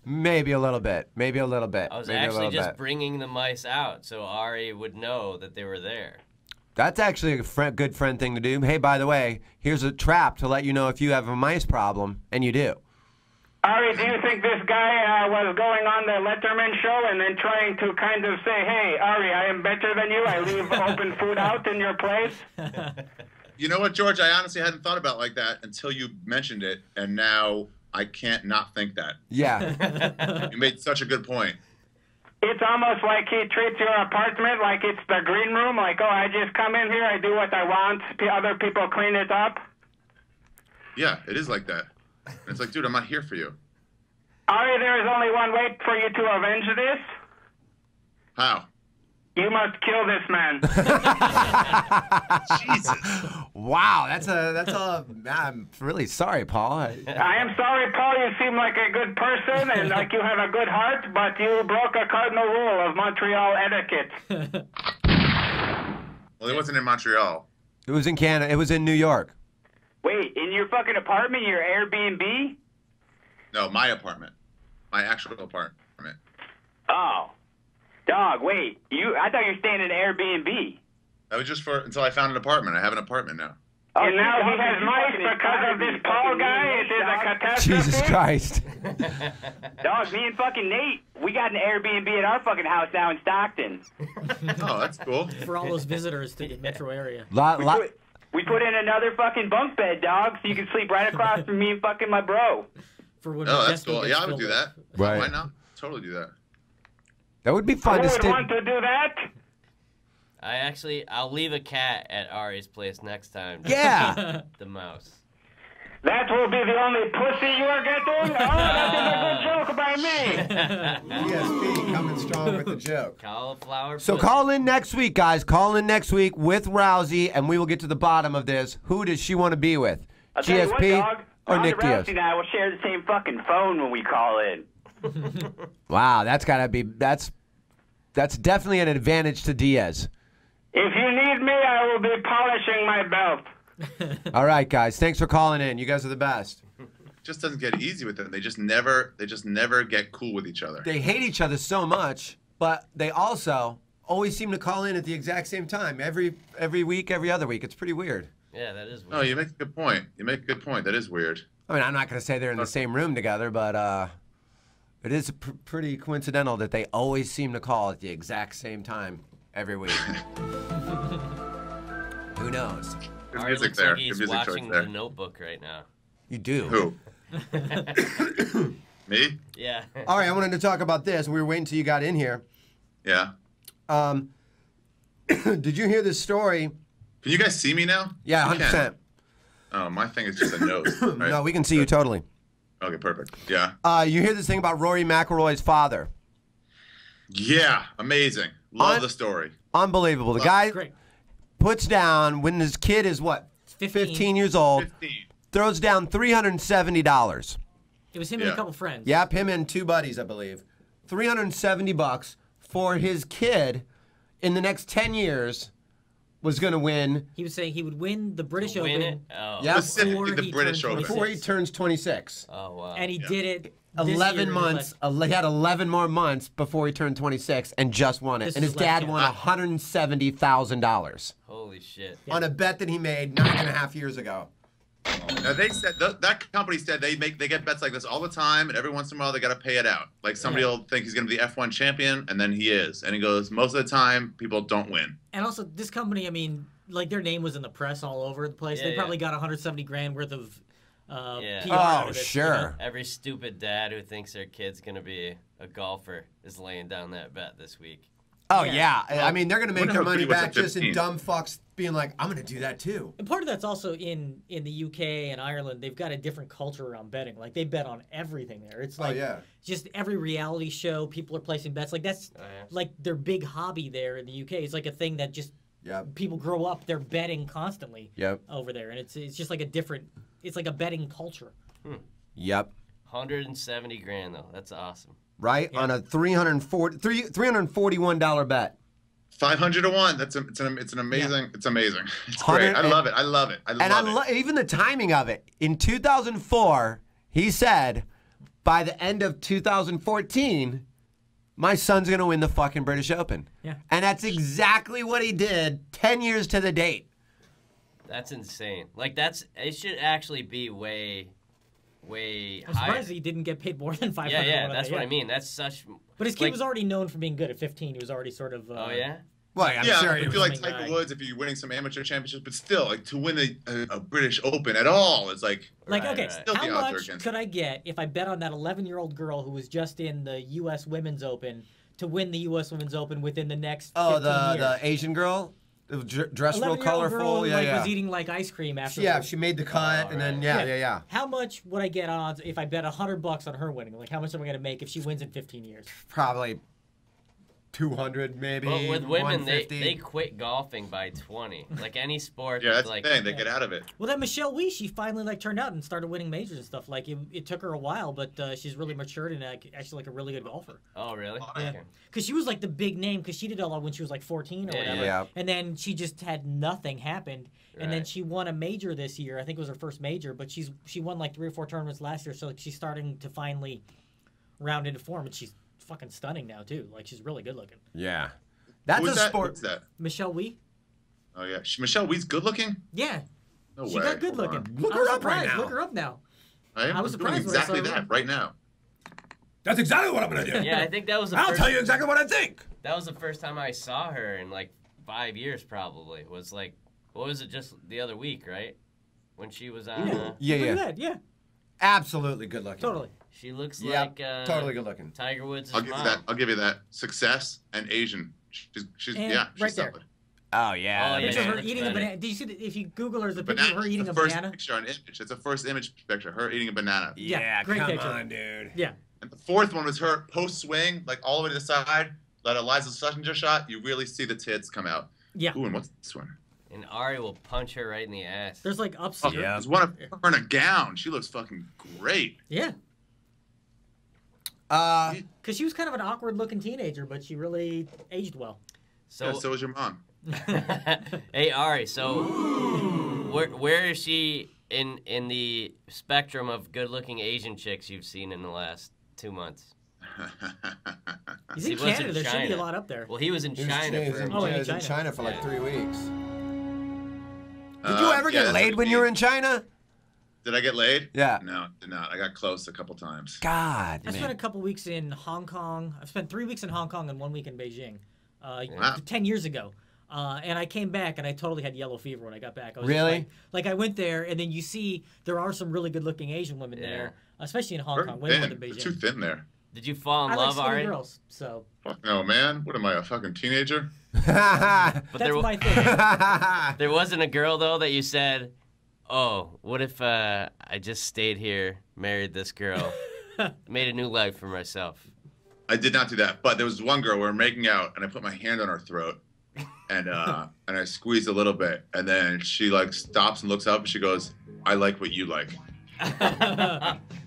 Speaker 4: Maybe a little bit. Maybe a little bit.
Speaker 8: I was
Speaker 4: Maybe
Speaker 8: actually just bringing the mice out so Ari would know that they were there.
Speaker 4: That's actually a good friend thing to do. Hey, by the way, here's a trap to let you know if you have a mice problem, and you do.
Speaker 12: Ari, do you think this guy was going on the Letterman show and then trying to kind of say, hey, Ari, I am better than you. I leave open food out in your place?
Speaker 7: You know what, George? I honestly hadn't thought about it like that until you mentioned it, and now I can't not think that.
Speaker 4: Yeah.
Speaker 7: You made such a good point.
Speaker 12: It's almost like he treats your apartment like it's the green room, like, oh, I just come in here, I do what I want, other people clean it up.
Speaker 7: Yeah, it is like that. And it's like, dude, I'm not here for you.
Speaker 12: Ari, there is only one way for you to avenge this.
Speaker 7: How?
Speaker 12: You must kill this man.
Speaker 7: Jesus.
Speaker 4: Wow, that's a. I'm really sorry, Paul.
Speaker 12: I am sorry, Paul. You seem like a good person and like you have a good heart, but you broke a cardinal rule of Montreal etiquette.
Speaker 7: Well, it wasn't in Montreal.
Speaker 4: It was in Canada. It was in New York.
Speaker 11: Wait, in your fucking apartment, your Airbnb?
Speaker 7: No, my apartment. My actual apartment.
Speaker 11: Oh. Dog, wait. I thought you were staying in an Airbnb.
Speaker 7: That was just for until I found an apartment. I have an apartment now.
Speaker 11: Oh,
Speaker 12: and now he has mice because of this Paul guy. It is a catastrophe.
Speaker 4: Jesus Christ.
Speaker 11: Dog, me and fucking Nate, we got an Airbnb at our fucking house now in Stockton.
Speaker 7: Oh, that's cool.
Speaker 6: For all those visitors to the metro area.
Speaker 11: We put in another fucking bunk bed, dog, so you can sleep right across from me and fucking my bro.
Speaker 6: For when
Speaker 7: oh, that's cool. Yeah, I would do that.
Speaker 4: Right.
Speaker 7: Why not? Totally do that.
Speaker 4: That would be fun
Speaker 12: Who
Speaker 4: to
Speaker 12: would
Speaker 4: stay.
Speaker 12: want to do that?
Speaker 8: I'll leave a cat at Ari's place next time.
Speaker 4: Yeah.
Speaker 8: The mouse.
Speaker 12: That will be the only pussy you are getting? Oh, that is a good joke by me.
Speaker 4: ESP coming strong with the joke.
Speaker 8: Cauliflower
Speaker 4: So
Speaker 8: pussy.
Speaker 4: call in next week, guys. Call in next week with Rousey, and we will get to the bottom of this. Who does she want to be with?
Speaker 11: I'll tell you what,
Speaker 4: GSP
Speaker 11: dog,
Speaker 4: or
Speaker 11: Ronda
Speaker 4: Nick Diaz?
Speaker 11: Rousey and I will share the same fucking phone when we call in.
Speaker 4: Wow, that's gotta be that's definitely an advantage to Diaz.
Speaker 12: If you need me, I will be polishing my belt.
Speaker 4: All right, guys. Thanks for calling in. You guys are the best.
Speaker 7: Just doesn't get easy with them. They just never get cool with each other.
Speaker 4: They hate each other so much, but they also always seem to call in at the exact same time every week, every other week. It's pretty weird.
Speaker 8: Yeah, that is weird.
Speaker 7: Oh, you make a good point. That is weird.
Speaker 4: I mean, I'm not going to say they're in the same room together, but it is pretty coincidental that they always seem to call at the exact same time every week. Who knows?
Speaker 7: Good
Speaker 8: Ari
Speaker 7: music
Speaker 8: looks
Speaker 7: there.
Speaker 8: like he's
Speaker 7: Good music choice
Speaker 8: watching
Speaker 7: there.
Speaker 8: The Notebook right now.
Speaker 4: You do.
Speaker 7: Who? Me?
Speaker 8: Yeah.
Speaker 4: All right, I wanted to talk about this. We were waiting until you got in here.
Speaker 7: Yeah.
Speaker 4: Did you hear this story?
Speaker 7: Can you guys see me now?
Speaker 4: Yeah,
Speaker 7: You
Speaker 4: 100%.
Speaker 7: can. Oh, my thing is just a nose. Right?
Speaker 4: No, we can see you totally.
Speaker 7: Okay, perfect. Yeah.
Speaker 4: You hear this thing about Rory McIlroy's father?
Speaker 7: Yeah, amazing. Love the story.
Speaker 4: Unbelievable. The guy
Speaker 6: Great.
Speaker 4: puts down when his kid is what? 15 years old.
Speaker 7: 15.
Speaker 4: Throws down $370.
Speaker 6: It was him and a couple friends.
Speaker 4: Yep, him and two buddies, I believe. $370 for his kid in the next 10 years was going to win.
Speaker 6: He was saying he would win the British Open.
Speaker 8: It? Oh.
Speaker 4: Yep.
Speaker 7: Specifically the British Open.
Speaker 4: Before he turns 26.
Speaker 8: Oh, wow.
Speaker 6: And he did it.
Speaker 4: 11 months. He had 11 more months before he turned 26 and just won it.
Speaker 6: This
Speaker 4: And his
Speaker 6: is left
Speaker 4: dad
Speaker 6: hand.
Speaker 4: won $170,000
Speaker 8: Holy shit.
Speaker 4: on a bet that he made 9.5 years ago.
Speaker 7: Now they said that company said they get bets like this all the time, and every once in a while they got to pay it out. Like somebody will think he's going to be the F1 champion, and then he is, and he goes most of the time people don't win.
Speaker 6: And also, this company, I mean, like their name was in the press all over the place.
Speaker 8: Yeah,
Speaker 6: They probably got $170,000 worth of
Speaker 8: Yeah.
Speaker 6: PR out of this,
Speaker 4: sure.
Speaker 6: you know?
Speaker 8: Every stupid dad who thinks their kid's going to be a golfer is laying down that bet this week.
Speaker 4: Oh, yeah. I mean, they're going to make their money
Speaker 7: Woody was
Speaker 4: back
Speaker 7: at
Speaker 4: just in
Speaker 7: 15.
Speaker 4: dumb fucks being like, I'm going to do that too.
Speaker 6: And part of that's also in the UK and Ireland. They've got a different culture around betting. Like they bet on everything there. It's like just every reality show, people are placing bets. Like that's like their big hobby there in the UK. It's like a thing that just people grow up. They're betting constantly over there, and it's just like a different. It's like a betting culture.
Speaker 4: Yep.
Speaker 8: $170,000 though. That's awesome.
Speaker 4: Right on a $341 bet.
Speaker 7: 500 to 1. It's an amazing. It's amazing. It's great. I love it. I love it.
Speaker 4: Even the timing of it. In 2004, he said, by the end of 2014, my son's gonna win the fucking British Open.
Speaker 6: Yeah.
Speaker 4: And that's exactly what he did 10 years to the date.
Speaker 8: That's insane. Like it should actually be way way
Speaker 6: I'm
Speaker 8: higher.
Speaker 6: surprised he didn't get paid more than 500.
Speaker 8: Yeah, that's what I mean. That's such.
Speaker 6: But his kid was already known for being good at 15. He was already sort of.
Speaker 8: Oh yeah.
Speaker 4: Well, I'm sure
Speaker 7: I feel like Tiger Woods if you're winning some amateur championships, but still, like to win a British Open at all, it's like.
Speaker 6: Okay,
Speaker 7: Still
Speaker 6: how
Speaker 7: the odds are
Speaker 6: much
Speaker 7: against
Speaker 6: could I get if I bet on that 11-year-old girl who was just in the U.S. Women's Open to win the U.S. Women's Open within the next 15 years?
Speaker 4: the Asian girl, dressed real colorful.
Speaker 6: Girl who,
Speaker 4: yeah.
Speaker 6: was eating like ice cream after.
Speaker 4: Yeah, she made the cut, and then yeah.
Speaker 6: How much would I get odds if I bet $100 on her winning? Like, how much am I gonna make if she wins in 15 years?
Speaker 4: Probably 200, maybe.
Speaker 8: But with women, they
Speaker 4: 150.
Speaker 8: quit golfing by 20. Like any sport.
Speaker 7: Yeah, that's
Speaker 8: like,
Speaker 7: the thing. They get out of it.
Speaker 6: Well, then Michelle Wie, she finally turned out and started winning majors and stuff. Like it took her a while, but she's really matured and actually a really good golfer.
Speaker 8: Oh, really?
Speaker 6: Yeah. Because she was like the big name because she did all that when she was like 14 or whatever.
Speaker 4: Yeah.
Speaker 6: And then she just had nothing happened. And then she won a major this year. I think it was her first major, but she won like 3 or 4 tournaments last year. So she's starting to finally round into form, and she's fucking stunning now too. Like she's really good looking.
Speaker 4: Yeah. That's a sport.
Speaker 7: Who's that?
Speaker 6: Michelle Wie.
Speaker 7: Oh yeah, Michelle Wie's good looking.
Speaker 6: Yeah.
Speaker 7: No
Speaker 6: she
Speaker 7: way.
Speaker 6: got good
Speaker 7: Hold
Speaker 6: looking.
Speaker 7: on.
Speaker 4: Look
Speaker 6: I
Speaker 4: her
Speaker 6: was
Speaker 4: up right
Speaker 6: surprised.
Speaker 4: now.
Speaker 6: Look her up now.
Speaker 7: I
Speaker 6: was
Speaker 7: doing
Speaker 6: surprised when I saw
Speaker 7: exactly
Speaker 6: her.
Speaker 7: that right now.
Speaker 3: That's exactly what I'm gonna do.
Speaker 8: Yeah, I think that was the
Speaker 3: I'll
Speaker 8: first.
Speaker 3: tell you exactly what I think.
Speaker 8: That was the first time I saw her in like 5 years, probably. Was like, what was it? Just the other week, right? When she was on.
Speaker 6: Look at that. Yeah.
Speaker 4: Absolutely good looking.
Speaker 6: Totally.
Speaker 8: She looks
Speaker 4: Yep,
Speaker 8: like
Speaker 4: totally good looking.
Speaker 8: Tiger Woods'
Speaker 7: I'll give you
Speaker 8: mom.
Speaker 7: that. I'll give you that. Success and Asian. She's
Speaker 6: And
Speaker 7: yeah.
Speaker 6: right
Speaker 7: She's
Speaker 6: there.
Speaker 7: solid.
Speaker 4: Oh yeah.
Speaker 8: Oh, yeah.
Speaker 6: Picture of her
Speaker 8: that's
Speaker 6: eating a
Speaker 8: better.
Speaker 6: banana. Did you see that? If you Google her, there's a picture of her eating
Speaker 7: the
Speaker 6: a
Speaker 7: first
Speaker 6: banana.
Speaker 7: picture on image. It's the first image picture. Her eating a banana.
Speaker 6: Yeah, great
Speaker 4: come
Speaker 6: picture.
Speaker 4: on, dude.
Speaker 6: Yeah.
Speaker 7: And the fourth one was her post swing, like all the way to the side. That Eliza Schlesinger shot. You really see the tits come out.
Speaker 6: Yeah.
Speaker 7: Ooh, and what's this one?
Speaker 8: And Ari will punch her right in the ass.
Speaker 6: There's like ups.
Speaker 7: Oh, yeah. There's one of her in a gown. She looks fucking great.
Speaker 6: Yeah. Because she was kind of an awkward-looking teenager, but she really aged well.
Speaker 7: So was your mom.
Speaker 8: Hey Ari, so where is she in the spectrum of good-looking Asian chicks you've seen in the last 2 months?
Speaker 6: He's in Canada. There should be a lot up there.
Speaker 8: Well, he was in China.
Speaker 4: He was in China for like 3 weeks. Did
Speaker 7: you
Speaker 4: you ever get laid when you were in China?
Speaker 7: Did I get laid?
Speaker 4: Yeah.
Speaker 7: No, did not. I got close a couple times.
Speaker 4: God,
Speaker 6: I spent a couple weeks in Hong Kong. I spent 3 weeks in Hong Kong and 1 week in Beijing.
Speaker 7: Wow.
Speaker 6: 10 years ago. And I came back and I totally had yellow fever when I got back. I was
Speaker 4: Really?
Speaker 6: just like I went there and then you see there are some really good-looking Asian women there, especially in Hong
Speaker 7: Very
Speaker 6: Kong, way more
Speaker 7: thin.
Speaker 6: than Beijing.
Speaker 7: Too thin there.
Speaker 8: Did you fall in
Speaker 6: I
Speaker 8: love,
Speaker 6: like skinny
Speaker 8: Ari?
Speaker 6: girls, so.
Speaker 7: Fuck no, man. What am I, a fucking teenager?
Speaker 8: But
Speaker 6: That's my thing.
Speaker 8: There wasn't a girl though that you said, "Oh, what if I just stayed here, married this girl, made a new life for myself?"
Speaker 7: I did not do that, but there was one girl we were making out, and I put my hand on her throat, and I squeezed a little bit, and then she like stops and looks up, and she goes, "I like what you like."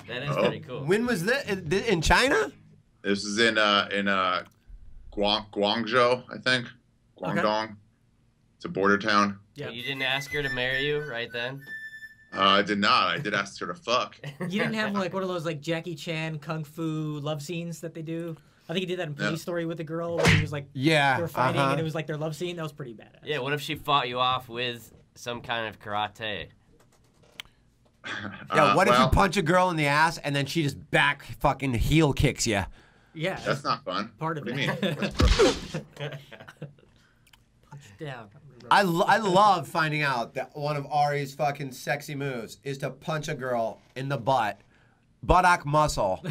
Speaker 8: That is pretty cool.
Speaker 4: When was that? In China?
Speaker 7: This is in Guangzhou, I think. Guangdong. It's a border town.
Speaker 8: Yeah. You didn't ask her to marry you right then?
Speaker 7: I did not. I did ask her to fuck.
Speaker 6: You didn't have like one of those like Jackie Chan kung fu love scenes that they do? I think he did that in Police Story with the girl where he was like, they were fighting and it was like their love scene. That was pretty badass.
Speaker 8: Yeah, what if she fought you off with some kind of karate?
Speaker 4: Yeah, what if you punch a girl in the ass and then she just back fucking heel kicks you?
Speaker 6: Yeah.
Speaker 7: That's not fun.
Speaker 6: Part of
Speaker 7: what
Speaker 6: it.
Speaker 7: do you mean?
Speaker 6: Punch down.
Speaker 4: I love finding out that one of Ari's fucking sexy moves is to punch a girl in the buttock muscle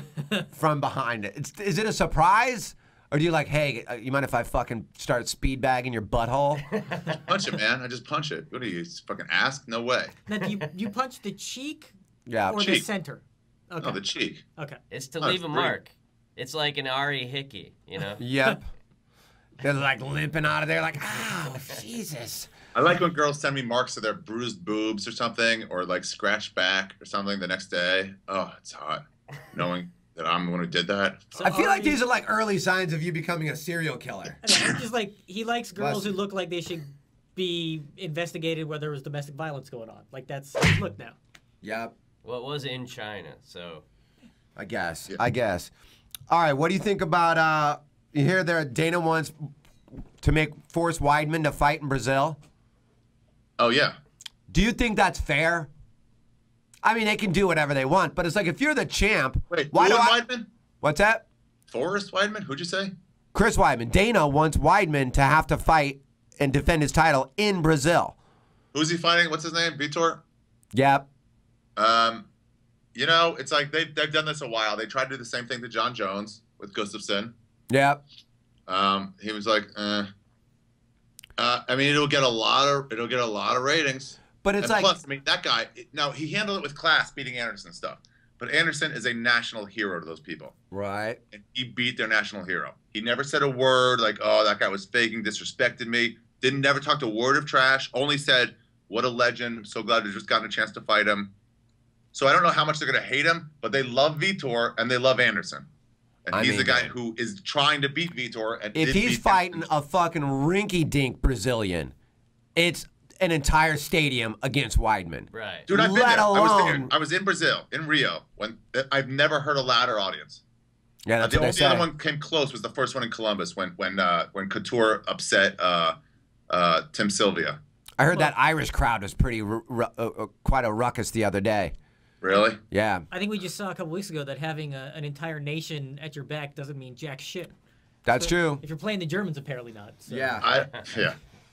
Speaker 4: from behind it. Is it a surprise? Or do you like, hey, you mind if I fucking start speed bagging your butthole?
Speaker 7: Punch it, man. I just punch it. What are you, fucking ask? No way.
Speaker 6: Now, do you punch the cheek
Speaker 4: Yeah.
Speaker 6: or the center? Okay.
Speaker 7: No, the cheek.
Speaker 6: Okay.
Speaker 8: It's to
Speaker 7: Oh,
Speaker 8: leave
Speaker 7: it's
Speaker 8: a
Speaker 7: pretty.
Speaker 8: mark. It's like an Ari Hickey, you know?
Speaker 4: Yep. They're like limping out of there like, Jesus.
Speaker 7: I like when girls send me marks of their bruised boobs or something, or like scratched back or something the next day. Oh, it's hot. Knowing that I'm the one who did that.
Speaker 6: So
Speaker 4: I feel like
Speaker 6: Ari-
Speaker 4: these are like early signs of you becoming a serial killer.
Speaker 6: Just like he likes girls
Speaker 4: Bless
Speaker 6: who look like they should be investigated whether there was domestic violence going on. Like that's his look now.
Speaker 4: Yep.
Speaker 8: Well, it was in China, so.
Speaker 4: I guess. All right, what do you think about, you hear there Dana wants to make Forrest Weidman to fight in Brazil?
Speaker 7: Oh, yeah.
Speaker 4: Do you think that's fair? I mean, they can do whatever they want, but it's like if you're the champ,
Speaker 7: Wait,
Speaker 4: why do
Speaker 7: Weidman?
Speaker 4: What's that?
Speaker 7: Forrest Weidman? Who'd you say?
Speaker 4: Chris Weidman. Dana wants Weidman to have to fight and defend his title in Brazil.
Speaker 7: Who's he fighting? What's his name? Vitor?
Speaker 4: Yep.
Speaker 7: You know, it's like they've done this a while. They tried to do the same thing to John Jones with Gustafsson.
Speaker 4: Yep.
Speaker 7: He was like, I mean, it'll get a lot of ratings.
Speaker 4: But it's
Speaker 7: and plus, I mean, that guy. Now he handled it with class, beating Anderson and stuff. But Anderson is a national hero to those people.
Speaker 4: Right.
Speaker 7: And he beat their national hero. He never said a word like, "Oh, that guy was faking, disrespected me." Didn't never talk a word of trash. Only said, "What a legend! I'm so glad we just gotten a chance to fight him." So I don't know how much they're gonna hate him, but they love Vitor and they love Anderson. And he's the guy who is trying to beat Vitor. And
Speaker 4: if he's fighting a fucking rinky-dink Brazilian, it's an entire stadium against Weidman.
Speaker 8: Right.
Speaker 7: Dude, I've been there. I was in Brazil, in Rio, when I've never heard a louder audience.
Speaker 4: Yeah, that's
Speaker 7: the
Speaker 4: what
Speaker 7: only
Speaker 4: they say.
Speaker 7: other one came close was the first one in Columbus when Couture upset Tim Sylvia.
Speaker 4: I heard that Irish crowd was pretty quite a ruckus the other day.
Speaker 7: Really?
Speaker 4: Yeah.
Speaker 6: I think we just saw a couple weeks ago that having an entire nation at your back doesn't mean jack shit.
Speaker 4: That's true.
Speaker 6: If you're playing the Germans, apparently not. So.
Speaker 4: Yeah.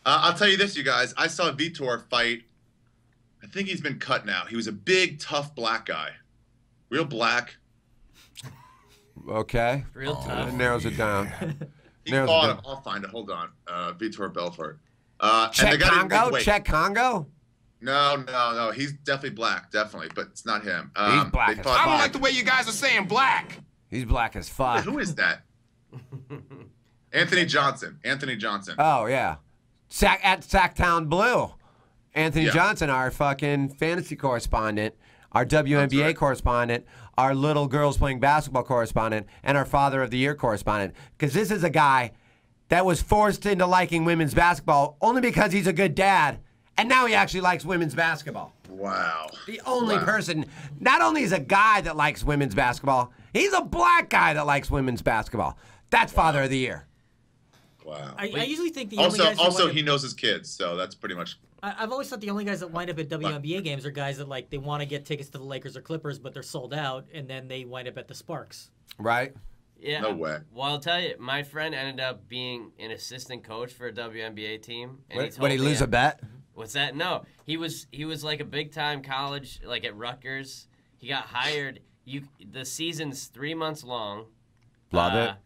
Speaker 7: I'll tell you this, you guys. I saw Vitor fight. I think he's been cut now. He was a big, tough black guy. Real black.
Speaker 4: Okay.
Speaker 8: Real tough.
Speaker 4: It narrows it down.
Speaker 7: He fought him. I'll find it. Hold on. Vitor Belfort.
Speaker 4: Czech Congo? Czech Congo?
Speaker 7: No. He's definitely black, definitely, but it's not him.
Speaker 4: He's black.
Speaker 3: I don't like the way you guys are saying black.
Speaker 4: He's black as fuck.
Speaker 7: Who is that? Anthony Johnson.
Speaker 4: Oh, yeah. At Sacktown Blue. Anthony Johnson, our fucking fantasy correspondent, our WNBA correspondent, our little girls playing basketball correspondent, and our Father of the Year correspondent. Because this is a guy that was forced into liking women's basketball only because he's a good dad. And now he actually likes women's basketball.
Speaker 7: Wow.
Speaker 4: The only person, not only is a guy that likes women's basketball, he's a black guy that likes women's basketball. That's Father of the Year.
Speaker 7: Wow.
Speaker 6: I usually think the only guys
Speaker 7: also he knows his kids, so that's pretty much.
Speaker 6: I've always thought the only guys that wind up at WNBA games are guys that they want to get tickets to the Lakers or Clippers, but they're sold out, and then they wind up at the Sparks.
Speaker 4: Right.
Speaker 8: Yeah.
Speaker 7: No way.
Speaker 8: Well, I'll tell you, my friend ended up being an assistant coach for a WNBA team. And
Speaker 4: Would he lose a bet?
Speaker 8: What's that? No, he was like a big time college, like at Rutgers. He got hired. The season's 3 months long.
Speaker 4: Love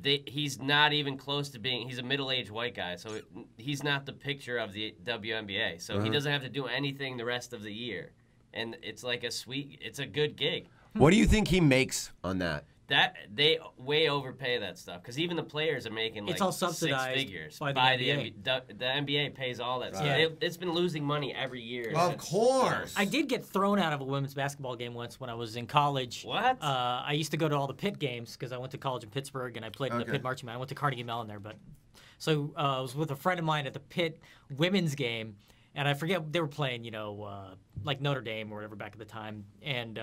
Speaker 4: it.
Speaker 8: He's not even close to being. He's a middle-aged white guy, so he's not the picture of the WNBA. So he doesn't have to do anything the rest of the year, and it's like it's a good gig.
Speaker 4: What do you think he makes on that?
Speaker 8: That they way overpay that stuff because even the players are making like
Speaker 6: it's all subsidized
Speaker 8: 6 figures
Speaker 6: by the NBA.
Speaker 8: The NBA pays all that stuff.
Speaker 4: Right.
Speaker 8: It's been losing money every year.
Speaker 4: Of course.
Speaker 6: I did get thrown out of a women's basketball game once when I was in college.
Speaker 8: What?
Speaker 6: I used to go to all the Pitt games because I went to college in Pittsburgh and I played in the Pitt marching band. I went to Carnegie Mellon there, so I was with a friend of mine at the Pitt women's game, and I forget they were playing, like Notre Dame or whatever back at the time, and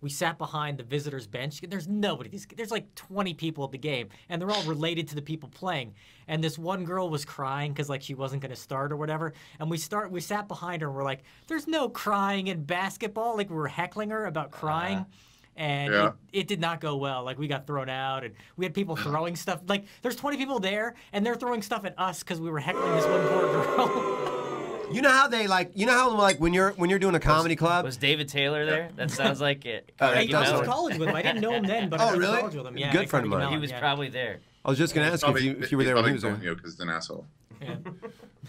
Speaker 6: we sat behind the visitors' bench. There's nobody. There's like 20 people at the game, and they're all related to the people playing. And this one girl was crying because she wasn't going to start or whatever. And we sat behind her, and we're like, "There's no crying in basketball." Like we were heckling her about crying. And it did not go well. We got thrown out, and we had people throwing stuff. There's 20 people there, and they're throwing stuff at us because we were heckling this one poor girl.
Speaker 4: You know how when you're doing a comedy club?
Speaker 8: Was David Taylor there? That sounds like it.
Speaker 6: I went to college with him. I didn't know him then, but I went to college with him. Yeah,
Speaker 4: good friend of mine.
Speaker 8: He was probably there.
Speaker 4: I was just going to ask if you were there when he was there.
Speaker 7: Because he's an asshole.
Speaker 6: Yeah.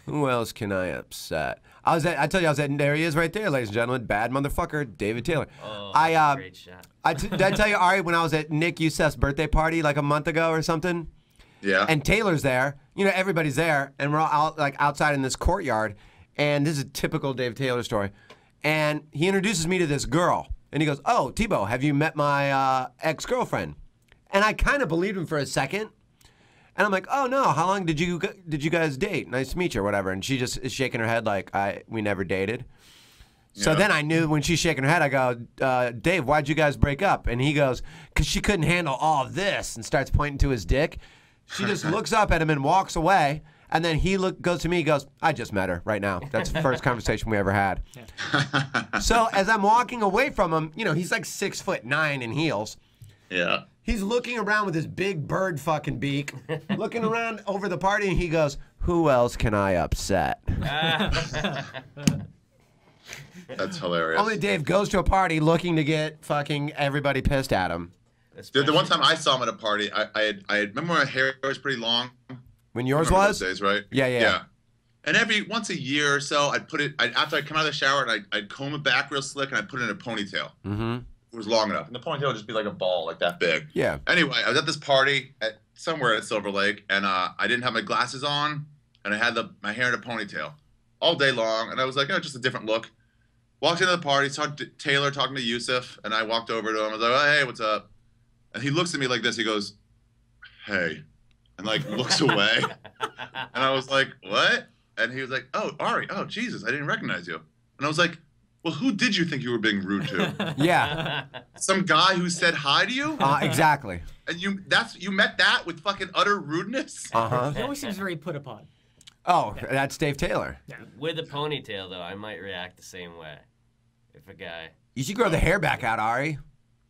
Speaker 4: Who else can I upset? I tell you, there he is right there, ladies and gentlemen. Bad motherfucker, David Taylor.
Speaker 8: Oh, great shot.
Speaker 4: Did I tell you, Ari, when I was at Nick Youssef's birthday party like a month ago or something?
Speaker 7: Yeah.
Speaker 4: And Taylor's there. Everybody's there, and we're all outside in this courtyard. And this is a typical Dave Taylor story. And he introduces me to this girl. And he goes, "Oh, Thibault, have you met my ex-girlfriend?" And I kind of believed him for a second. And I'm like, "Oh, no, how long did you guys date? Nice to meet you," or whatever. And she just is shaking her head like, we never dated. So then I knew when she's shaking her head, I go, "Dave, why'd you guys break up?" And he goes, "Because she couldn't handle all of this," and starts pointing to his dick. She just looks up at him and walks away. And then he goes to me, he goes, I just met her right now. That's the first conversation we ever had. Yeah. So as I'm walking away from him, you know, he's like 6'9" in heels.
Speaker 7: Yeah.
Speaker 4: He's looking around with his big bird fucking beak, looking around over the party, and he goes, who else can I upset?
Speaker 7: That's hilarious.
Speaker 4: Only Dave goes to a party looking to get fucking everybody pissed at him.
Speaker 7: Dude, the one time I saw him at a party, I remember my hair was pretty long.
Speaker 4: When yours was?
Speaker 7: Those days, right?
Speaker 4: Yeah.
Speaker 7: And once a year or so, I'd put it, after I come out of the shower, and I'd comb it back real slick, and I'd put it in a ponytail.
Speaker 4: Mm-hmm.
Speaker 7: It was long enough. And the ponytail would just be like a ball, like that big.
Speaker 4: Yeah.
Speaker 7: Anyway, I was at this party somewhere at Silver Lake, and I didn't have my glasses on, and I had my hair in a ponytail all day long, and I was like, oh, just a different look. Walked into the party, saw Taylor talking to Yusuf, and I walked over to him. I was like, oh, hey, what's up? And he looks at me like this. He goes, hey, and like looks away. And I was like, what? And he was like, oh, Ari, oh, Jesus, I didn't recognize you. And I was like, well, who did you think you were being rude to?
Speaker 4: Yeah.
Speaker 7: Some guy who said hi to you?
Speaker 4: Exactly.
Speaker 7: And you met that with fucking utter rudeness?
Speaker 4: Uh-huh.
Speaker 6: He always seems very put upon.
Speaker 4: Oh, that's Dave Taylor.
Speaker 6: Yeah.
Speaker 8: With a ponytail, though, I might react the same way. If a guy...
Speaker 4: You should grow the hair back out, Ari.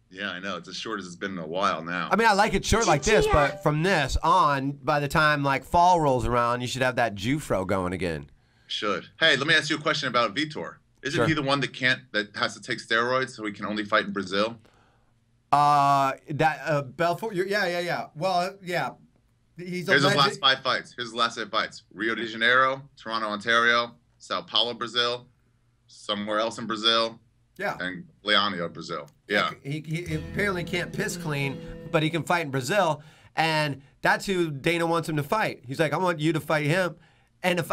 Speaker 7: Yeah, I know. It's as short as it's been in a while now.
Speaker 4: I mean, I like it short like this, but from this on, by the time like fall rolls around, you should have that Jufro going again.
Speaker 7: Should. Hey, let me ask you a question about Vitor. Isn't he the one that has to take steroids so he can only fight in Brazil?
Speaker 4: Belfort. Yeah. Well, yeah. Here's
Speaker 7: his last 5 fights. Here's his last 8 fights: Rio de Janeiro, Toronto, Ontario, Sao Paulo, Brazil, somewhere else in Brazil.
Speaker 4: Yeah.
Speaker 7: And Leonia, Brazil. Yeah.
Speaker 4: He apparently can't piss clean, but he can fight in Brazil, and that's who Dana wants him to fight. He's like, I want you to fight him. And if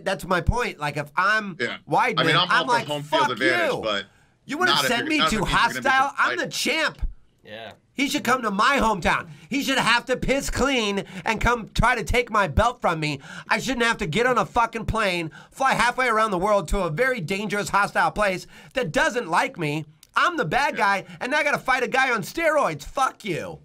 Speaker 4: that's my point. Like if I'm Weidman,
Speaker 7: I mean, I'm
Speaker 4: like,
Speaker 7: home
Speaker 4: fuck
Speaker 7: field advantage,
Speaker 4: you.
Speaker 7: But
Speaker 4: You want to send me to hostile? I'm the champ.
Speaker 8: Yeah.
Speaker 4: He should come to my hometown. He should have to piss clean and come try to take my belt from me. I shouldn't have to get on a fucking plane, fly halfway around the world to a very dangerous, hostile place that doesn't like me. I'm the bad guy, and now I got to fight a guy on steroids. Fuck you.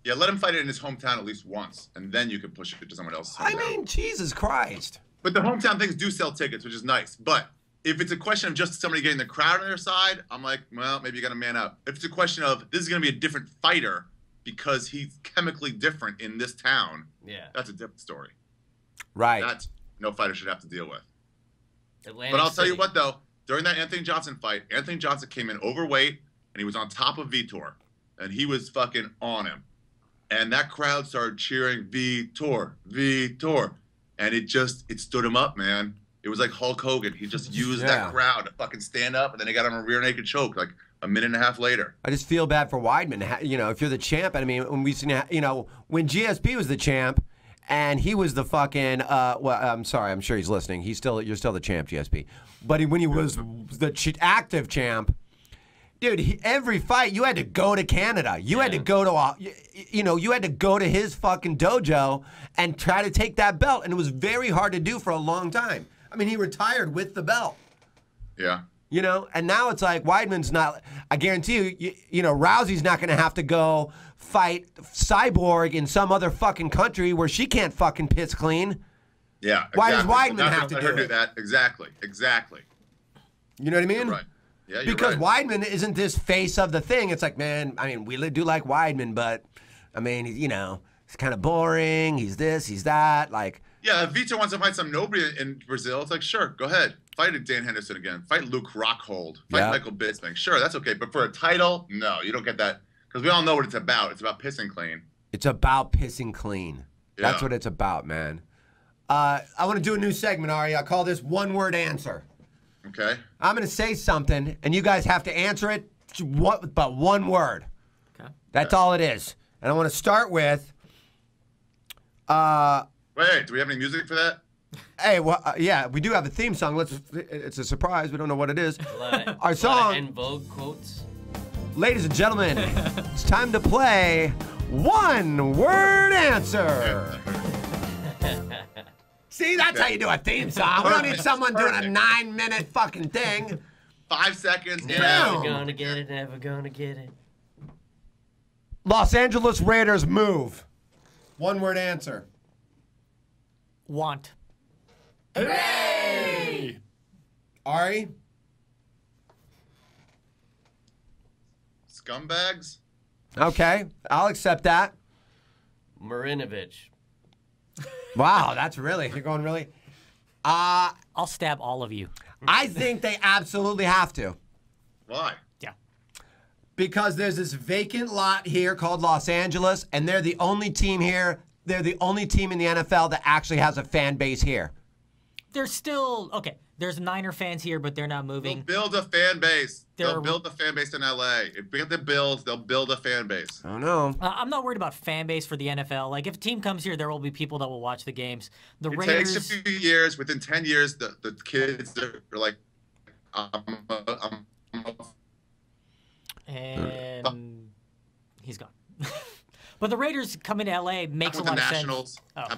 Speaker 7: Yeah, let him fight it in his hometown at least once, and then you can push it to someone else's hometown.
Speaker 4: I mean, Jesus Christ.
Speaker 7: But the hometown things do sell tickets, which is nice. But if it's a question of just somebody getting the crowd on their side, I'm like, well, maybe you got to man up. If it's a question of this is going to be a different fighter because he's chemically different in this town, that's a different story.
Speaker 4: Right.
Speaker 7: That's no fighter should have to deal with.
Speaker 8: Atlantic
Speaker 7: but I'll tell
Speaker 8: City.
Speaker 7: you what, though. During that Anthony Johnson fight, Anthony Johnson came in overweight, and he was on top of Vitor. And he was fucking on him. And that crowd started cheering, Vitor, Vitor. And it stood him up, man. It was like Hulk Hogan. He just used that crowd to fucking stand up, and then he got him a rear naked choke like a minute and a half later.
Speaker 4: I just feel bad for Weidman. You know, if you're the champ, I mean, when we've seen, you know, when GSP was the champ, and he was the fucking, well, I'm sorry, I'm sure he's listening. You're still the champ, GSP. But when he was the active champ, dude, every fight you had to go to Canada. You had to go to, you had to go to his fucking dojo and try to take that belt, and it was very hard to do for a long time. I mean, he retired with the belt.
Speaker 7: Yeah.
Speaker 4: You know, and now it's like Weidman's not. I guarantee you know, Rousey's not going to have to go fight Cyborg in some other fucking country where she can't fucking piss clean.
Speaker 7: Yeah.
Speaker 4: Why does Weidman have to do
Speaker 7: that? Exactly.
Speaker 4: You know what I mean?
Speaker 7: You're right. Yeah, you're
Speaker 4: because
Speaker 7: right.
Speaker 4: Weidman isn't this face of the thing. It's like, man, I mean, we do like Weidman, but I mean, you know, it's kind of boring. He's this, he's that. Like,
Speaker 7: yeah, if Vitor wants to fight some nobody in Brazil, it's like, sure, go ahead. Fight Dan Henderson again. Fight Luke Rockhold. Fight Michael Bisping. Sure, that's okay. But for a title, no, you don't get that. Because we all know what it's about. It's about pissing clean.
Speaker 4: It's about pissing clean. Yeah. That's what it's about, man. I want to do a new segment, Ari. I call this one-word answer.
Speaker 7: Okay.
Speaker 4: I'm going to say something, and you guys have to answer it but one word. Okay. That's all it is. And I want to start with...
Speaker 7: Wait, do we have any music for that?
Speaker 4: Hey, well, yeah, we do have a theme song. It's a surprise. We don't know what it is. Our song...
Speaker 8: En vogue quotes.
Speaker 4: Ladies and gentlemen, it's time to play One-Word Answer. See, that's how you do a theme song. We don't need someone doing a 9-minute fucking thing.
Speaker 7: 5 seconds.
Speaker 8: Never gonna get it, never gonna get it.
Speaker 4: Los Angeles Raiders move. One-word answer.
Speaker 6: Want.
Speaker 3: Hooray!
Speaker 4: Ari?
Speaker 7: Scumbags?
Speaker 4: Okay, I'll accept that.
Speaker 8: Marinovich.
Speaker 4: Wow, that's really, you're going really.
Speaker 6: I'll stab all of you.
Speaker 4: I think they absolutely have to.
Speaker 7: Why?
Speaker 6: Yeah.
Speaker 4: Because there's this vacant lot here called Los Angeles, and they're the only team here. They're the only team in the NFL that actually has a fan base here.
Speaker 6: There's still, okay, there's Niner fans here, but they're not moving.
Speaker 7: They'll build a fan base. They'll build a fan base in LA. If we get the Bills, they'll build a fan base.
Speaker 4: I don't know.
Speaker 6: I'm not worried about fan base for the NFL. Like, if a team comes here, there will be people that will watch the games. The
Speaker 7: It
Speaker 6: Raiders.
Speaker 7: takes a few years. Within 10 years, the kids are like,
Speaker 6: And he's gone. But the Raiders coming to LA makes a lot of
Speaker 7: Nationals.
Speaker 6: sense. Oh.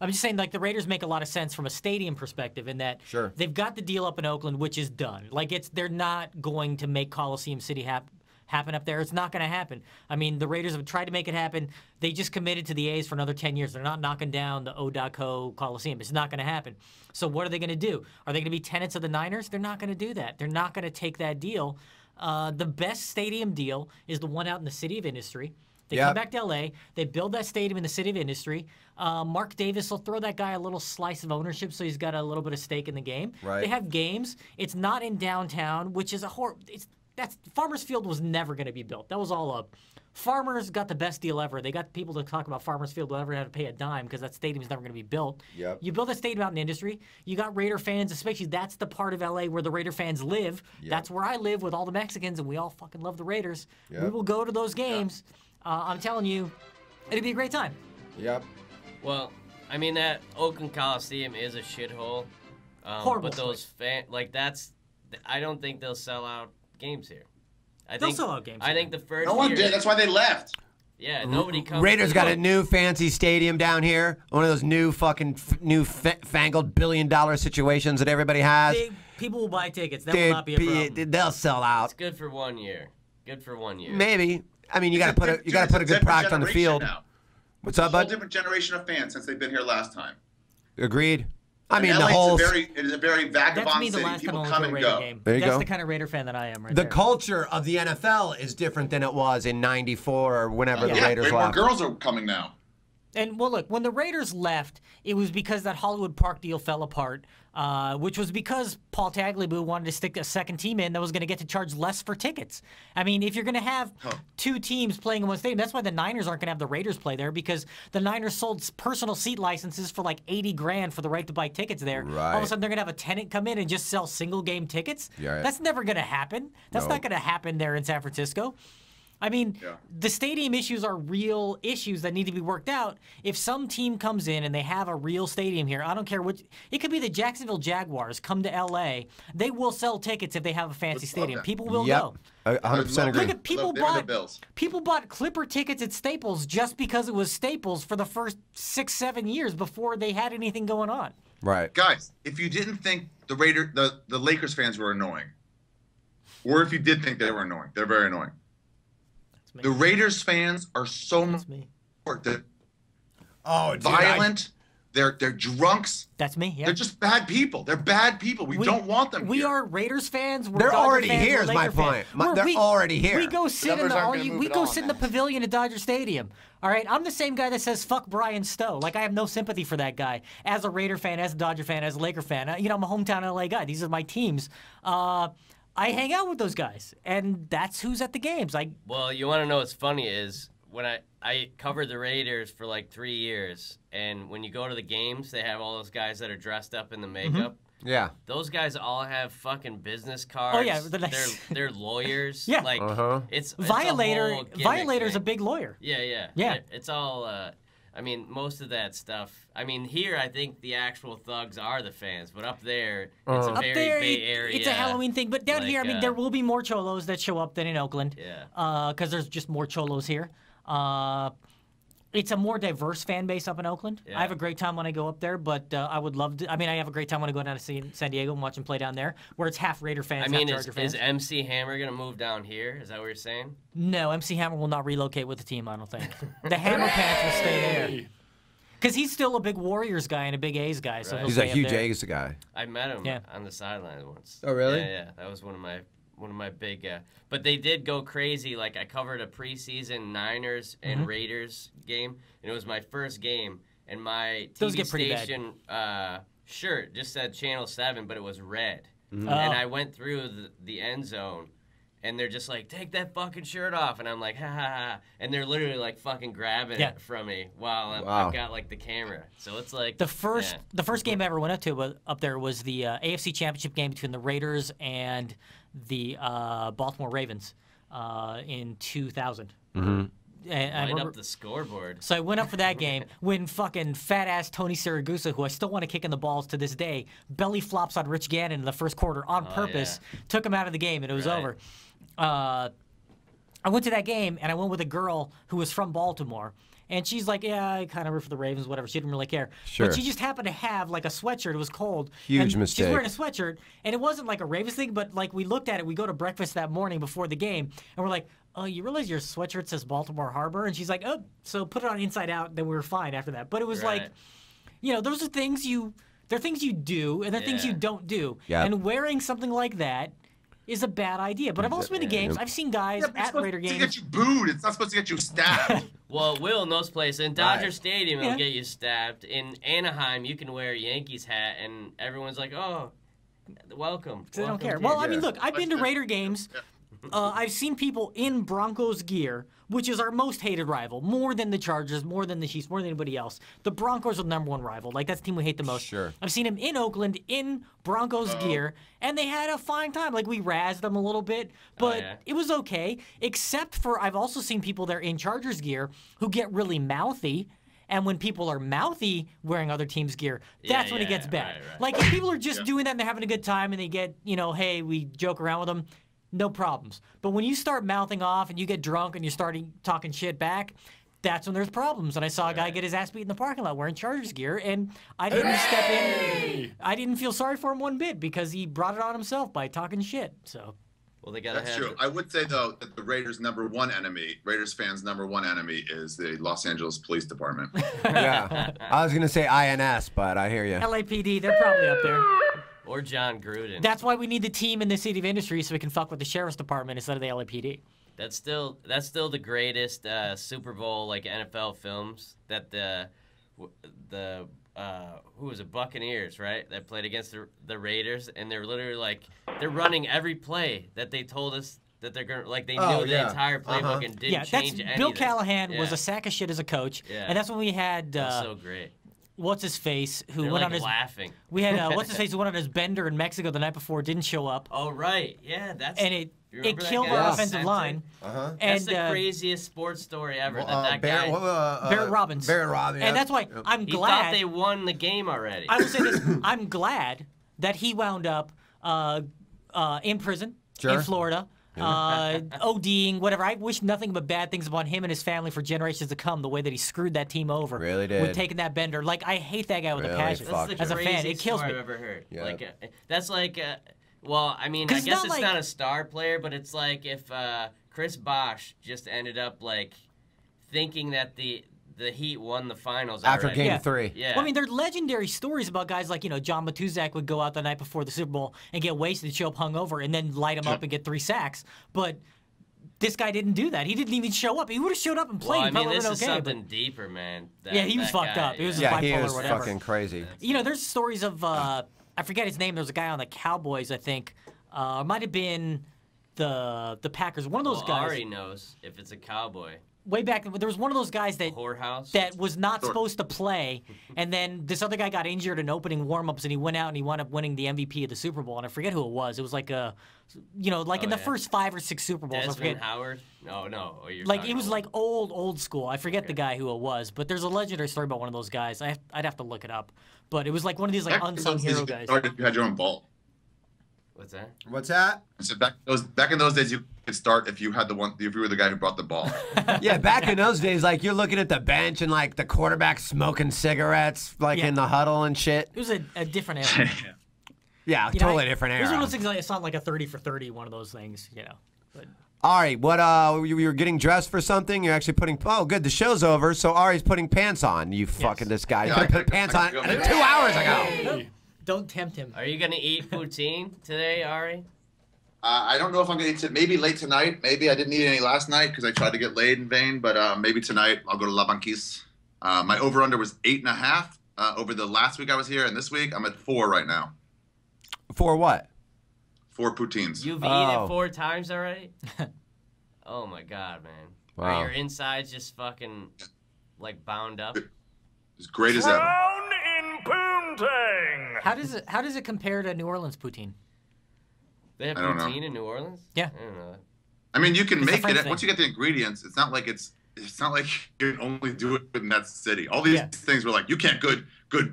Speaker 6: I'm just saying, like, the Raiders make a lot of sense from a stadium perspective in that they've got the deal up in Oakland, which is done. Like, they're not going to make Coliseum City happen up there. It's not going to happen. I mean, the Raiders have tried to make it happen. They just committed to the A's for another 10 years. They're not knocking down the O.Co. Coliseum. It's not going to happen. So what are they going to do? Are they going to be tenants of the Niners? They're not going to do that. They're not going to take that deal. The best stadium deal is the one out in the City of Industry. They come back to L.A. They build that stadium in the City of Industry. Mark Davis will throw that guy a little slice of ownership so he's got a little bit of stake in the game.
Speaker 4: Right.
Speaker 6: They have games. It's not in downtown, which is Farmers Field was never going to be built. That was all up. Farmers got the best deal ever. They got people to talk about Farmers Field without ever having to pay a dime because that stadium is never going to be built.
Speaker 4: Yep.
Speaker 6: You build a stadium out in Industry. You got Raider fans, especially that's the part of L.A. where the Raider fans live.
Speaker 4: Yep.
Speaker 6: That's where I live with all the Mexicans, and we all fucking love the Raiders.
Speaker 4: Yep.
Speaker 6: We will go to those games. I'm telling you, it'll be a great time.
Speaker 4: Yep.
Speaker 8: Well, I mean, that Oakland Coliseum is a shithole.
Speaker 6: Horrible.
Speaker 8: But those I don't think they'll sell out games here.
Speaker 6: They'll sell out games.
Speaker 8: I think the first
Speaker 7: No one
Speaker 8: year,
Speaker 7: did. That's why they left.
Speaker 8: Yeah, nobody comes.
Speaker 4: Raiders got a new fancy stadium down here. One of those new fucking fangled billion-dollar situations that everybody has.
Speaker 6: People will buy tickets. That will not be a problem.
Speaker 4: They'll sell out.
Speaker 8: It's good for 1 year. Good for 1 year.
Speaker 4: Maybe. I mean, you got to put a good product on the field.
Speaker 7: Now.
Speaker 4: What's up,
Speaker 7: It's a whole
Speaker 4: bud?
Speaker 7: different generation of fans since they've been here last time.
Speaker 4: Agreed. I mean,
Speaker 7: LA
Speaker 4: the whole.
Speaker 7: it is a very
Speaker 6: That's
Speaker 7: vagabond
Speaker 6: me the
Speaker 7: city.
Speaker 6: last time
Speaker 7: People
Speaker 6: I went
Speaker 7: come
Speaker 6: to a
Speaker 7: and
Speaker 6: Raider
Speaker 7: go.
Speaker 6: game.
Speaker 4: There you
Speaker 6: That's
Speaker 4: go.
Speaker 6: the kind of Raider fan that I am right
Speaker 4: The
Speaker 6: there.
Speaker 4: culture of the NFL is different than it was in '94 or whenever the Raiders
Speaker 7: way more
Speaker 4: left.
Speaker 7: girls are coming now.
Speaker 6: And, well, look, when the Raiders left, it was because that Hollywood Park deal fell apart, which was because Paul Tagliabue wanted to stick a second team in that was going to get to charge less for tickets. I mean, if you're going to have two teams playing in one stadium, that's why the Niners aren't going to have the Raiders play there, because the Niners sold personal seat licenses for like $80,000 for the right to buy tickets there.
Speaker 4: Right.
Speaker 6: All of a sudden, they're going to have a tenant come in and just sell single-game tickets?
Speaker 4: Yeah, right.
Speaker 6: That's never going to happen. That's not going to happen there in San Francisco. I mean, the stadium issues are real issues that need to be worked out. If some team comes in and they have a real stadium here, I don't care which. It could be the Jacksonville Jaguars come to L.A. They will sell tickets if they have a fancy stadium. People will go.
Speaker 4: 100% agree.
Speaker 6: Look at people bought Clipper tickets at Staples just because it was Staples for the first 6-7 years before they had anything going on.
Speaker 4: Right.
Speaker 7: Guys, if you didn't think the Lakers fans were annoying, or if you did think they were annoying, they're very annoying. The Raiders fans are so violent. They're drunks.
Speaker 6: That's me. Yeah.
Speaker 7: They're just bad people. They're bad people. We don't want them.
Speaker 6: We are Raiders fans. We're
Speaker 4: They're
Speaker 6: Dodger
Speaker 4: already
Speaker 6: fans,
Speaker 4: here.
Speaker 6: we're
Speaker 4: Is my
Speaker 6: Laker
Speaker 4: point.
Speaker 6: fans.
Speaker 4: They're already here.
Speaker 6: We go sit in the pavilion at Dodger Stadium. All right, I'm the same guy that says fuck Brian Stowe. Like, I have no sympathy for that guy. As a Raider fan, as a Dodger fan, as a Laker fan, I'm a hometown LA guy. These are my teams. I hang out with those guys, and that's who's at the games.
Speaker 8: Well, you want to know what's funny is when I covered the Raiders for like 3 years, and when you go to the games, they have all those guys that are dressed up in the makeup.
Speaker 4: Yeah.
Speaker 8: Those guys all have fucking business cards.
Speaker 6: Oh yeah,
Speaker 8: they're lawyers.
Speaker 6: Yeah.
Speaker 8: Like it's
Speaker 6: Violator's
Speaker 8: Violator's
Speaker 6: a big lawyer.
Speaker 8: Yeah. It's all. I mean, most of that stuff. I mean, here I think the actual thugs are the fans, but up there it's a very Bay Area.
Speaker 6: It's a Halloween thing, but down here, I mean, there will be more cholos that show up than in Oakland.
Speaker 8: Yeah.
Speaker 6: Because there's just more cholos here. It's a more diverse fan base up in Oakland.
Speaker 8: Yeah.
Speaker 6: I have a great time when I go up there, but I would love to. I mean, I have a great time when I go down to San Diego and watch them play down there, where it's half Raider fans, half Charger fans.
Speaker 8: Is MC Hammer going to move down here? Is that what you're saying?
Speaker 6: No, MC Hammer will not relocate with the team, I don't think. The Hammer Pants will stay there. Because he's still a big Warriors guy and a big A's guy. So
Speaker 4: he's a huge A's guy.
Speaker 8: I met him on the sideline once.
Speaker 4: Oh, really?
Speaker 8: Yeah. That was one of my big. But they did go crazy. Like I covered a preseason Niners and Raiders game, and it was my first game. And my TV station shirt just said Channel 7, but it was red. And I went through the end zone, and they're just like, take that fucking shirt off. And I'm like, ha, ha, ha. And they're literally, like, fucking grabbing it from me while I've got, like, the camera. So it's like... The first
Speaker 6: game I ever went up there was the AFC Championship game between the Raiders and the Baltimore Ravens in 2000.
Speaker 8: And light up the scoreboard.
Speaker 6: So I went up for that game when fucking fat-ass Tony Siragusa, who I still want to kick in the balls to this day, belly flops on Rich Gannon in the first quarter on purpose, took him out of the game, and it was over. I went to that game, and I went with a girl who was from Baltimore. And she's like, yeah, I kind of root for the Ravens, whatever. She didn't really care.
Speaker 4: Sure.
Speaker 6: But she just happened to have, like, a sweatshirt. It was cold.
Speaker 4: Huge mistake.
Speaker 6: She's wearing a sweatshirt, and it wasn't, like, a Ravens thing, but, like, we looked at it. We go to breakfast that morning before the game, and we're like, oh, you realize your sweatshirt says Baltimore Harbor? And she's like, oh, so put it on inside out, then we were fine after that. But it was like, you know, those are things they're things you do, and they're things you don't do.
Speaker 4: Yep.
Speaker 6: And wearing something like that is a bad idea. But I've also been to games. I've seen guys at Raider games.
Speaker 7: It's supposed to get you booed. It's not supposed to get you stabbed.
Speaker 8: Well, it will in those places. In Dodger Stadium, it'll get you stabbed. In Anaheim, you can wear a Yankees hat, and everyone's like, oh, welcome.
Speaker 6: They don't care. Well, I mean, look, I've been to Raider games. I've seen people in Broncos gear, which is our most hated rival, more than the Chargers, more than the Chiefs, more than anybody else. The Broncos are the #1 rival. Like, that's the team we hate the most.
Speaker 4: Sure.
Speaker 6: I've seen them in Oakland in Broncos gear, and they had a fine time. Like, we razzed them a little bit, but it was okay, except for I've also seen people there in Chargers gear who get really mouthy. And when people are mouthy wearing other teams' gear, that's when it gets bad.
Speaker 8: Right.
Speaker 6: Like, if people are just doing that and they're having a good time and they get, you know, hey, we joke around with them, no problems. But when you start mouthing off and you get drunk and you're starting talking shit back, that's when there's problems. And I saw a guy get his ass beat in the parking lot wearing Chargers gear, and I didn't step in. I didn't feel sorry for him one bit because he brought it on himself by talking shit. So.
Speaker 8: Well, they gotta
Speaker 7: That's true. I would say, though, that the Raiders' #1 enemy, Raiders fans' #1 enemy is the Los Angeles Police Department.
Speaker 4: Yeah. I was going to say INS, but I hear you.
Speaker 6: LAPD, they're probably up there.
Speaker 8: Or John Gruden.
Speaker 6: That's why we need the team in the city of industry so we can fuck with the sheriff's department instead of the LAPD.
Speaker 8: That's still the greatest Super Bowl like NFL films that the who was it, Buccaneers, right? That played against the Raiders, and they're literally like they're running every play that they told us that they're gonna they knew the entire playbook and didn't change anything.
Speaker 6: Bill Callahan was a sack of shit as a coach, and that's when we had
Speaker 8: that's so great.
Speaker 6: What's his face who
Speaker 8: They're
Speaker 6: went
Speaker 8: like
Speaker 6: on his
Speaker 8: laughing.
Speaker 6: We had what's his face who went on his bender in Mexico the night before, didn't show up.
Speaker 8: Oh right, yeah,
Speaker 6: and it killed our offensive line.
Speaker 8: And that's the craziest sports story ever. That guy,
Speaker 6: Barrett Robbins.
Speaker 4: Barrett Robbins,
Speaker 6: and that's why I'm glad.
Speaker 8: He thought they won the game already.
Speaker 6: I will say this: I'm glad that he wound up in prison in Florida. ODing, whatever. I wish nothing but bad things about him and his family for generations to come. The way that he screwed that team over,
Speaker 4: really did,
Speaker 6: with taking that bender. Like, I hate that guy with a passion. As a fan, it kills me.
Speaker 8: I've ever heard. Yeah. Like, that's like, well, I mean, I guess it's not a star player, but it's like if Chris Bosh just ended up like thinking that the Heat won the finals
Speaker 4: after Game 3.
Speaker 6: Yeah. Well, I mean, there are legendary stories about guys like, you know, John Matuzak would go out the night before the Super Bowl and get wasted, show up hungover, and then light him up and get 3 sacks. But this guy didn't do that. He didn't even show up. He would have showed up and played.
Speaker 8: Well, I mean, this
Speaker 6: is
Speaker 8: something deeper, man.
Speaker 6: He was fucked up. He was bipolar
Speaker 4: he was
Speaker 6: or whatever.
Speaker 4: fucking crazy.
Speaker 6: You know, there's stories of, I forget his name. There was a guy on the Cowboys, I think. It might have been the Packers. One of those guys.
Speaker 8: Ari knows if it's a Cowboy.
Speaker 6: Way back, there was one of those guys that was not supposed to play, and then this other guy got injured in opening warm-ups, and he went out and he wound up winning the MVP of the Super Bowl, and I forget who it was. It was like a, you know, like in the first 5 or 6 Super Bowls.
Speaker 8: Desmond Howard? No.
Speaker 6: Like it was like old school. I forget the guy who it was, but there's a legendary story about one of those guys. I'd have to look it up, but it was like one of these like unsung hero guys.
Speaker 7: You had your own ball.
Speaker 8: What's that?
Speaker 7: I said back in those days you could start if you were the guy who brought the ball.
Speaker 4: Yeah, back in those days, like you're looking at the bench and like the quarterback smoking cigarettes, like in the huddle and shit.
Speaker 6: It was a different era.
Speaker 4: Yeah, totally different era.
Speaker 6: It was one of those things like it's not like a 30 for 30 one of those things, you know. But
Speaker 4: Ari, what? You were getting dressed for something. You're actually putting. Oh, good. The show's over, so Ari's putting pants on. You fucking this guy. You put pants on 2 hours ago.
Speaker 6: Don't tempt him.
Speaker 8: Are you gonna eat poutine today, Ari?
Speaker 7: I don't know if I'm gonna eat it. Maybe late tonight. Maybe I didn't eat any last night because I tried to get laid in vain. But maybe tonight I'll go to La Banquise. My over/under was 8.5 over the last week I was here, and this week I'm at 4 right now.
Speaker 4: 4 what?
Speaker 7: 4 poutines.
Speaker 8: You've eaten it 4 times already? Oh my God, man!
Speaker 4: Wow.
Speaker 8: Are your insides just fucking like bound up?
Speaker 7: As great as ever.
Speaker 3: Round in Poontang.
Speaker 6: How does it compare to New Orleans poutine?
Speaker 8: They have
Speaker 7: I don't know.
Speaker 8: poutine in New Orleans?
Speaker 6: Yeah.
Speaker 8: I don't know.
Speaker 7: I mean, you can
Speaker 6: It's a
Speaker 7: make
Speaker 6: French
Speaker 7: it
Speaker 6: thing.
Speaker 7: once you get the ingredients. It's not like you can only do it in that city. All these things were like, you can't good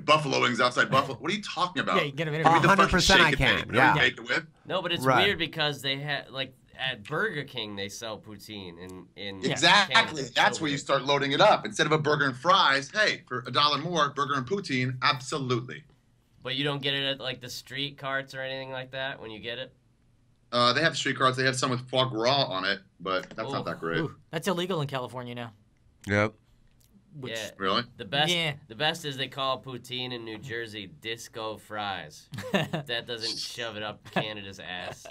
Speaker 7: buffalo wings outside Buffalo. What are you talking about?
Speaker 6: Yeah, you get them in
Speaker 4: 100% I can. Yeah.
Speaker 7: Make it with?
Speaker 8: No, but it's
Speaker 4: Right.
Speaker 8: weird because they had like at Burger King they sell poutine in
Speaker 7: Exactly.
Speaker 8: Canada.
Speaker 7: That's where you start loading it up. Instead of a burger and fries, hey, for $1 more, burger and poutine, absolutely.
Speaker 8: But you don't get it at like the street carts or anything like that when you get it?
Speaker 7: They have street carts. They have some with foie gras on it, but that's not that great.
Speaker 6: Ooh, that's illegal in California now.
Speaker 4: Yep.
Speaker 8: Yeah.
Speaker 7: Really?
Speaker 8: The best is they call poutine in New Jersey disco fries. That doesn't shove it up Canada's ass.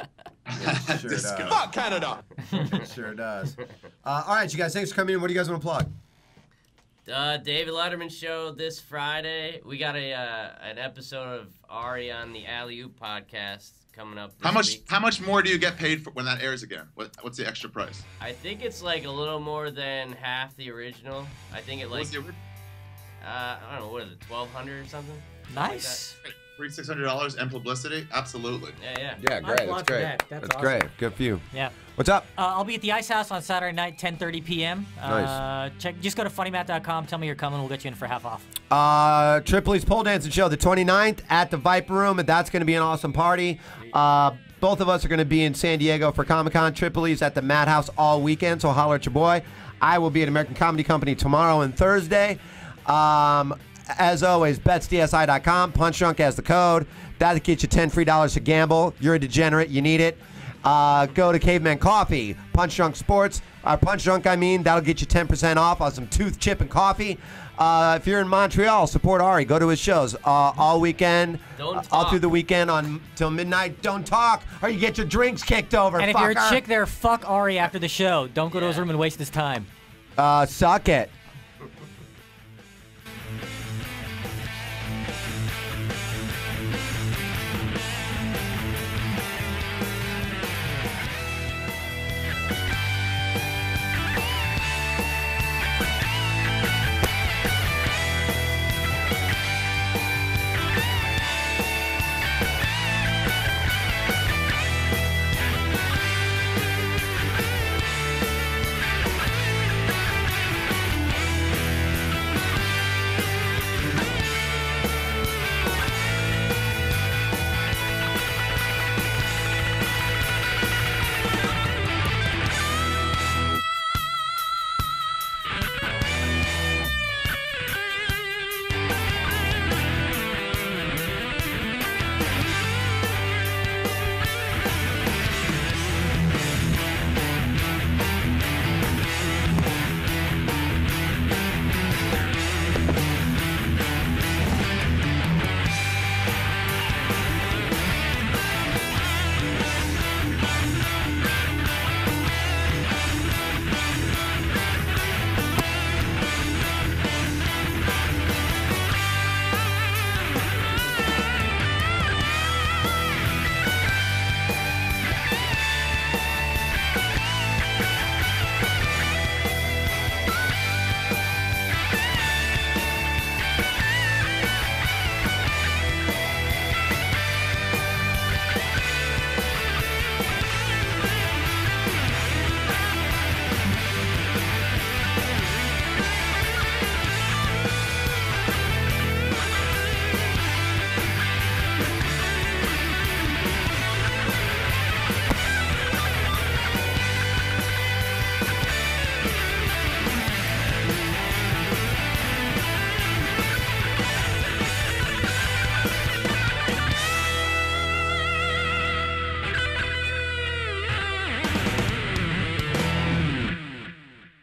Speaker 4: Sure does.
Speaker 3: Fuck Canada.
Speaker 4: Sure does. All right, you guys. Thanks for coming in. What do you guys want to plug?
Speaker 8: David Letterman show this Friday. We got an episode of Ari on the Alley Oop podcast coming up this week.
Speaker 7: How much more do you get paid for when that airs again? What's the extra price?
Speaker 8: I think it's like a little more than half the original. I think it like
Speaker 7: What's the original?
Speaker 8: I don't know, what is it, $1,200 or something?
Speaker 6: Nice.
Speaker 7: $600 and publicity? Absolutely.
Speaker 8: Yeah.
Speaker 4: Yeah, great. That's great.
Speaker 6: That's
Speaker 4: That's
Speaker 6: awesome.
Speaker 4: great. Good for you.
Speaker 6: Yeah.
Speaker 4: What's up?
Speaker 6: I'll be at the Ice House on Saturday night, 10:30 p.m.
Speaker 4: Nice.
Speaker 6: Just go to funnymat.com. Tell me you're coming. We'll get you in for half off.
Speaker 4: Tripoli's pole dancing show, the 29th at the Viper Room, and that's going to be an awesome party. Both of us are going to be in San Diego for Comic-Con. Tripoli's at the Madhouse all weekend, so holler at your boy. I will be at American Comedy Company tomorrow and Thursday. As always, betsdsi.com. Punch Drunk has the code. That'll get you $10 free to gamble. You're a degenerate. You need it. Go to Caveman Coffee, Punch Drunk Sports. Punch Drunk, that'll get you 10% off on some tooth chip and coffee. If you're in Montreal, support Ari. Go to his shows all weekend, all through the weekend till midnight. Don't talk, or you get your drinks kicked over.
Speaker 6: And if you're a chick there, fuck Ari after the show. Don't go to his room and waste his time.
Speaker 4: Suck it.